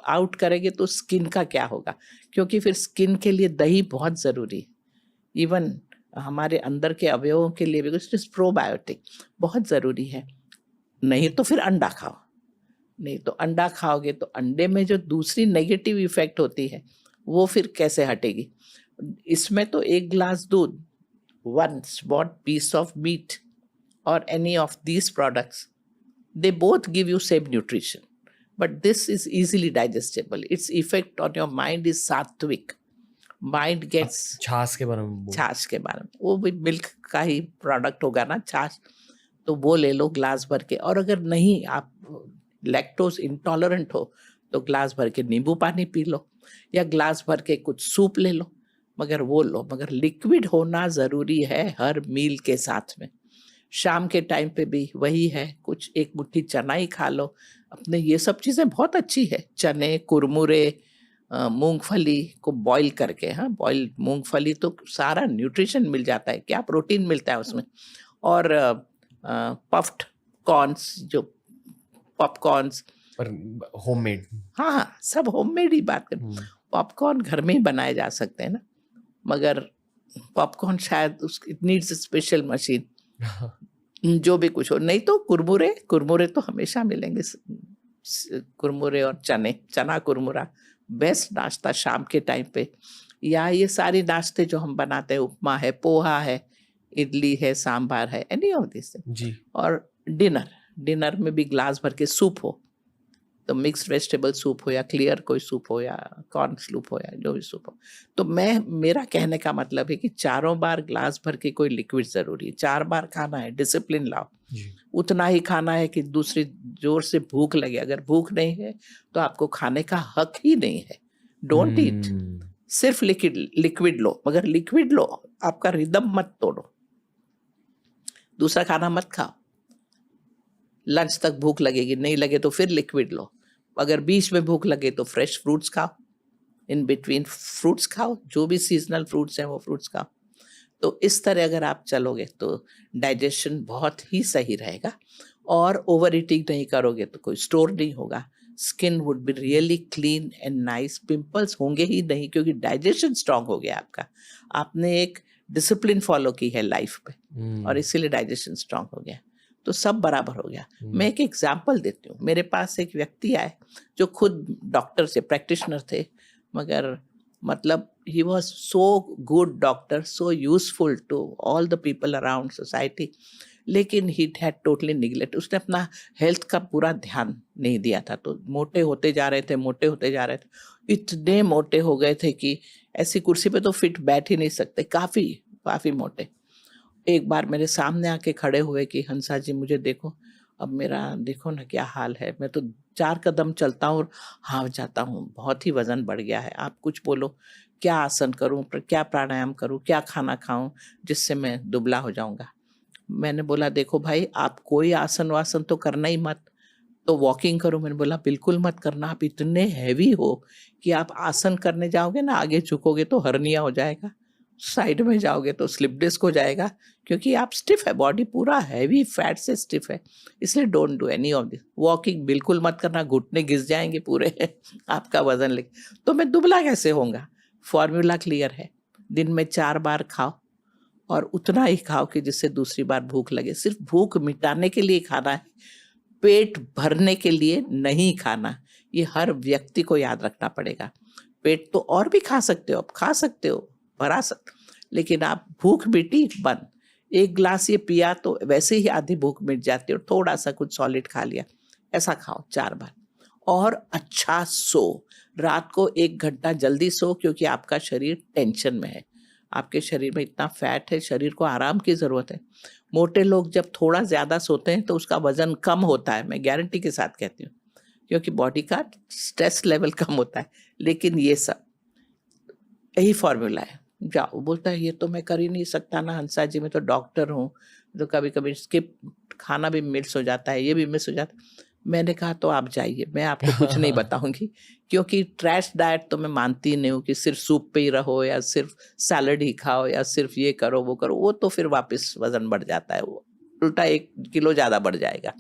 [SPEAKER 2] आउट करेंगे तो स्किन का क्या होगा, क्योंकि फिर स्किन के लिए दही बहुत ज़रूरी है। इवन हमारे अंदर के अवयवों के लिए भी प्रोबायोटिक बहुत ज़रूरी है। नहीं तो फिर अंडा खाओ, नहीं तो अंडा खाओगे तो अंडे में जो दूसरी नेगेटिव इफेक्ट होती है वो फिर कैसे हटेगी। इसमें तो 1 ग्लास दूध, 1 small piece of meat or any of these products, they both give you same nutrition, but this is easily digestible. Its effect on your mind is sattvic. Mind gets
[SPEAKER 1] छाछ के बारे में
[SPEAKER 2] छाछ के बारे में, वो भी मिल्क का ही प्रोडक्ट होगा ना छाछ, तो वो ले लो ग्लास भर के। और अगर नहीं, आप लैक्टोज इंटॉलरेंट हो, तो ग्लास भर के नींबू पानी पी लो, या ग्लास भर के कुछ सूप ले लो, मगर वो लो। मगर लिक्विड होना ज़रूरी है हर मील के साथ में। शाम के टाइम पे भी वही है, कुछ एक मुट्ठी चना ही खा लो अपने। ये सब चीज़ें बहुत अच्छी है, चने, कुरमुरे, मूंगफली को बॉईल करके, हाँ, बॉईल मूंगफली तो सारा न्यूट्रिशन मिल जाता है, क्या प्रोटीन मिलता है उसमें। और पफ्ड कॉर्न्स, जो पॉपकॉर्न्स,
[SPEAKER 1] पर होममेड।
[SPEAKER 2] हाँ हाँ, सब होममेड ही बात करें। पॉपकॉर्न घर में ही बनाए जा सकते हैं ना, मगर पॉपकॉर्न शायद इट नीड्स स्पेशल मशीन। जो भी कुछ हो, नहीं तो कुरमुरे तो हमेशा मिलेंगे। कुरमुरे और चना कुरमुरा बेस्ट नाश्ता शाम के टाइम पे। या ये सारे नाश्ते जो हम बनाते हैं, उपमा है, पोहा है, इडली है, सांभर है, एनी ऑफ दिस
[SPEAKER 1] जी।
[SPEAKER 2] और डिनर में भी ग्लास भर के सूप हो, तो मिक्स्ड वेजिटेबल सूप हो, या क्लियर कोई सूप हो, या कॉर्न सूप हो, या जो भी सूप हो। तो मेरा कहने का मतलब है कि 4 बार ग्लास भर के कोई लिक्विड ज़रूरी है। 4 बार खाना है, डिसिप्लिन लाओ। उतना ही खाना है कि दूसरी जोर से भूख लगे। अगर भूख नहीं है तो आपको खाने का हक ही नहीं है। डोंट ईट, सिर्फ लिक्विड लो, मगर लिक्विड लो, आपका रिदम मत तोड़ो। दूसरा खाना मत खाओ, लंच तक भूख लगेगी, नहीं लगे तो फिर लिक्विड लो। अगर बीच में भूख लगे तो फ्रेश फ्रूट्स खाओ, इन बिटवीन फ्रूट्स खाओ, जो भी सीजनल फ्रूट्स हैं वो फ्रूट्स खाओ। तो इस तरह अगर आप चलोगे तो डाइजेशन बहुत ही सही रहेगा, और ओवर ईटिंग नहीं करोगे तो कोई स्टोर नहीं होगा। Skin would be really clean and nice, pimples होंगे ही नहीं, क्योंकि डाइजेशन स्ट्रांग हो गया आपका। आपने एक डिसिप्लिन फॉलो की है लाइफ पे, और इसीलिए डाइजेशन स्ट्रांग हो गया, तो सब बराबर हो गया। मैं एक एग्जाम्पल देती हूँ। मेरे पास एक व्यक्ति आए जो खुद डॉक्टर से प्रैक्टिशनर थे, मगर मतलब he was so good doctor, so useful to all the people around society, लेकिन he had totally neglect। उसने अपना हेल्थ का पूरा ध्यान नहीं दिया था, तो मोटे होते जा रहे थे, इतने मोटे हो गए थे कि ऐसी कुर्सी पे तो फिट बैठ ही नहीं सकते, काफ़ी मोटे। एक बार मेरे सामने आके खड़े हुए कि हंसा जी मुझे देखो, अब मेरा देखो ना क्या हाल है, मैं तो 4 कदम चलता हूँ और हाँफ जाता हूँ, बहुत ही वज़न बढ़ गया है, आप कुछ बोलो, क्या आसन करूँ, क्या प्राणायाम करूँ, क्या खाना खाऊँ जिससे मैं दुबला हो जाऊँगा। मैंने बोला देखो भाई, आप कोई आसन वासन तो करना ही मत, तो वॉकिंग करो। मैंने बोला बिल्कुल मत करना, आप इतने हैवी हो कि आप आसन करने जाओगे ना, आगे झुकोगे तो हर्निया हो जाएगा, साइड में जाओगे तो स्लिप डिस्क हो जाएगा, क्योंकि आप स्टिफ है, बॉडी पूरा हैवी फैट से स्टिफ है, इसलिए don't do any of this. Walking बिल्कुल मत करना, घुटने घिस जाएंगे पूरे आपका वजन लेके। तो मैं दुबला कैसे होऊंगा? फॉर्मूला क्लियर है, दिन में 4 बार खाओ और उतना ही खाओ कि जिससे दूसरी बार भूख लगे। सिर्फ भूख मिटाने के लिए खाना है, पेट भरने के लिए नहीं खाना। ये हर व्यक्ति को याद रखना पड़ेगा। पेट तो और भी खा सकते हो, आप खा सकते हो, भरा सकते, लेकिन आप भूख मिटी बंद। एक ग्लास ये पिया तो वैसे ही आधी भूख मिट जाती है, और थोड़ा सा कुछ सॉलिड खा लिया, ऐसा खाओ 4 बार। और अच्छा सो, रात को 1 घंटा जल्दी सो, क्योंकि आपका शरीर टेंशन में है, आपके शरीर में इतना फैट है, शरीर को आराम की ज़रूरत है। मोटे लोग जब थोड़ा ज़्यादा सोते हैं तो उसका वजन कम होता है, मैं गारंटी के साथ कहती हूँ, क्योंकि बॉडी का स्ट्रेस लेवल कम होता है। लेकिन ये सब यही फॉर्मूला है। जाओ, बोलता है ये तो मैं कर ही नहीं सकता ना हंसा जी, मैं तो डॉक्टर हूँ, तो कभी कभी स्किप खाना भी मिस हो जाता है, ये भी मिस हो जाता है। मैंने कहा तो आप जाइए, मैं आपको कुछ नहीं बताऊंगी, क्योंकि ट्रैश डाइट तो मैं मानती नहीं हूँ कि सिर्फ सूप पे ही रहो, या सिर्फ सैलड ही खाओ, या सिर्फ ये करो वो करो, वो तो फिर वापस वजन बढ़ जाता है, वो उल्टा 1 किलो ज़्यादा बढ़ जाएगा।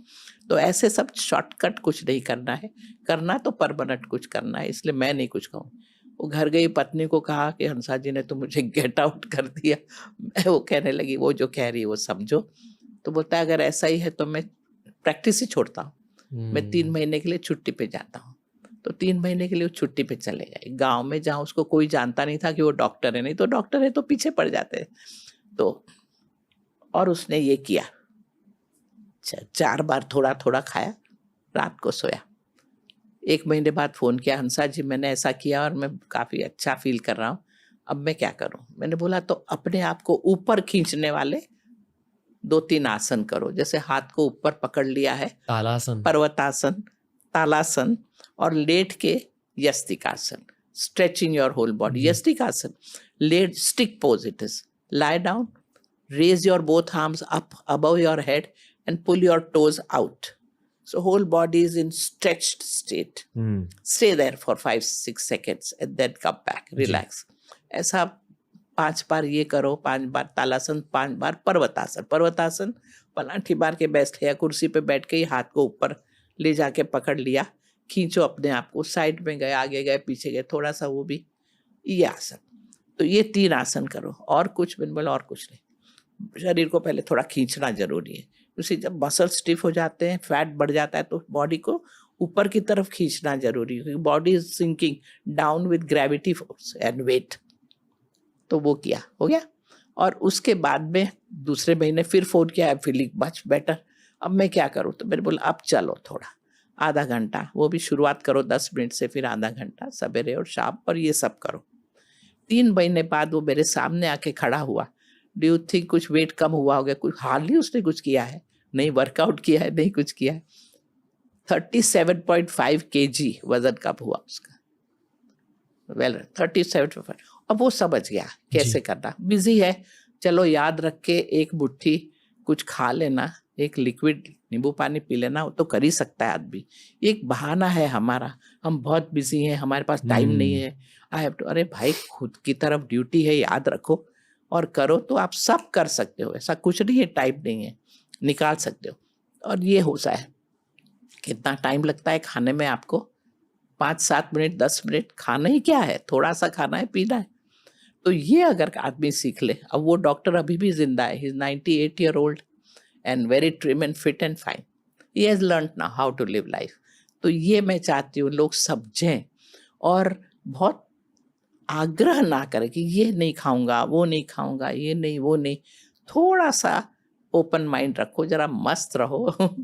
[SPEAKER 2] तो ऐसे सब शॉर्टकट कुछ नहीं करना है, करना तो परमानेंट कुछ करना है। इसलिए मैं नहीं कुछ कहूँ। वो घर गई, पत्नी को कहा कि हंसा जी ने तो मुझे गेट आउट कर दिया। वो कहने लगी वो जो कह रही है वो समझो। तो बोलता है अगर ऐसा ही है तो मैं प्रैक्टिस ही छोड़ता हूँ, मैं 3 महीने के लिए छुट्टी पे जाता हूँ। तो 3 महीने के लिए वो छुट्टी पे चले गए गाँव में, जहाँ उसको कोई जानता नहीं था कि वो डॉक्टर है, नहीं तो डॉक्टर है तो पीछे पड़ जाते हैं। तो और उसने ये किया, 4 बार थोड़ा थोड़ा खाया, रात को सोया। 1 महीने बाद फ़ोन किया, हंसा जी मैंने ऐसा किया और मैं काफ़ी अच्छा फील कर रहा हूँ, अब मैं क्या करूँ? मैंने बोला तो अपने आप को ऊपर खींचने वाले 2-3 आसन करो। जैसे हाथ को ऊपर पकड़ लिया है,
[SPEAKER 1] तालासन,
[SPEAKER 2] पर्वतासन, तालासन, और लेट के यस्तिकासन, स्ट्रेचिंग योर होल बॉडी। यस्तिकासन, let stick pose it is, lie down, raise your both arms up above your head and pull your toes out. So whole body is in stretched state. Stay there for 5-6 seconds and then come back, relax. ऐसा 5 बार ये करो, 5 बार तालासन, 5 बार पर्वतासन। पर्वतासन पलाठी मार के बैठ या कुर्सी पे बैठ के ही हाथ को ऊपर ले जाके पकड़ लिया, खींचो अपने आप को, साइड में गए, आगे गए, पीछे गए, थोड़ा सा वो भी, ये आसन। तो ये 3 आसन करो, और कुछ मैंने बोला और कुछ नहीं। शरीर को पहले थोड़ा खींचना जरूरी है, उसी जब मसल स्टिफ हो जाते हैं, फैट बढ़ जाता है, तो बॉडी को ऊपर की तरफ खींचना जरूरी है, क्योंकि body is sinking down with gravity force and weight. तो वो किया, हो गया। और उसके बाद में दूसरे महीने फिर फोन किया, I am feeling much better, अब मैं क्या करूँ? तो मैंने बोला अब चलो थोड़ा, आधा घंटा, वो भी शुरुआत करो 10 मिनट से, फिर आधा घंटा सवेरे और शाम, और ये सब करो। 3 महीने बाद वो मेरे सामने आके खड़ा हुआ। डू यू थिंक कुछ वेट कम हुआ होगा? कुछ हार्डली उसने कुछ किया है, नहीं वर्कआउट किया है, नहीं कुछ किया है। 37.5 kg वजन कम हुआ उसका। वेल 37.5। अब वो समझ गया कैसे करना। बिजी है, चलो याद रख के एक मुट्ठी कुछ खा लेना, एक लिक्विड नींबू पानी पी लेना, वो तो कर ही सकता है आदमी। एक बहाना है हमारा, हम बहुत बिजी हैं, हमारे पास टाइम नहीं है, आई हैव टू। अरे भाई, खुद की तरफ ड्यूटी है, याद रखो और करो, तो आप सब कर सकते हो। ऐसा कुछ नहीं है, टाइम नहीं है, निकाल सकते हो। और ये होता है, कितना टाइम लगता है खाने में आपको? 5-7 मिनट, 10 मिनट। खाना ही क्या है, थोड़ा सा खाना है, पीना है। तो ये अगर आदमी सीख ले, अब वो डॉक्टर अभी भी जिंदा है, he is 98 year old and very trim and fit and fine. He has learn now how to live life. तो ये मैं चाहती हूँ लोग समझें, और बहुत आग्रह ना करें कि ये नहीं खाऊंगा, वो नहीं खाऊंगा, ये नहीं, वो नहीं। थोड़ा सा ओपन माइंड रखो, जरा मस्त रहो,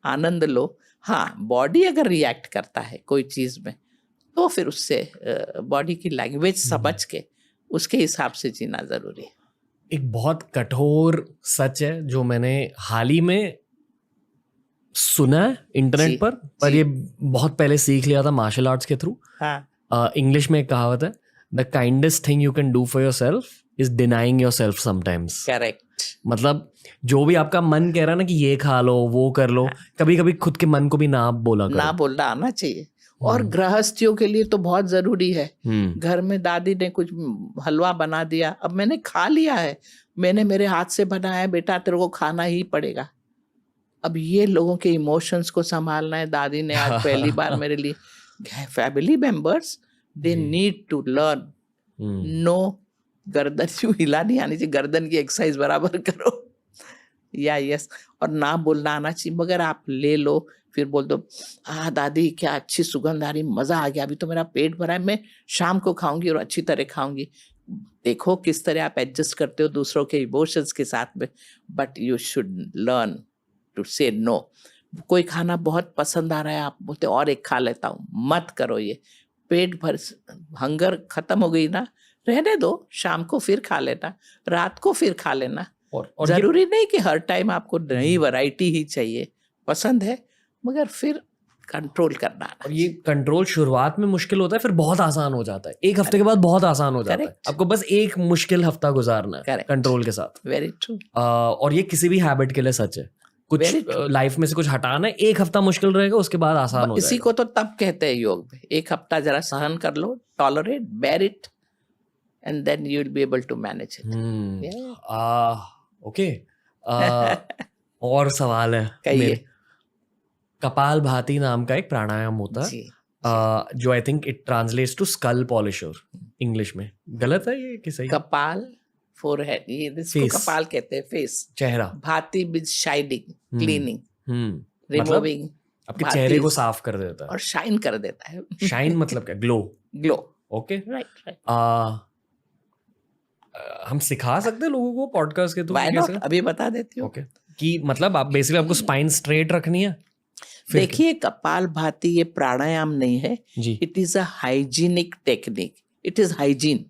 [SPEAKER 2] आनंद लो। हाँ, बॉडी अगर रिएक्ट करता है कोई चीज़ में, तो फिर उससे बॉडी की लैंग्वेज समझ के उसके हिसाब से जीना ज़रूरी है।
[SPEAKER 1] एक बहुत कठोर सच है जो मैंने हाल ही में सुना है इंटरनेट पर ये बहुत पहले सीख लिया था मार्शल आर्ट्स के थ्रू।
[SPEAKER 2] हाँ,
[SPEAKER 1] इंग्लिश में एक कहावत है, the kindest thing you can do for your self is denying your self sometimes.
[SPEAKER 2] Correct.
[SPEAKER 1] मतलब जो भी आपका मन कह रहा है ना कि ये खा लो, वो कर लो, कभी कभी खुद के मन को भी ना बोला करो,
[SPEAKER 2] ना बोलना आना चाहिए। और गृहस्थियों के लिए तो बहुत जरूरी है। घर में दादी ने कुछ हलवा बना दिया, अब मैंने खा लिया है, मैंने मेरे हाथ से बनाया है, बेटा तेरे को खाना ही पड़ेगा। अब ये लोगों के इमोशंस को संभालना है। दादी ने आज पहली बार मेरे लिए, family members they need to learn no गर्दन यूं हिला नहीं आनी चाहिए, गर्दन की एक्सरसाइज बराबर करो या यस, और ना बोलना आना चाहिए। मगर आप ले लो, फिर बोल दो दादी क्या अच्छी सुगंध आ रही, मजा आ गया, अभी तो मेरा पेट भरा है, मैं शाम को खाऊंगी और अच्छी तरह खाऊंगी। देखो किस तरह आप एडजस्ट करते हो दूसरों के इमोशंस के साथ में, but you should learn to say no. कोई खाना बहुत पसंद आ रहा है, आप बोलते और एक खा लेता हूँ, मत करो ये। पेट भर, हंगर खत्म हो गई ना, रहने दो, शाम को फिर खा लेना, रात को फिर खा लेना।
[SPEAKER 1] और
[SPEAKER 2] जरूरी नहीं कि हर टाइम आपको नई वैरायटी ही चाहिए, पसंद है मगर फिर कंट्रोल करना आना।
[SPEAKER 1] और ये कंट्रोल शुरुआत में मुश्किल होता है, फिर बहुत आसान हो जाता है, एक हफ्ते के बाद बहुत आसान हो जाता है।
[SPEAKER 2] Correct.
[SPEAKER 1] आपको बस एक मुश्किल हफ्ता गुजारना है
[SPEAKER 2] Correct.
[SPEAKER 1] कंट्रोल के साथ।
[SPEAKER 2] Very true.
[SPEAKER 1] और ये किसी भी हैबिट के लिए सच है। कुछ
[SPEAKER 2] Very true.
[SPEAKER 1] लाइफ में से कुछ हटाना है, एक हफ्ता मुश्किल रहेगा, उसके बाद आसान हो
[SPEAKER 2] इसी
[SPEAKER 1] जाएगा।
[SPEAKER 2] को तो तब कहते हैं योग में, एक हफ्ता जरा सहन कर लो, tolerate, bear it, and then you will be able to manage it.
[SPEAKER 1] Okay. और सवाल है
[SPEAKER 2] कहिए।
[SPEAKER 1] मेरे। कपाल भाती नाम का एक प्राणायाम होता है,
[SPEAKER 2] जी,
[SPEAKER 1] जो I think it translates to skull polisher English में। गलत है ये कि सही?
[SPEAKER 2] कपाल, फोरहेड, ये इसको
[SPEAKER 1] Face.
[SPEAKER 2] कपाल कहते हैं, फेस।
[SPEAKER 1] चेहरा।
[SPEAKER 2] भाती विद शाइनिंग, क्लीनिंग,
[SPEAKER 1] मतलब
[SPEAKER 2] रिमूविंग,
[SPEAKER 1] आपके चेहरे को साफ कर देता
[SPEAKER 2] और शाइन कर देता है।
[SPEAKER 1] है। शाइन मतलब क्या? Glow.
[SPEAKER 2] Glow.
[SPEAKER 1] Okay.
[SPEAKER 2] Right right.
[SPEAKER 1] हम सिखा सकते हैं लोगों को पॉडकास्ट के थ्रू
[SPEAKER 2] Why not? अभी बता देती हूँ।
[SPEAKER 1] ओके। कि मतलब आप बेसिकली आपको स्पाइन स्ट्रेट रखनी है।
[SPEAKER 2] देखिए, कपाल भाती ये प्राणायाम नहीं है
[SPEAKER 1] जी।
[SPEAKER 2] It is a hygienic technique, it is hygiene,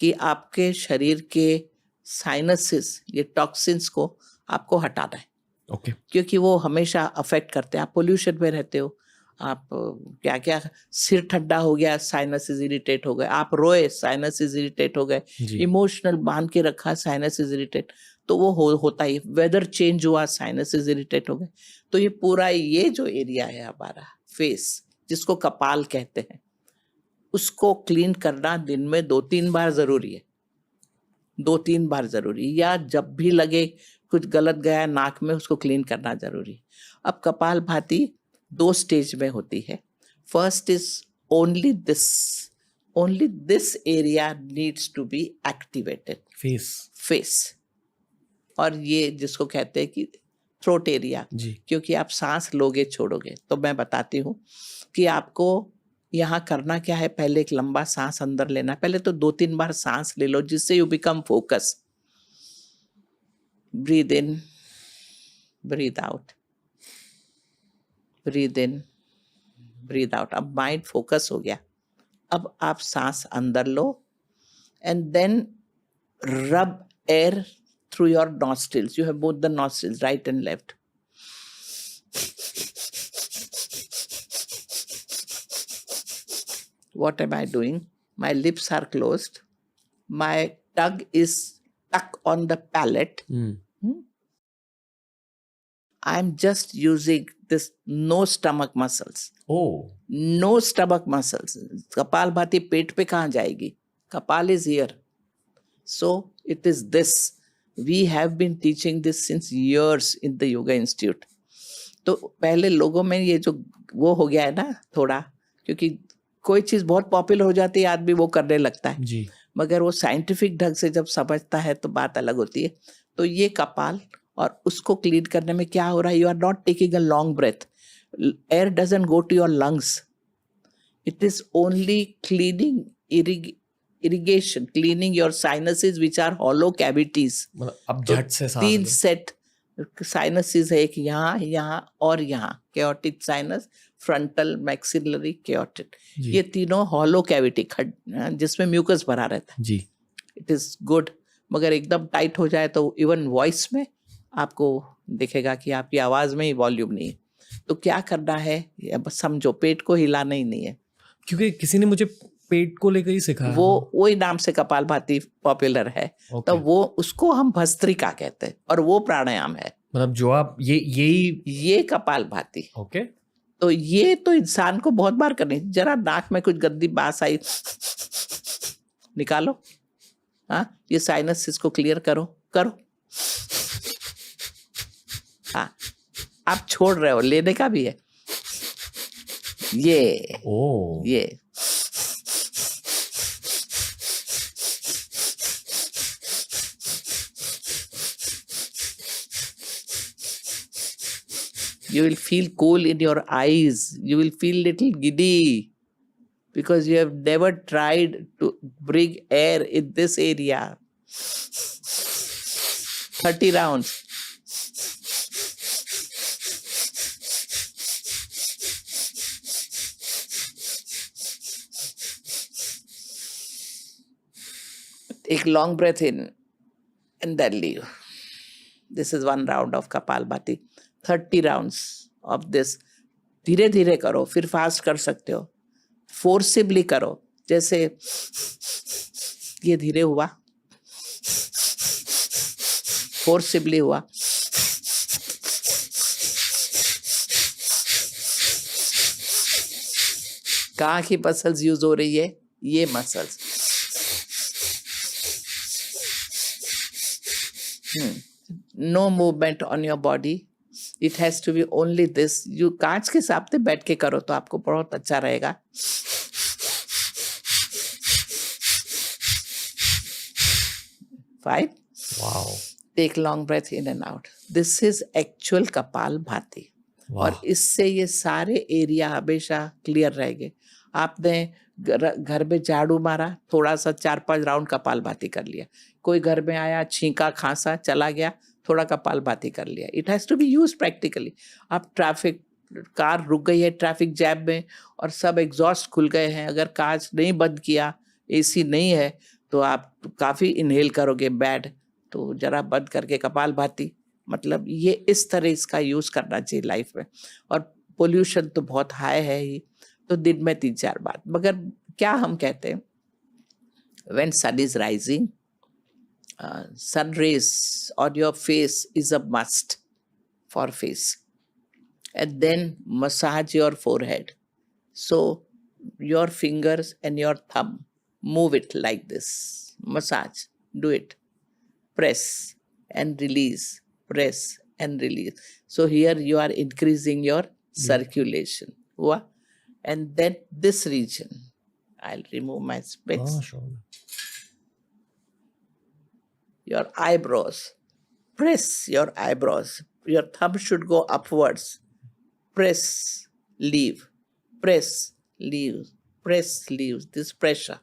[SPEAKER 2] कि आपके शरीर के साइनसेस, ये टॉक्सिन्स को आपको हटाना है।
[SPEAKER 1] ओके।
[SPEAKER 2] क्योंकि वो हमेशा अफेक्ट करते हैं। आप पोल्यूशन में रहते हो, आप क्या क्या, सिर ठंडा हो गया, साइनसेस इरिटेट हो गए, आप रोए, साइनसेस इरिटेट हो गए,
[SPEAKER 1] जी।
[SPEAKER 2] इमोशनल बांध के रखा, साइनसेस इरिटेट, तो वो होता ही। वेदर चेंज हुआ, साइनसेस इरिटेट हो गए। तो ये पूरा ये जो एरिया है हमारा फेस, जिसको कपाल कहते हैं, उसको क्लीन करना दिन में 2-3 बार जरूरी है। 2-3 बार जरूरी, या जब भी लगे कुछ गलत गया नाक में, उसको क्लीन करना जरूरी है। अब कपाल भाती 2 स्टेज में होती है। First is only this area needs to be activated, face. और ये जिसको कहते हैं कि थ्रोट एरिया, क्योंकि आप सांस लोगे छोड़ोगे। तो मैं बताती हूँ कि आपको यहाँ करना क्या है। पहले एक लंबा सांस अंदर लेना, पहले तो 2-3 बार सांस ले लो, जिससे you become focus. Breathe in, breathe out, breathe in, breathe out. अब माइंड फोकस हो गया। अब आप सांस अंदर लो एंड देन रब air through your nostrils. You have both the nostrils, right and left. What am I doing? My lips are closed. My tongue is stuck on the palate. I'm just using this no stomach muscles.
[SPEAKER 1] Oh.
[SPEAKER 2] No stomach muscles. कपाल भाती पेट पे कहाँ जाएगी? कपाल is here. So it is this. We have been teaching this since years in the Yoga Institute. तो पहले लोगों में ये जो वो हो गया है ना थोड़ा, क्योंकि कोई चीज़ बहुत पॉपुलर हो जाती है, आदमी वो करने लगता है
[SPEAKER 1] जी।
[SPEAKER 2] मगर वो साइंटिफिक ढंग से जब समझता है तो बात अलग होती है। तो ये कपाल, और उसको क्लीन करने में क्या हो रहा है, you are not taking a long breath, air doesn't go to your lungs, it is only cleaning irrigation, cleaning your sinuses which are hollow cavities.
[SPEAKER 1] अब झट से सांस
[SPEAKER 2] 3 सेट साइनसेस है, एक यहाँ और यहाँ, chaotic sinus, frontal, maxillary, chaotic. ये तीनों hollow cavity जिसमें म्यूकस भरा रहता है
[SPEAKER 1] जी।
[SPEAKER 2] It is good. मगर एकदम टाइट हो जाए तो इवन वॉइस में आपको दिखेगा कि आपकी आवाज में ही वॉल्यूम नहीं है। तो क्या करना है, बस समझो, पेट को हिलाना ही नहीं है।
[SPEAKER 1] क्योंकि किसी ने मुझे पेट को लेकर ही सिखाया,
[SPEAKER 2] वो वही नाम से कपाल भाती पॉपुलर है। तो वो उसको हम भस्त्रिका कहते हैं, और वो प्राणायाम है।
[SPEAKER 1] मतलब जो आप ये
[SPEAKER 2] कपाल भाती।
[SPEAKER 1] ओके।
[SPEAKER 2] तो ये तो इंसान को बहुत बार करनी। जरा नाक में कुछ गंदी बास आई, निकालो। हाँ, ये साइनस, इसको क्लियर करो। हाँ, आप छोड़ रहे हो, लेने का भी है। ये You will feel cool in your eyes. You will feel little giddy because you have never tried to bring air in this area. 30 rounds. Take long breath in and then leave. This is one round of Kapalbhati. 30 rounds of this. धीरे धीरे करो, फिर fast कर सकते हो. Forcibly करो, जैसे ये धीरे हुआ, फोर्सिबली हुआ. कहाँ की मसल्स यूज हो रही है? ये muscles. No movement on your body. It has to be only this. You कांच के सामने बैठ के करो तो आपको बहुत अच्छा रहेगा. Fine.
[SPEAKER 1] Wow.
[SPEAKER 2] Take long breath in and out. This is actual Kapalbhati. और इससे ये सारे एरिया हमेशा क्लियर रहेंगे. आपने घर में झाड़ू मारा, थोड़ा सा 4-5 राउंड कपालभाति कर लिया. कोई घर में आया, छींका खांसा, चला गया, थोड़ा कपालभाति कर लिया. It has to be use practically. आप ट्रैफिक, कार रुक गई है ट्रैफिक जैम में और सब एग्जॉस्ट खुल गए हैं, अगर कांच नहीं बंद किया, एसी नहीं है, तो आप काफ़ी इनहेल करोगे बैड. तो जरा बंद करके कपालभाति, मतलब ये इस तरह इसका यूज़ करना चाहिए लाइफ में. और पोल्यूशन तो बहुत हाई है ही, तो दिन में 3-4 बार. मगर क्या हम कहते हैं, when sun is rising, sun rays on your face is a must for face. And then massage your forehead. So your fingers and your thumb, move it like this. Massage, do it. Press and release, press and release. So here you are increasing your circulation. And then this region, I'll remove my specs.
[SPEAKER 1] Sure.
[SPEAKER 2] Your eyebrows. Press your eyebrows. Your thumb should go upwards. Press, leave. Press, leave. Press, leave. This pressure.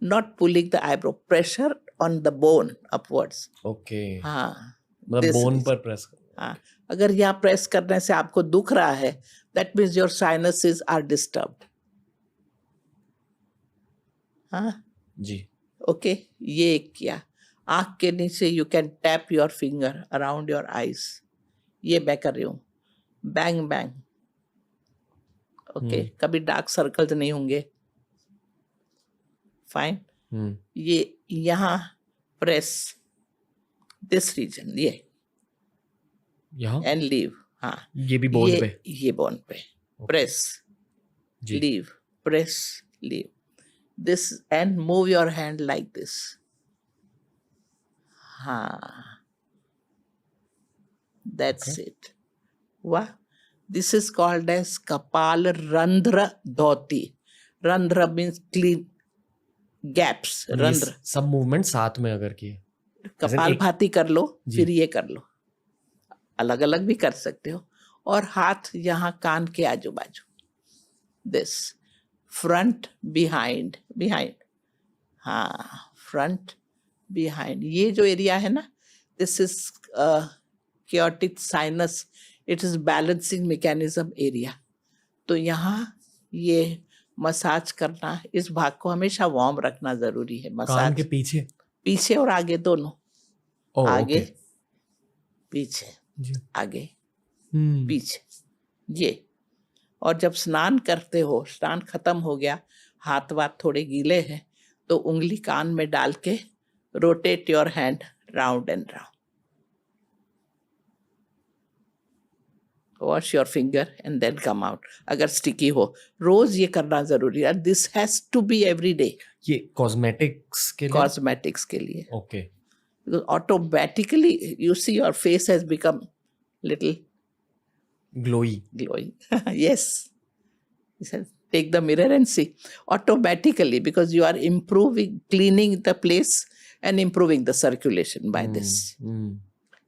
[SPEAKER 2] Not pulling the eyebrow. Pressure on the bone upwards.
[SPEAKER 1] Okay.
[SPEAKER 2] हाँ.
[SPEAKER 1] मतलब bone पर press करो.
[SPEAKER 2] हाँ. अगर यहाँ press करने से आपको दुख रहा है, that means your sinuses are disturbed. हाँ.
[SPEAKER 1] जी.
[SPEAKER 2] ओके. ये एक किया. आँख के नीचे you can tap your finger around your eyes. ये मैं कर रही हूँ. Bang bang. ओके. कभी डार्क सर्कल्स नहीं होंगे. फाइन. ये यहाँ प्रेस दिस रीजन, ये
[SPEAKER 1] यहाँ
[SPEAKER 2] एंड लीव. हाँ,
[SPEAKER 1] ये भी बोन पे.
[SPEAKER 2] ये बोन पे. Press, leave, press, leave. This and move your hand like this. हाँ, that's it. वाह. This is called as Kapal Randhra Dhoti. Randhra means clean gaps. Randhra.
[SPEAKER 1] सब मूवमेंट साथ में अगर किए,
[SPEAKER 2] कपालभाति कर लो, फिर ये कर लो. अलग अलग भी कर सकते हो. और हाथ यहाँ कान के आजू बाजू. This front, behind, behind. हाँ, front, behind. ये जो एरिया है ना, this is chaotic sinus. It is balancing mechanism area. तो यहाँ ये मसाज करना, इस भाग को हमेशा वार्म रखना जरूरी है. मसाज
[SPEAKER 1] कान के पीछे,
[SPEAKER 2] पीछे और आगे दोनों. आगे, पीछे, आगे, पीछे. ये. और जब स्नान करते हो, स्नान खत्म हो गया, हाथ वाथ थोड़े गीले हैं, तो उंगली कान में डाल के rotate your hand round and round. Wash your finger and then come out. अगर sticky हो, रोज ये करना जरूरी है. This has to be every day.
[SPEAKER 1] ये कॉस्मेटिक्स के लिए.
[SPEAKER 2] कॉस्मेटिक्स के लिए.
[SPEAKER 1] Okay.
[SPEAKER 2] Because automatically you see your face has become little
[SPEAKER 1] glowy.
[SPEAKER 2] Yes. He says, take the mirror and see. Automatically, because you are improving, cleaning the place and improving the circulation by this.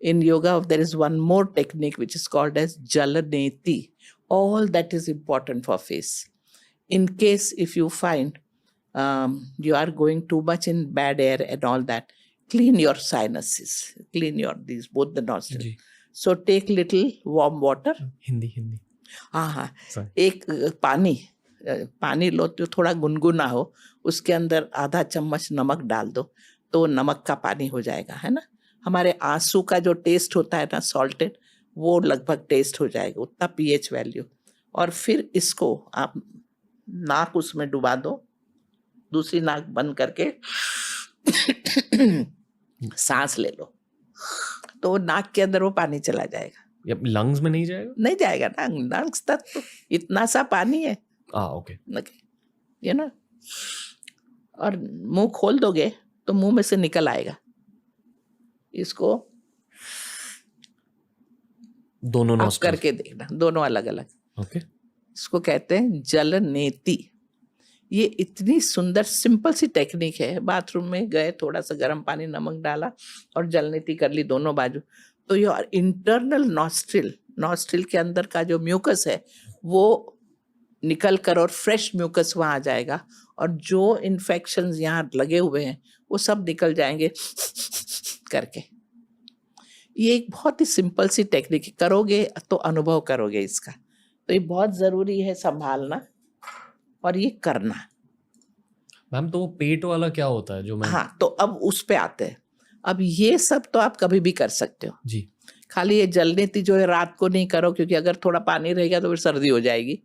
[SPEAKER 2] In yoga, there is one more technique which is called as Jalaneti. All that is important for face. In case if you find you are going too much in bad air and all that, clean your sinuses, clean your these both the nostrils.
[SPEAKER 1] Ji
[SPEAKER 2] So take little warm water.
[SPEAKER 1] Hindi Hindi
[SPEAKER 2] हाँ,
[SPEAKER 1] Sorry.
[SPEAKER 2] एक पानी लो तो थोड़ा गुनगुना हो, उसके अंदर आधा चम्मच नमक डाल दो, तो नमक का पानी हो जाएगा, है ना। हमारे आंसू का जो टेस्ट होता है ना सॉल्टेड, वो लगभग टेस्ट हो जाएगा, उतना पीएच वैल्यू। और फिर इसको आप नाक उसमें डुबा दो, दूसरी नाक बंद करके सांस ले लो, तो नाक के अंदर वो पानी चला जाएगा।
[SPEAKER 1] लंग्स में नहीं जाएगा?
[SPEAKER 2] नहीं जाएगा ना, लंग्स तक तो इतना सा पानी है,
[SPEAKER 1] ओके
[SPEAKER 2] ये ना। और मुंह खोल दोगे तो मुंह में से निकल आएगा। इसको
[SPEAKER 1] दोनों
[SPEAKER 2] आप
[SPEAKER 1] नॉस्ट्रिल
[SPEAKER 2] करके देखना, दोनों अलग अलग।
[SPEAKER 1] ओके
[SPEAKER 2] इसको कहते हैं जलनेति। ये इतनी सुंदर सिंपल सी टेक्निक है। बाथरूम में गए, थोड़ा सा गर्म पानी नमक डाला और जलनेति कर ली दोनों बाजू, तो योर इंटरनल नॉस्ट्रिल के अंदर का जो म्यूकस है वो निकल कर और फ्रेश म्यूकस वहाँ आ जाएगा, और जो इन्फेक्शंस यहाँ लगे हुए हैं वो सब निकल जाएंगे करके। ये एक बहुत ही सिंपल सी टेक्निक है, करोगे तो अनुभव करोगे इसका। तो ये बहुत ज़रूरी है संभालना और ये करना।
[SPEAKER 1] मैम तो वो पेट वाला क्या होता है जो मैं
[SPEAKER 2] हाँ, तो अब उस पे आते हैं। अब ये सब तो आप कभी भी कर सकते हो
[SPEAKER 1] जी
[SPEAKER 2] खाली ये जलनेति जो है रात को नहीं करो, क्योंकि अगर थोड़ा पानी रहेगा तो फिर सर्दी हो जाएगी।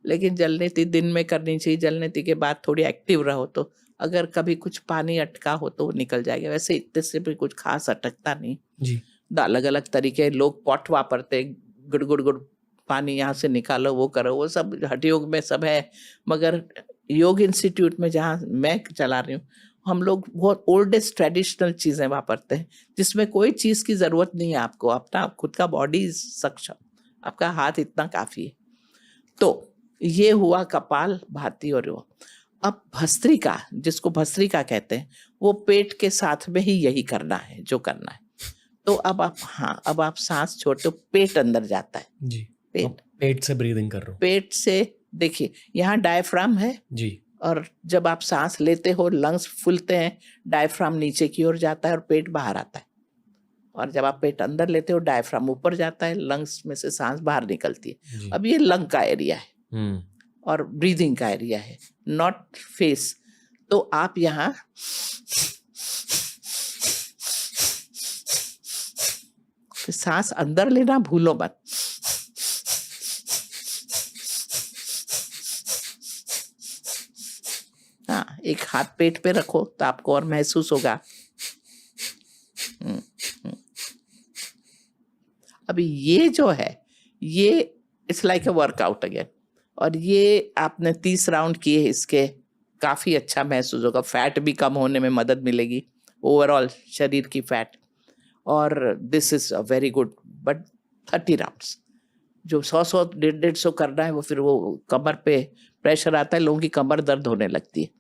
[SPEAKER 2] लेकिन जलनेति दिन में करनी चाहिए। जलनेति के बाद थोड़ी एक्टिव रहो, तो अगर कभी कुछ पानी अटका हो तो वो निकल जाएगा। वैसे इतने से भी कुछ खास अटकता नहीं
[SPEAKER 1] जी
[SPEAKER 2] अलग अलग तरीके लोग पॉट वापरते, गुड़ गुड़ गुड़ पानी यहाँ से निकालो, वो करो, वो सब हठ योग में सब है। मगर योग इंस्टीट्यूट में जहाँ मैं चला रही हूँ, हम लोग बहुत ओल्डेस्ट ट्रेडिशनल चीज़ें वापरते हैं, जिसमें कोई चीज़ की ज़रूरत नहीं है आपको। अपना खुद का बॉडी सक्षम, आपका हाथ इतना काफ़ी है। तो ये हुआ कपाल भाती और वो। अब भस्त्रिका, जिसको भस्त्रिका कहते हैं, वो पेट के साथ में ही यही करना है जो करना है। तो अब आप अब आप सांस छोड़ते हो, पेट अंदर जाता है।
[SPEAKER 1] जी
[SPEAKER 2] पेट
[SPEAKER 1] पेट से ब्रीदिंग कर रहा हूँ।
[SPEAKER 2] पेट से देखिए, यहाँ डायफ्राम है,
[SPEAKER 1] जी
[SPEAKER 2] और जब आप सांस लेते हो लंग्स फूलते हैं, डायफ्राम नीचे की ओर जाता है और पेट बाहर आता है। और जब आप पेट अंदर लेते हो डायफ्राम ऊपर जाता है, लंग्स में से सांस बाहर निकलती है।
[SPEAKER 1] जी
[SPEAKER 2] अब ये लंग का एरिया है और ब्रीदिंग का एरिया है, नॉट फेस। तो आप यहाँ सांस अंदर लेना भूलो मत। हाँ, एक हाथ पेट पे रखो तो आपको और महसूस होगा। अभी ये जो है, ये it's like a workout again. और ये आपने 30 राउंड किए, इसके काफ़ी अच्छा महसूस होगा। फैट भी कम होने में मदद मिलेगी, ओवरऑल शरीर की फैट। और this is a very good. But 30 rounds, जो 100 150 करना है, वो फिर वो कमर पे प्रेशर आता है, लोगों की कमर दर्द होने लगती है।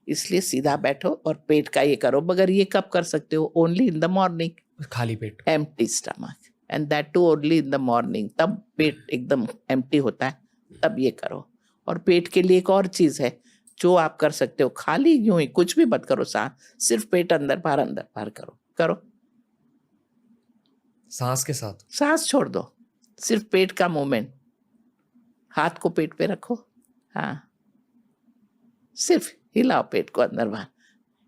[SPEAKER 2] इसलिए सीधा बैठो और पेट का ये करो। मगर ये कब कर सकते हो? ओनली इन द मॉर्निंग,
[SPEAKER 1] खाली पेट,
[SPEAKER 2] empty stomach, and that too only in the morning. तब पेट एकदम एम्प्टी होता है, तब ये करो। और पेट के लिए एक और चीज़ है जो आप कर सकते हो, खाली यूं ही कुछ भी मत करो, सिर्फ पेट अंदर बाहर करो।
[SPEAKER 1] सांस के साथ
[SPEAKER 2] सांस छोड़ दो, सिर्फ पेट का मूवमेंट। हाथ को पेट पे रखो, हाँ, सिर्फ हिलाओ पेट को अंदर बाहर।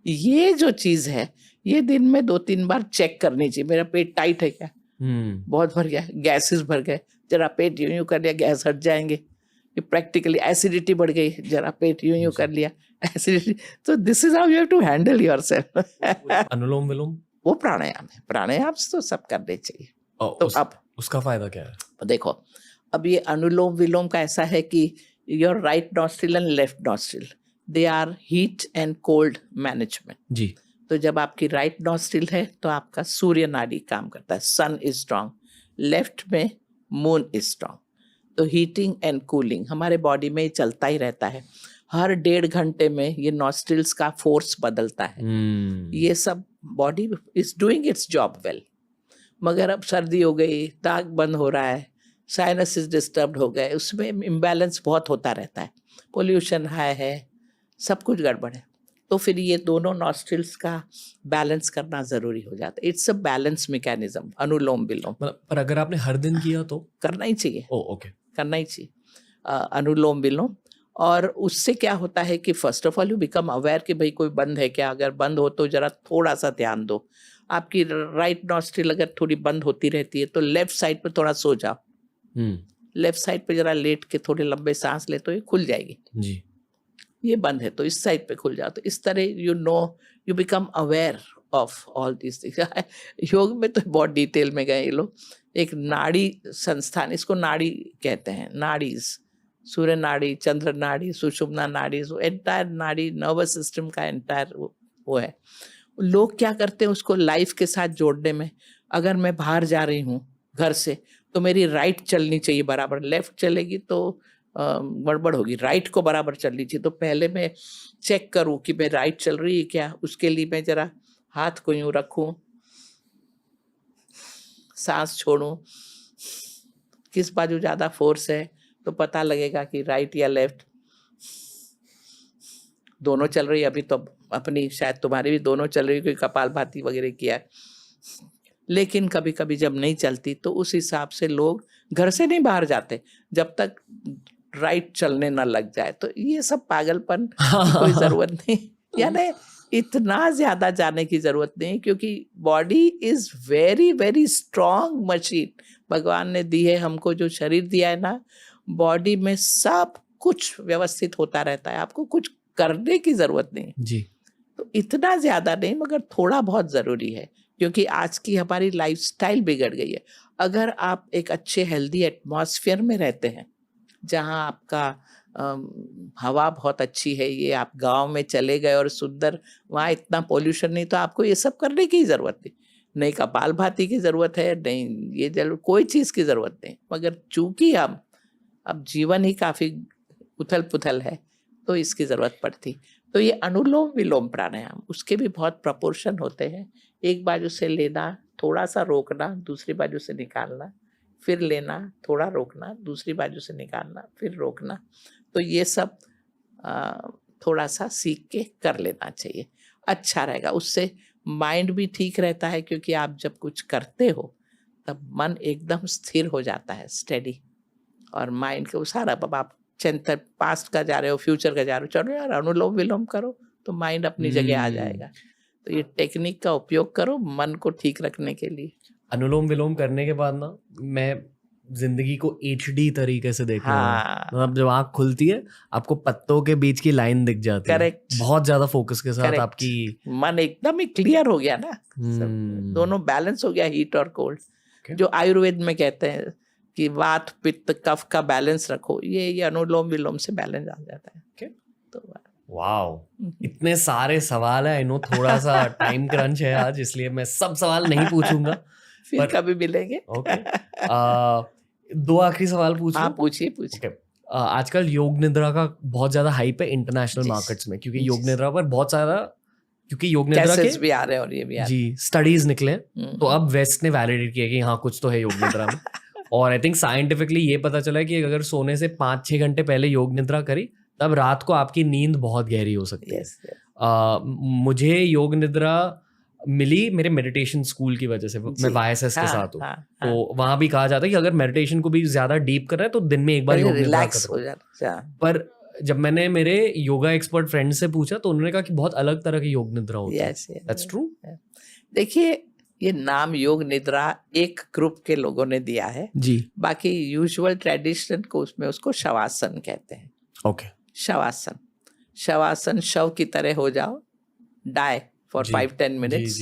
[SPEAKER 2] ये जो चीज है, ये दिन में 2-3 बार चेक करनी चाहिए। मेरा पेट टाइट है क्या? बहुत भर गया, गैसेस भर गए, जरा पेट यूं कर लिया, गैस हट जाएंगे। ये प्रैक्टिकली एसिडिटी बढ़ गई, जरा पेट यूं कर लिया, एसिडिटी। तो this is how you have to handle yourself.
[SPEAKER 1] अनुलोम विलोम
[SPEAKER 2] वो प्राणायाम है। प्राणायाम तो सब करने चाहिए। तो अब
[SPEAKER 1] उसका फायदा क्या है?
[SPEAKER 2] देखो, अब ये अनुलोम विलोम का ऐसा है कि your right nostril and left nostril, they are heat and cold management.
[SPEAKER 1] जी
[SPEAKER 2] तो जब आपकी राइट नॉस्ट्रिल है तो आपका सूर्य नाड़ी काम करता है, सन इज स्ट्रांग। लेफ्ट में मून इज स्ट्रांग। तो हीटिंग एंड कूलिंग हमारे बॉडी में चलता ही रहता है। हर 1.5 घंटे में ये नॉस्ट्रिल्स का फोर्स बदलता है। ये सब body is doing it's job well. मगर अब सर्दी हो गई, नाक बंद हो रहा है, साइनसेस डिस्टर्ब हो गए, उसमें इम्बैलेंस बहुत होता रहता है, पोल्यूशन हाई है, सब कुछ गड़बड़ है। तो फिर ये दोनों नॉस्ट्रिल्स का बैलेंस करना ज़रूरी हो जाता है। इट्स अ बैलेंस मैकेनिज्म, अनुलोम विलोम
[SPEAKER 1] मतलब पर अगर आपने हर दिन किया तो?
[SPEAKER 2] करना ही चाहिए,
[SPEAKER 1] ओ ओके।
[SPEAKER 2] करना ही चाहिए अनुलोम विलोम। और उससे क्या होता है कि first of all you become aware कि भाई कोई बंद है क्या, अगर बंद हो तो जरा थोड़ा सा ध्यान दो। आपकी राइट नॉस्ट्रिल अगर थोड़ी बंद होती रहती है तो लेफ्ट साइड पे थोड़ा सो जाओ, लेफ्ट साइड पे जरा लेट के थोड़े लंबे सांस ले तो ये खुल जाएगी।
[SPEAKER 1] जी।
[SPEAKER 2] ये बंद है तो इस साइड पे खुल जाओ, तो इस तरह you become aware of all this things. योग में तो बहुत डिटेल में गए ये लोग। एक नाड़ी संस्थान, इसको नाड़ी कहते हैं, नाड़ीज, सूर्य नाड़ी, चंद्र नाड़ी, सुषुम्ना नाड़ी, एंटायर नाड़ी नर्वस सिस्टम का एंटायर वो है। लोग क्या करते हैं उसको लाइफ के साथ जोड़ने में, अगर मैं बाहर जा रही हूँ घर से तो मेरी राइट चलनी चाहिए बराबर, लेफ्ट चलेगी तो गड़बड़ होगी, राइट को बराबर चलनी चाहिए। तो पहले मैं चेक करूँ कि मैं राइट चल रही है क्या, उसके लिए मैं जरा हाथ को यूं रखूं, सांस छोड़ूं, किस बाजू ज़्यादा फोर्स है तो पता लगेगा कि राइट या लेफ्ट। दोनों चल रही है अभी तो अपनी, शायद तुम्हारी भी दोनों चल रही, कोई कपालभाति वगैरह किया है। लेकिन कभी कभी जब नहीं चलती तो उस हिसाब से लोग घर से नहीं बाहर जाते जब तक राइट चलने ना लग जाए। तो ये सब पागलपन की कोई ज़रूरत नहीं, यानी इतना ज़्यादा जाने की ज़रूरत नहीं, क्योंकि body is very very strong machine. भगवान ने दी है हमको, जो शरीर दिया है ना, बॉडी में सब कुछ व्यवस्थित होता रहता है, आपको कुछ करने की ज़रूरत नहीं
[SPEAKER 1] जी।
[SPEAKER 2] तो इतना ज़्यादा नहीं, मगर थोड़ा बहुत ज़रूरी है, क्योंकि आज की हमारी लाइफस्टाइल बिगड़ गई है। अगर आप एक अच्छे हेल्दी एटमॉस्फेयर में रहते हैं, जहाँ आपका हवा बहुत अच्छी है, ये आप गांव में चले गए और सुंदर, वहाँ इतना पोल्यूशन नहीं, तो आपको ये सब करने की ज़रूरत नहीं कपालभाति की ज़रूरत है, नहीं ये कोई चीज़ की ज़रूरत नहीं। मगर चूंकि हम अब जीवन ही काफ़ी उथल पुथल है तो इसकी ज़रूरत पड़ती। तो ये अनुलोम विलोम प्राणायाम, उसके भी बहुत प्रपोर्शन होते हैं। एक बाजू से लेना, थोड़ा सा रोकना, दूसरी बाजू से निकालना, फिर लेना, थोड़ा रोकना, दूसरी बाजू से निकालना, फिर रोकना। तो ये सब थोड़ा सा सीख के कर लेना चाहिए, अच्छा रहेगा। उससे माइंड भी ठीक रहता है, क्योंकि आप जब कुछ करते हो तब मन एकदम स्थिर हो जाता है, स्टेडी, और माइंड को सारा, अब आप चिंता पास्ट का जा रहे हो, फ्यूचर का जा रहे हो, चलो यार अनुलोम विलोम करो तो माइंड अपनी जगह आ जाएगा। तो ये टेक्निक का उपयोग करो मन को ठीक रखने के लिए।
[SPEAKER 1] अनुलोम विलोम करने के बाद ना मैं जिंदगी को HD तरीके से देखने लगा। मतलब जब आँख खुलती है आपको पत्तों के बीच की लाइन दिख जाती है,
[SPEAKER 2] करेक्ट,
[SPEAKER 1] बहुत ज्यादा फोकस के साथ
[SPEAKER 2] Correct.
[SPEAKER 1] आपकी
[SPEAKER 2] मन एकदम ही क्लियर हो गया ना, सब दोनों बैलेंस हो गया, हीट और कोल्ड। जो आयुर्वेद में कहते हैं कि वात पित्त कफ का बैलेंस रखो, ये अनुलोम विलोम से बैलेंस आ जाता है। तो
[SPEAKER 1] वाओ, इतने सारे सवाल है। आई नो थोड़ा सा टाइम क्रंच है आज, इसलिए मैं सब सवाल नहीं पूछूंगा,
[SPEAKER 2] फिर कभी मिलेंगे।
[SPEAKER 1] ओके। 2 आखिरी सवाल पूछूं?
[SPEAKER 2] हाँ पूछिए पूछिए।
[SPEAKER 1] आजकल योग निद्रा का बहुत ज्यादा हाइप है इंटरनेशनल मार्केट्स में, क्योंकि योग निद्रा पर बहुत सारा, क्योंकि योग निद्रा के
[SPEAKER 2] भी आ रहे हैं और ये भी आ रहे
[SPEAKER 1] जी स्टडीज निकले, तो अब वेस्ट ने वैलिडेट किया कि हाँ कुछ तो है योग निद्रा में। और आई थिंक साइंटिफिकली ये पता चला है कि अगर सोने से 5-6 घंटे पहले योग निद्रा करी तब रात को आपकी नींद बहुत गहरी हो सकती है। मुझे योग निद्रा मिली मेरे मेडिटेशन स्कूल की वजह से, मैं YSS के साथ हूँ, तो वहां भी कहा जाता है कि अगर मेडिटेशन को भी ज्यादा डीप कर रहा है तो दिन में एक बार योग निद्रा करो। पर जब मैंने मेरे योगा एक्सपर्ट फ्रेंड से पूछा तो उन्होंने कहा कि बहुत अलग तरह की योग निद्रा होती है। That's true.
[SPEAKER 2] देखिए ये नाम योग निद्रा एक ग्रुप के लोगों ने दिया है
[SPEAKER 1] जी,
[SPEAKER 2] बाकी यूजुअल ट्रेडिशन को उसमें उसको शवासन कहते हैं।
[SPEAKER 1] ओके,
[SPEAKER 2] शवासन, शवासन, शव की तरह हो जाओ, die for 5-10 minutes,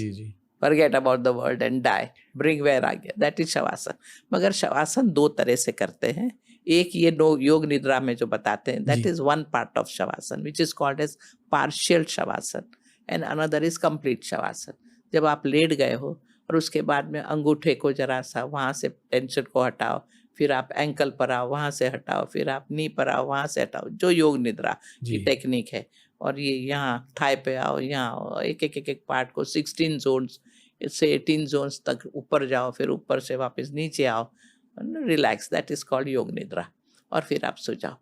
[SPEAKER 2] forget about the world and die, bring vairagya, that is shavasana. मगर शवासन 2 तरह से करते हैं। एक ये योग निद्रा में जो बताते हैं, that is one part of shavasana which is called as partial shavasana, and another is complete shavasana. जब आप लेट गए हो और उसके बाद में अंगूठे को जरा सा वहाँ से टेंशन को हटाओ, फिर आप एंकल पर आओ, वहाँ से हटाओ, फिर आप नी पर आओ, वहाँ से हटाओ, जो योग निद्रा की टेक्निक है। और ये यहाँ थाई पे आओ, यहाँ आओ, एक एक पार्ट को 16 जोन्स इससे 18 जोन्स तक ऊपर जाओ, फिर ऊपर से वापस नीचे आओ, रिलैक्स, दैट इज कॉल्ड योग निद्रा, और फिर आप सो जाओ।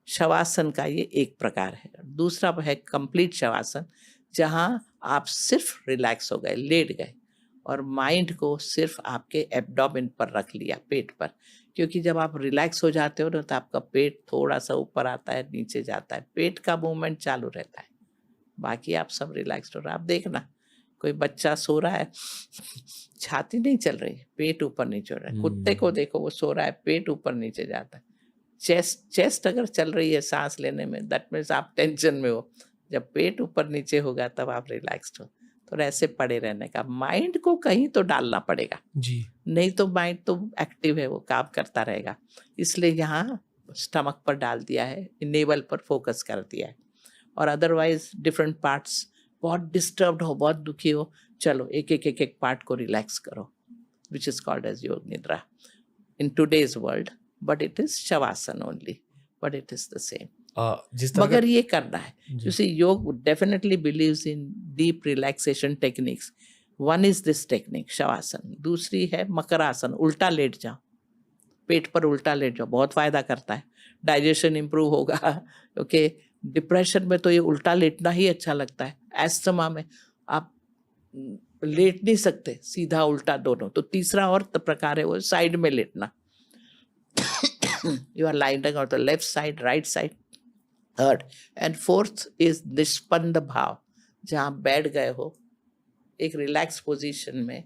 [SPEAKER 2] शवासन का ये एक प्रकार है। दूसरा है कंप्लीट शवासन, जहाँ आप सिर्फ रिलैक्स हो गए, लेट गए, और माइंड को सिर्फ आपके एब्डोमेन पर रख लिया, पेट पर, क्योंकि जब आप रिलैक्स हो जाते हो ना तो आपका पेट थोड़ा सा ऊपर आता है, नीचे जाता है, पेट का मूवमेंट चालू रहता है, बाकी आप सब रिलैक्स हो रहे। आप देखना कोई बच्चा सो रहा है, छाती नहीं चल रही, पेट ऊपर नीचे हो रहा है। कुत्ते को देखो, वो सो रहा है, पेट ऊपर नीचे जाता है। चेस्ट अगर चल रही है सांस लेने में, दैट मीन्स आप टेंशन में हो। जब पेट ऊपर नीचे होगा तब आप रिलैक्स्ड हो। तो ऐसे पड़े रहने का, माइंड को कहीं तो डालना पड़ेगा
[SPEAKER 1] जी,
[SPEAKER 2] नहीं तो माइंड तो एक्टिव है, वो काम करता रहेगा। इसलिए यहाँ स्टमक पर डाल दिया है, नेवल पर फोकस कर दिया है, और अदरवाइज डिफरेंट पार्ट्स बहुत डिस्टर्ब्ड हो, बहुत दुखी हो, चलो एक एक एक एक पार्ट को रिलैक्स करो, विच इज कॉल्ड एज योग निद्रा in today's world, but it is shavasana only, but it is the same.
[SPEAKER 1] जिस तरह
[SPEAKER 2] मगर ये करना है, you see, योग definitely believes in deep relaxation techniques. One is this technique, shavasana. दूसरी है मकरासन, उल्टा लेट जाओ, पेट पर उल्टा लेट जाओ, बहुत फायदा करता है, डाइजेशन इंप्रूव होगा। ओके, डिप्रेशन में तो ये उल्टा लेटना ही अच्छा लगता है। एस्थमा में आप लेट नहीं सकते, सीधा उल्टा दोनों। तो तीसरा और प्रकार है वो साइड में लेटना। You are lying on the left side, right side, third and fourth is निष्पन्द भाव, जहाँ बैठ गए हो एक रिलैक्स पोजीशन में,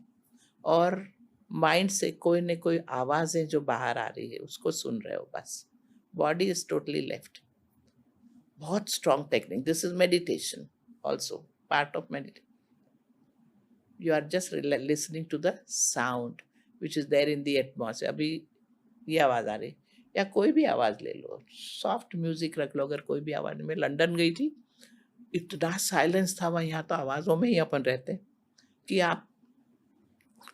[SPEAKER 2] और माइंड से कोई न कोई आवाजें जो बाहर आ रही है उसको सुन रहे हो, बस बॉडी इज टोटली लेफ्ट। बहुत strong technique, this is meditation also, part of meditation. You are just listening to the sound which is there in the atmosphere. अभी ये आवाज आ रही, या कोई भी आवाज ले लो, सॉफ्ट म्यूजिक रख लो, अगर कोई भी आवाज। मैं लंदन गई थी, इतना साइलेंस था वहाँ, यहाँ तो आवाजों में ही अपन रहते कि आप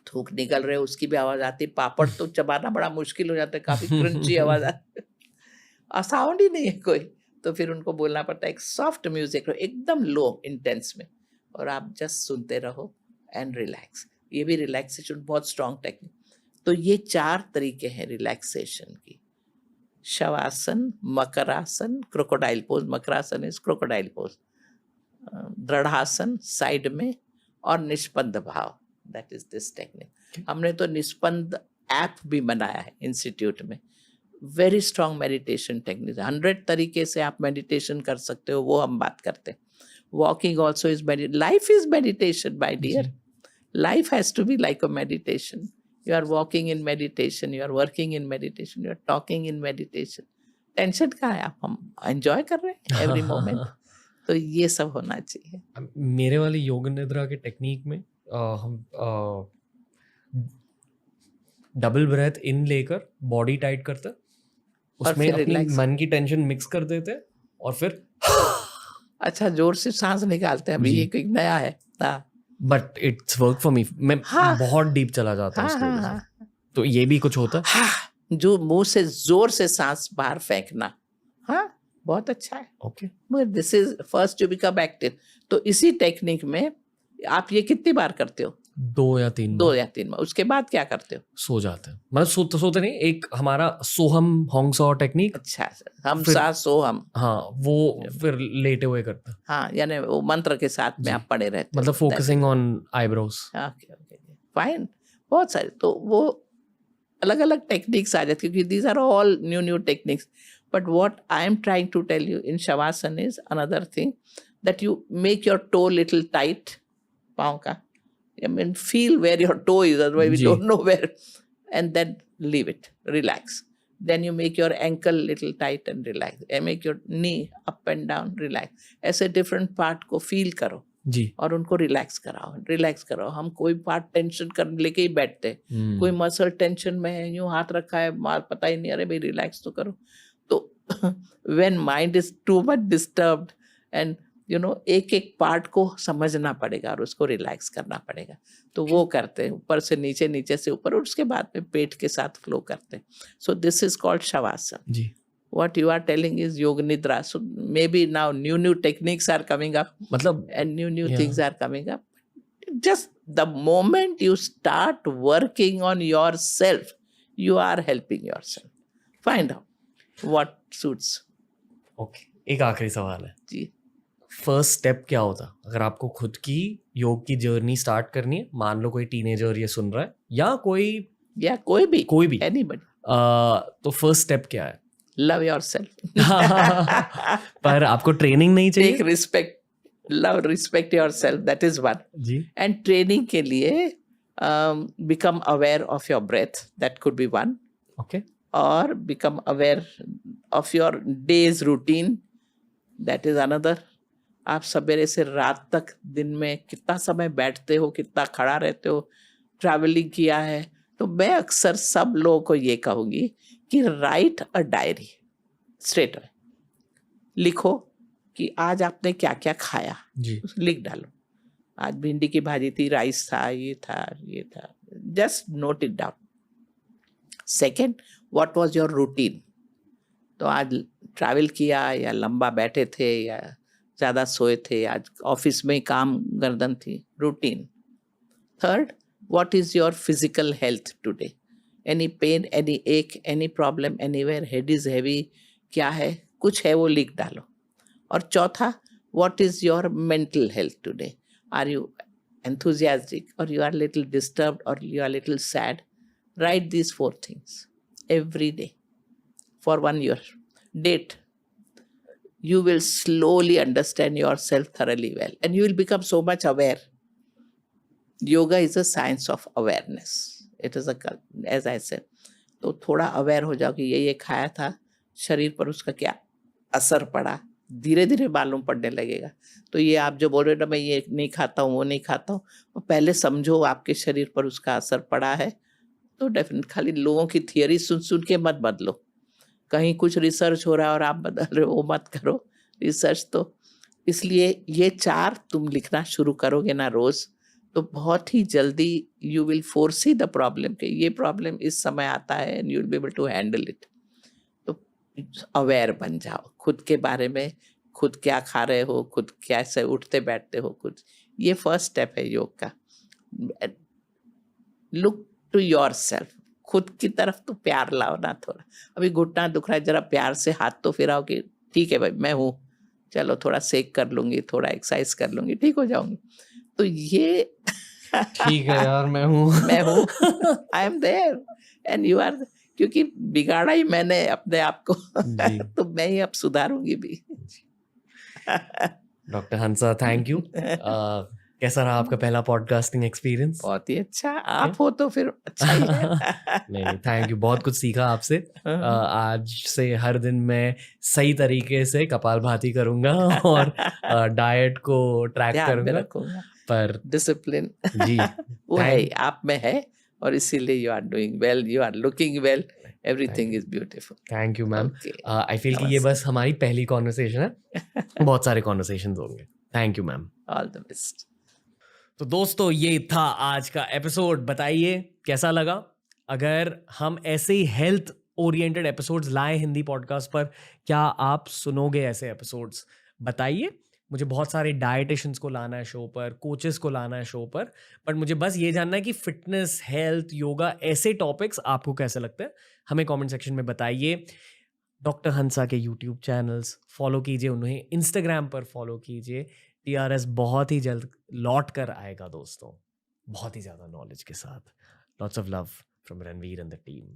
[SPEAKER 2] थूक निकल रहे हो उसकी भी आवाज आती, पापड़ तो चबाना बड़ा मुश्किल हो जाता है, काफी क्रंची आवाज आती और साउंड ही नहीं है कोई, तो फिर उनको बोलना पड़ता है एक सॉफ्ट म्यूजिक रहो, एकदम लो इंटेंस में, और आप जस्ट सुनते रहो एंड रिलैक्स। ये भी रिलैक्सेशन बहुत स्ट्रॉन्ग टेक्निक। तो ये 4 तरीके हैं रिलैक्सेशन की, शवासन, मकरासन, क्रोकोडाइल पोज, मकरासन इज क्रोकोडाइल पोज, दृढ़ासन साइड में, और निष्पन्द भाव, दैट इज दिस टेक्निक। हमने तो निष्पन्द ऐप भी बनाया है इंस्टीट्यूट में, वेरी स्ट्रॉन्ग मेडिटेशन टेक्निक, 100 तरीके से आप मेडिटेशन कर सकते हो, वो हम बात करते हैं। Walking also is life is meditation my dear, life has to be like a meditation. You are walking in meditation, you are working in meditation, you are talking in meditation. Tension कहाँ है, आप हम enjoy कर रहे हैं every moment. तो ये सब होना चाहिए।
[SPEAKER 1] मेरे वाली योग निद्रा के टेक्निक में हम डबल ब्रेथ इन लेकर बॉडी टाइट करते, उसमें
[SPEAKER 2] फिर
[SPEAKER 1] अपनी
[SPEAKER 2] relax।
[SPEAKER 1] मन की टेंशन मिक्स कर देते, और फिर
[SPEAKER 2] अच्छा, जोर से सांस निकालते हैं, अभी
[SPEAKER 1] जी।
[SPEAKER 2] ये कोई नया है। हाँ
[SPEAKER 1] but it's work for me. मैं
[SPEAKER 2] हाँ।
[SPEAKER 1] बहुत डीप चला जाता हूँ
[SPEAKER 2] हाँ
[SPEAKER 1] उसकी
[SPEAKER 2] हाँ
[SPEAKER 1] वजह से।
[SPEAKER 2] हाँ
[SPEAKER 1] तो ये भी कुछ होता है।
[SPEAKER 2] हाँ, जो मुंह से जोर से सांस बाहर फेंकना, हाँ बहुत अच्छा है।
[SPEAKER 1] ओके,
[SPEAKER 2] मगर this is first to become active. तो इसी टेक्निक में आप ये कितनी बार करते हो?
[SPEAKER 1] 2 या 3
[SPEAKER 2] 2 या 3 बार। उसके बाद क्या करते हो?
[SPEAKER 1] सो जाते हैं, मतलब सोते नहीं। एक हमारा सोहम होंगसॉ टेक्निक,
[SPEAKER 2] अच्छा, हम
[SPEAKER 1] फिर-
[SPEAKER 2] सा सो हम,
[SPEAKER 1] हाँ वो फिर लेटे हुए करते हैं,
[SPEAKER 2] हाँ, यानी वो मंत्र के साथ में
[SPEAKER 1] जी।
[SPEAKER 2] आप पड़े रहते हो।
[SPEAKER 1] मतलब focusing on eyebrows.
[SPEAKER 2] Okay okay, fine, बहुत सारे। तो वो अलग अलग टेक्निक्स आ जाती, क्योंकि these are all new techniques. But what I am trying to tell you in shavasana is another thing, that you make your toe little tight, पाँव का, I mean, feel where your toe is, otherwise we
[SPEAKER 1] ji.
[SPEAKER 2] don't know where, and then leave it, relax. Then you make your ankle little tight and relax, and make your knee up and down, relax. ऐसे different part को feel करो
[SPEAKER 1] जी।
[SPEAKER 2] और उनको relax कराओ। हम कोई part tension कर लेके ही बैठते हैं, कोई मसल टेंशन में है, यूं हाथ रखा है, मार पता ही नहीं, अरे भाई रिलैक्स तो करो। तो when mind is too much disturbed and एक एक पार्ट को समझना पड़ेगा और उसको रिलैक्स करना पड़ेगा। तो वो करते हैं, ऊपर से नीचे, नीचे से ऊपर, और उसके बाद में पेट के साथ फ्लो करते हैं। So this is called shavasana.
[SPEAKER 1] जी।
[SPEAKER 2] What you are telling is योग निद्रा. So maybe now new techniques are coming up,
[SPEAKER 1] मतलब
[SPEAKER 2] and new
[SPEAKER 1] Yeah.
[SPEAKER 2] things are coming up. just the moment you start working on yourself, you are helping yourself. Find out what suits.
[SPEAKER 1] Okay, एक आखिरी सवाल है,
[SPEAKER 2] जी,
[SPEAKER 1] first step क्या होता अगर आपको खुद की योग की जर्नी स्टार्ट करनी है? मान लो कोई टीनेजर ये सुन रहा है या
[SPEAKER 2] या कोई भी anybody,
[SPEAKER 1] तो फर्स्ट स्टेप क्या है?
[SPEAKER 2] love yourself.
[SPEAKER 1] पर आपको ट्रेनिंग नहीं चाहिए?
[SPEAKER 2] Take respect, love, respect yourself. That is one.
[SPEAKER 1] Ji,
[SPEAKER 2] And training के लिए become aware of your breath. That could be one.
[SPEAKER 1] Okay,
[SPEAKER 2] Or become aware of your day's routine. That is another. आप सवेरे से रात तक दिन में कितना समय बैठते हो, कितना खड़ा रहते हो, ट्रैवलिंग किया है. तो मैं अक्सर सब लोगों को ये कहूँगी कि right a diary straight away. लिखो कि आज आपने क्या क्या खाया,
[SPEAKER 1] जी,
[SPEAKER 2] लिख डालो. आज भिंडी की भाजी थी, राइस था, ये था, ये था. Just note it down. Second, what was your routine. तो आज ट्रैवल किया या लंबा बैठे थे या ज़्यादा सोए थे, आज ऑफिस में ही काम गर्दन थी. Routine. Third, what is your physical health today. Any pain, any ache, any problem anywhere, head is heavy, क्या है, कुछ है वो लिख डालो. और चौथा, what is your mental health today. Are you enthusiastic or you are little disturbed or you are little sad. Write these 4 things every day for 1 year. Date. You will slowly understand yourself thoroughly well and you will become so much aware. Yoga is a science of awareness. It is as I said. तो थोड़ा aware हो जाओ कि ये खाया था, शरीर पर उसका क्या असर पड़ा, धीरे धीरे मालूम पड़ने लगेगा. तो ये आप जो बोल रहे हो ना, मैं ये नहीं खाता हूँ, वो नहीं खाता हूँ, वो पहले समझो आपके शरीर पर उसका असर पड़ा है. तो डेफिनेट खाली लोगों की थियरी सुन सुन के मत बदलो. कहीं कुछ रिसर्च हो रहा है और आप बदल रहे हो, वो मत करो रिसर्च. तो इसलिए ये 4 तुम लिखना शुरू करोगे ना रोज, तो बहुत ही जल्दी you will foresee the problem के ये प्रॉब्लम इस समय आता है and you will be able to handle it. तो अवेयर बन जाओ खुद के बारे में, खुद क्या खा रहे हो, खुद कैसे उठते बैठते हो, खुद. ये फर्स्ट स्टेप है योग का. Look to yourself. खुद की तरफ तो प्यार लाओ ना थोड़ा. अभी घुटना दुख रहा है, जरा प्यार से हाथ तो फिराओ कि ठीक है भाई मैं हूँ, चलो थोड़ा सेक कर लूंगी, थोड़ा एक्सरसाइज कर लूंगी, ठीक हो जाऊंगी. तो ये
[SPEAKER 1] ठीक है यार, मैं हूँ.
[SPEAKER 2] मैं हूँ, I am there and you are. क्योंकि बिगाड़ा ही मैंने अपने आप को, तो मैं ही अब सुधारूंगी भी.
[SPEAKER 1] Doctor Hansa, thank you. कैसा रहा आपका पहला पॉडकास्टिंग एक्सपीरियंस?
[SPEAKER 2] बहुत ही अच्छा. आप हो तो फिर अच्छा ही है.
[SPEAKER 1] नहीं, थैंक यू, बहुत कुछ सीखा आपसे. आज से हर दिन मैं सही तरीके से कपालभाति करूंगा और डाइट को ट्रैक करूंगा. पर
[SPEAKER 2] डिसिप्लिन
[SPEAKER 1] जी
[SPEAKER 2] वो है आप में है और इसीलिए you are doing well, you are looking well, everything is beautiful.
[SPEAKER 1] Thank you ma'am. I feel कि ये बस हमारी पहली कॉन्वर्सेशन है, बहुत सारे कॉन्वर्सेशंस होंगे. Thank you ma'am.
[SPEAKER 2] All the best.
[SPEAKER 1] तो दोस्तों ये था आज का एपिसोड. बताइए कैसा लगा. अगर हम ऐसे ही हेल्थ ओरिएंटेड एपिसोड्स लाए हिंदी पॉडकास्ट पर, क्या आप सुनोगे ऐसे एपिसोड्स? बताइए. मुझे बहुत सारे डाइटिशियंस को लाना है शो पर, कोचेस को लाना है शो पर, बट मुझे बस ये जानना है कि फिटनेस, हेल्थ, योगा, ऐसे टॉपिक्स आपको कैसे लगते हैं, हमें कमेंट सेक्शन में बताइए. डॉक्टर हंसा के यूट्यूब चैनल्स फॉलो कीजिए, उन्हें इंस्टाग्राम पर फॉलो कीजिए. TRS बहुत ही जल्द लौट कर आएगा दोस्तों, बहुत ही ज़्यादा नॉलेज के साथ. Lots of love from Ranveer and the team.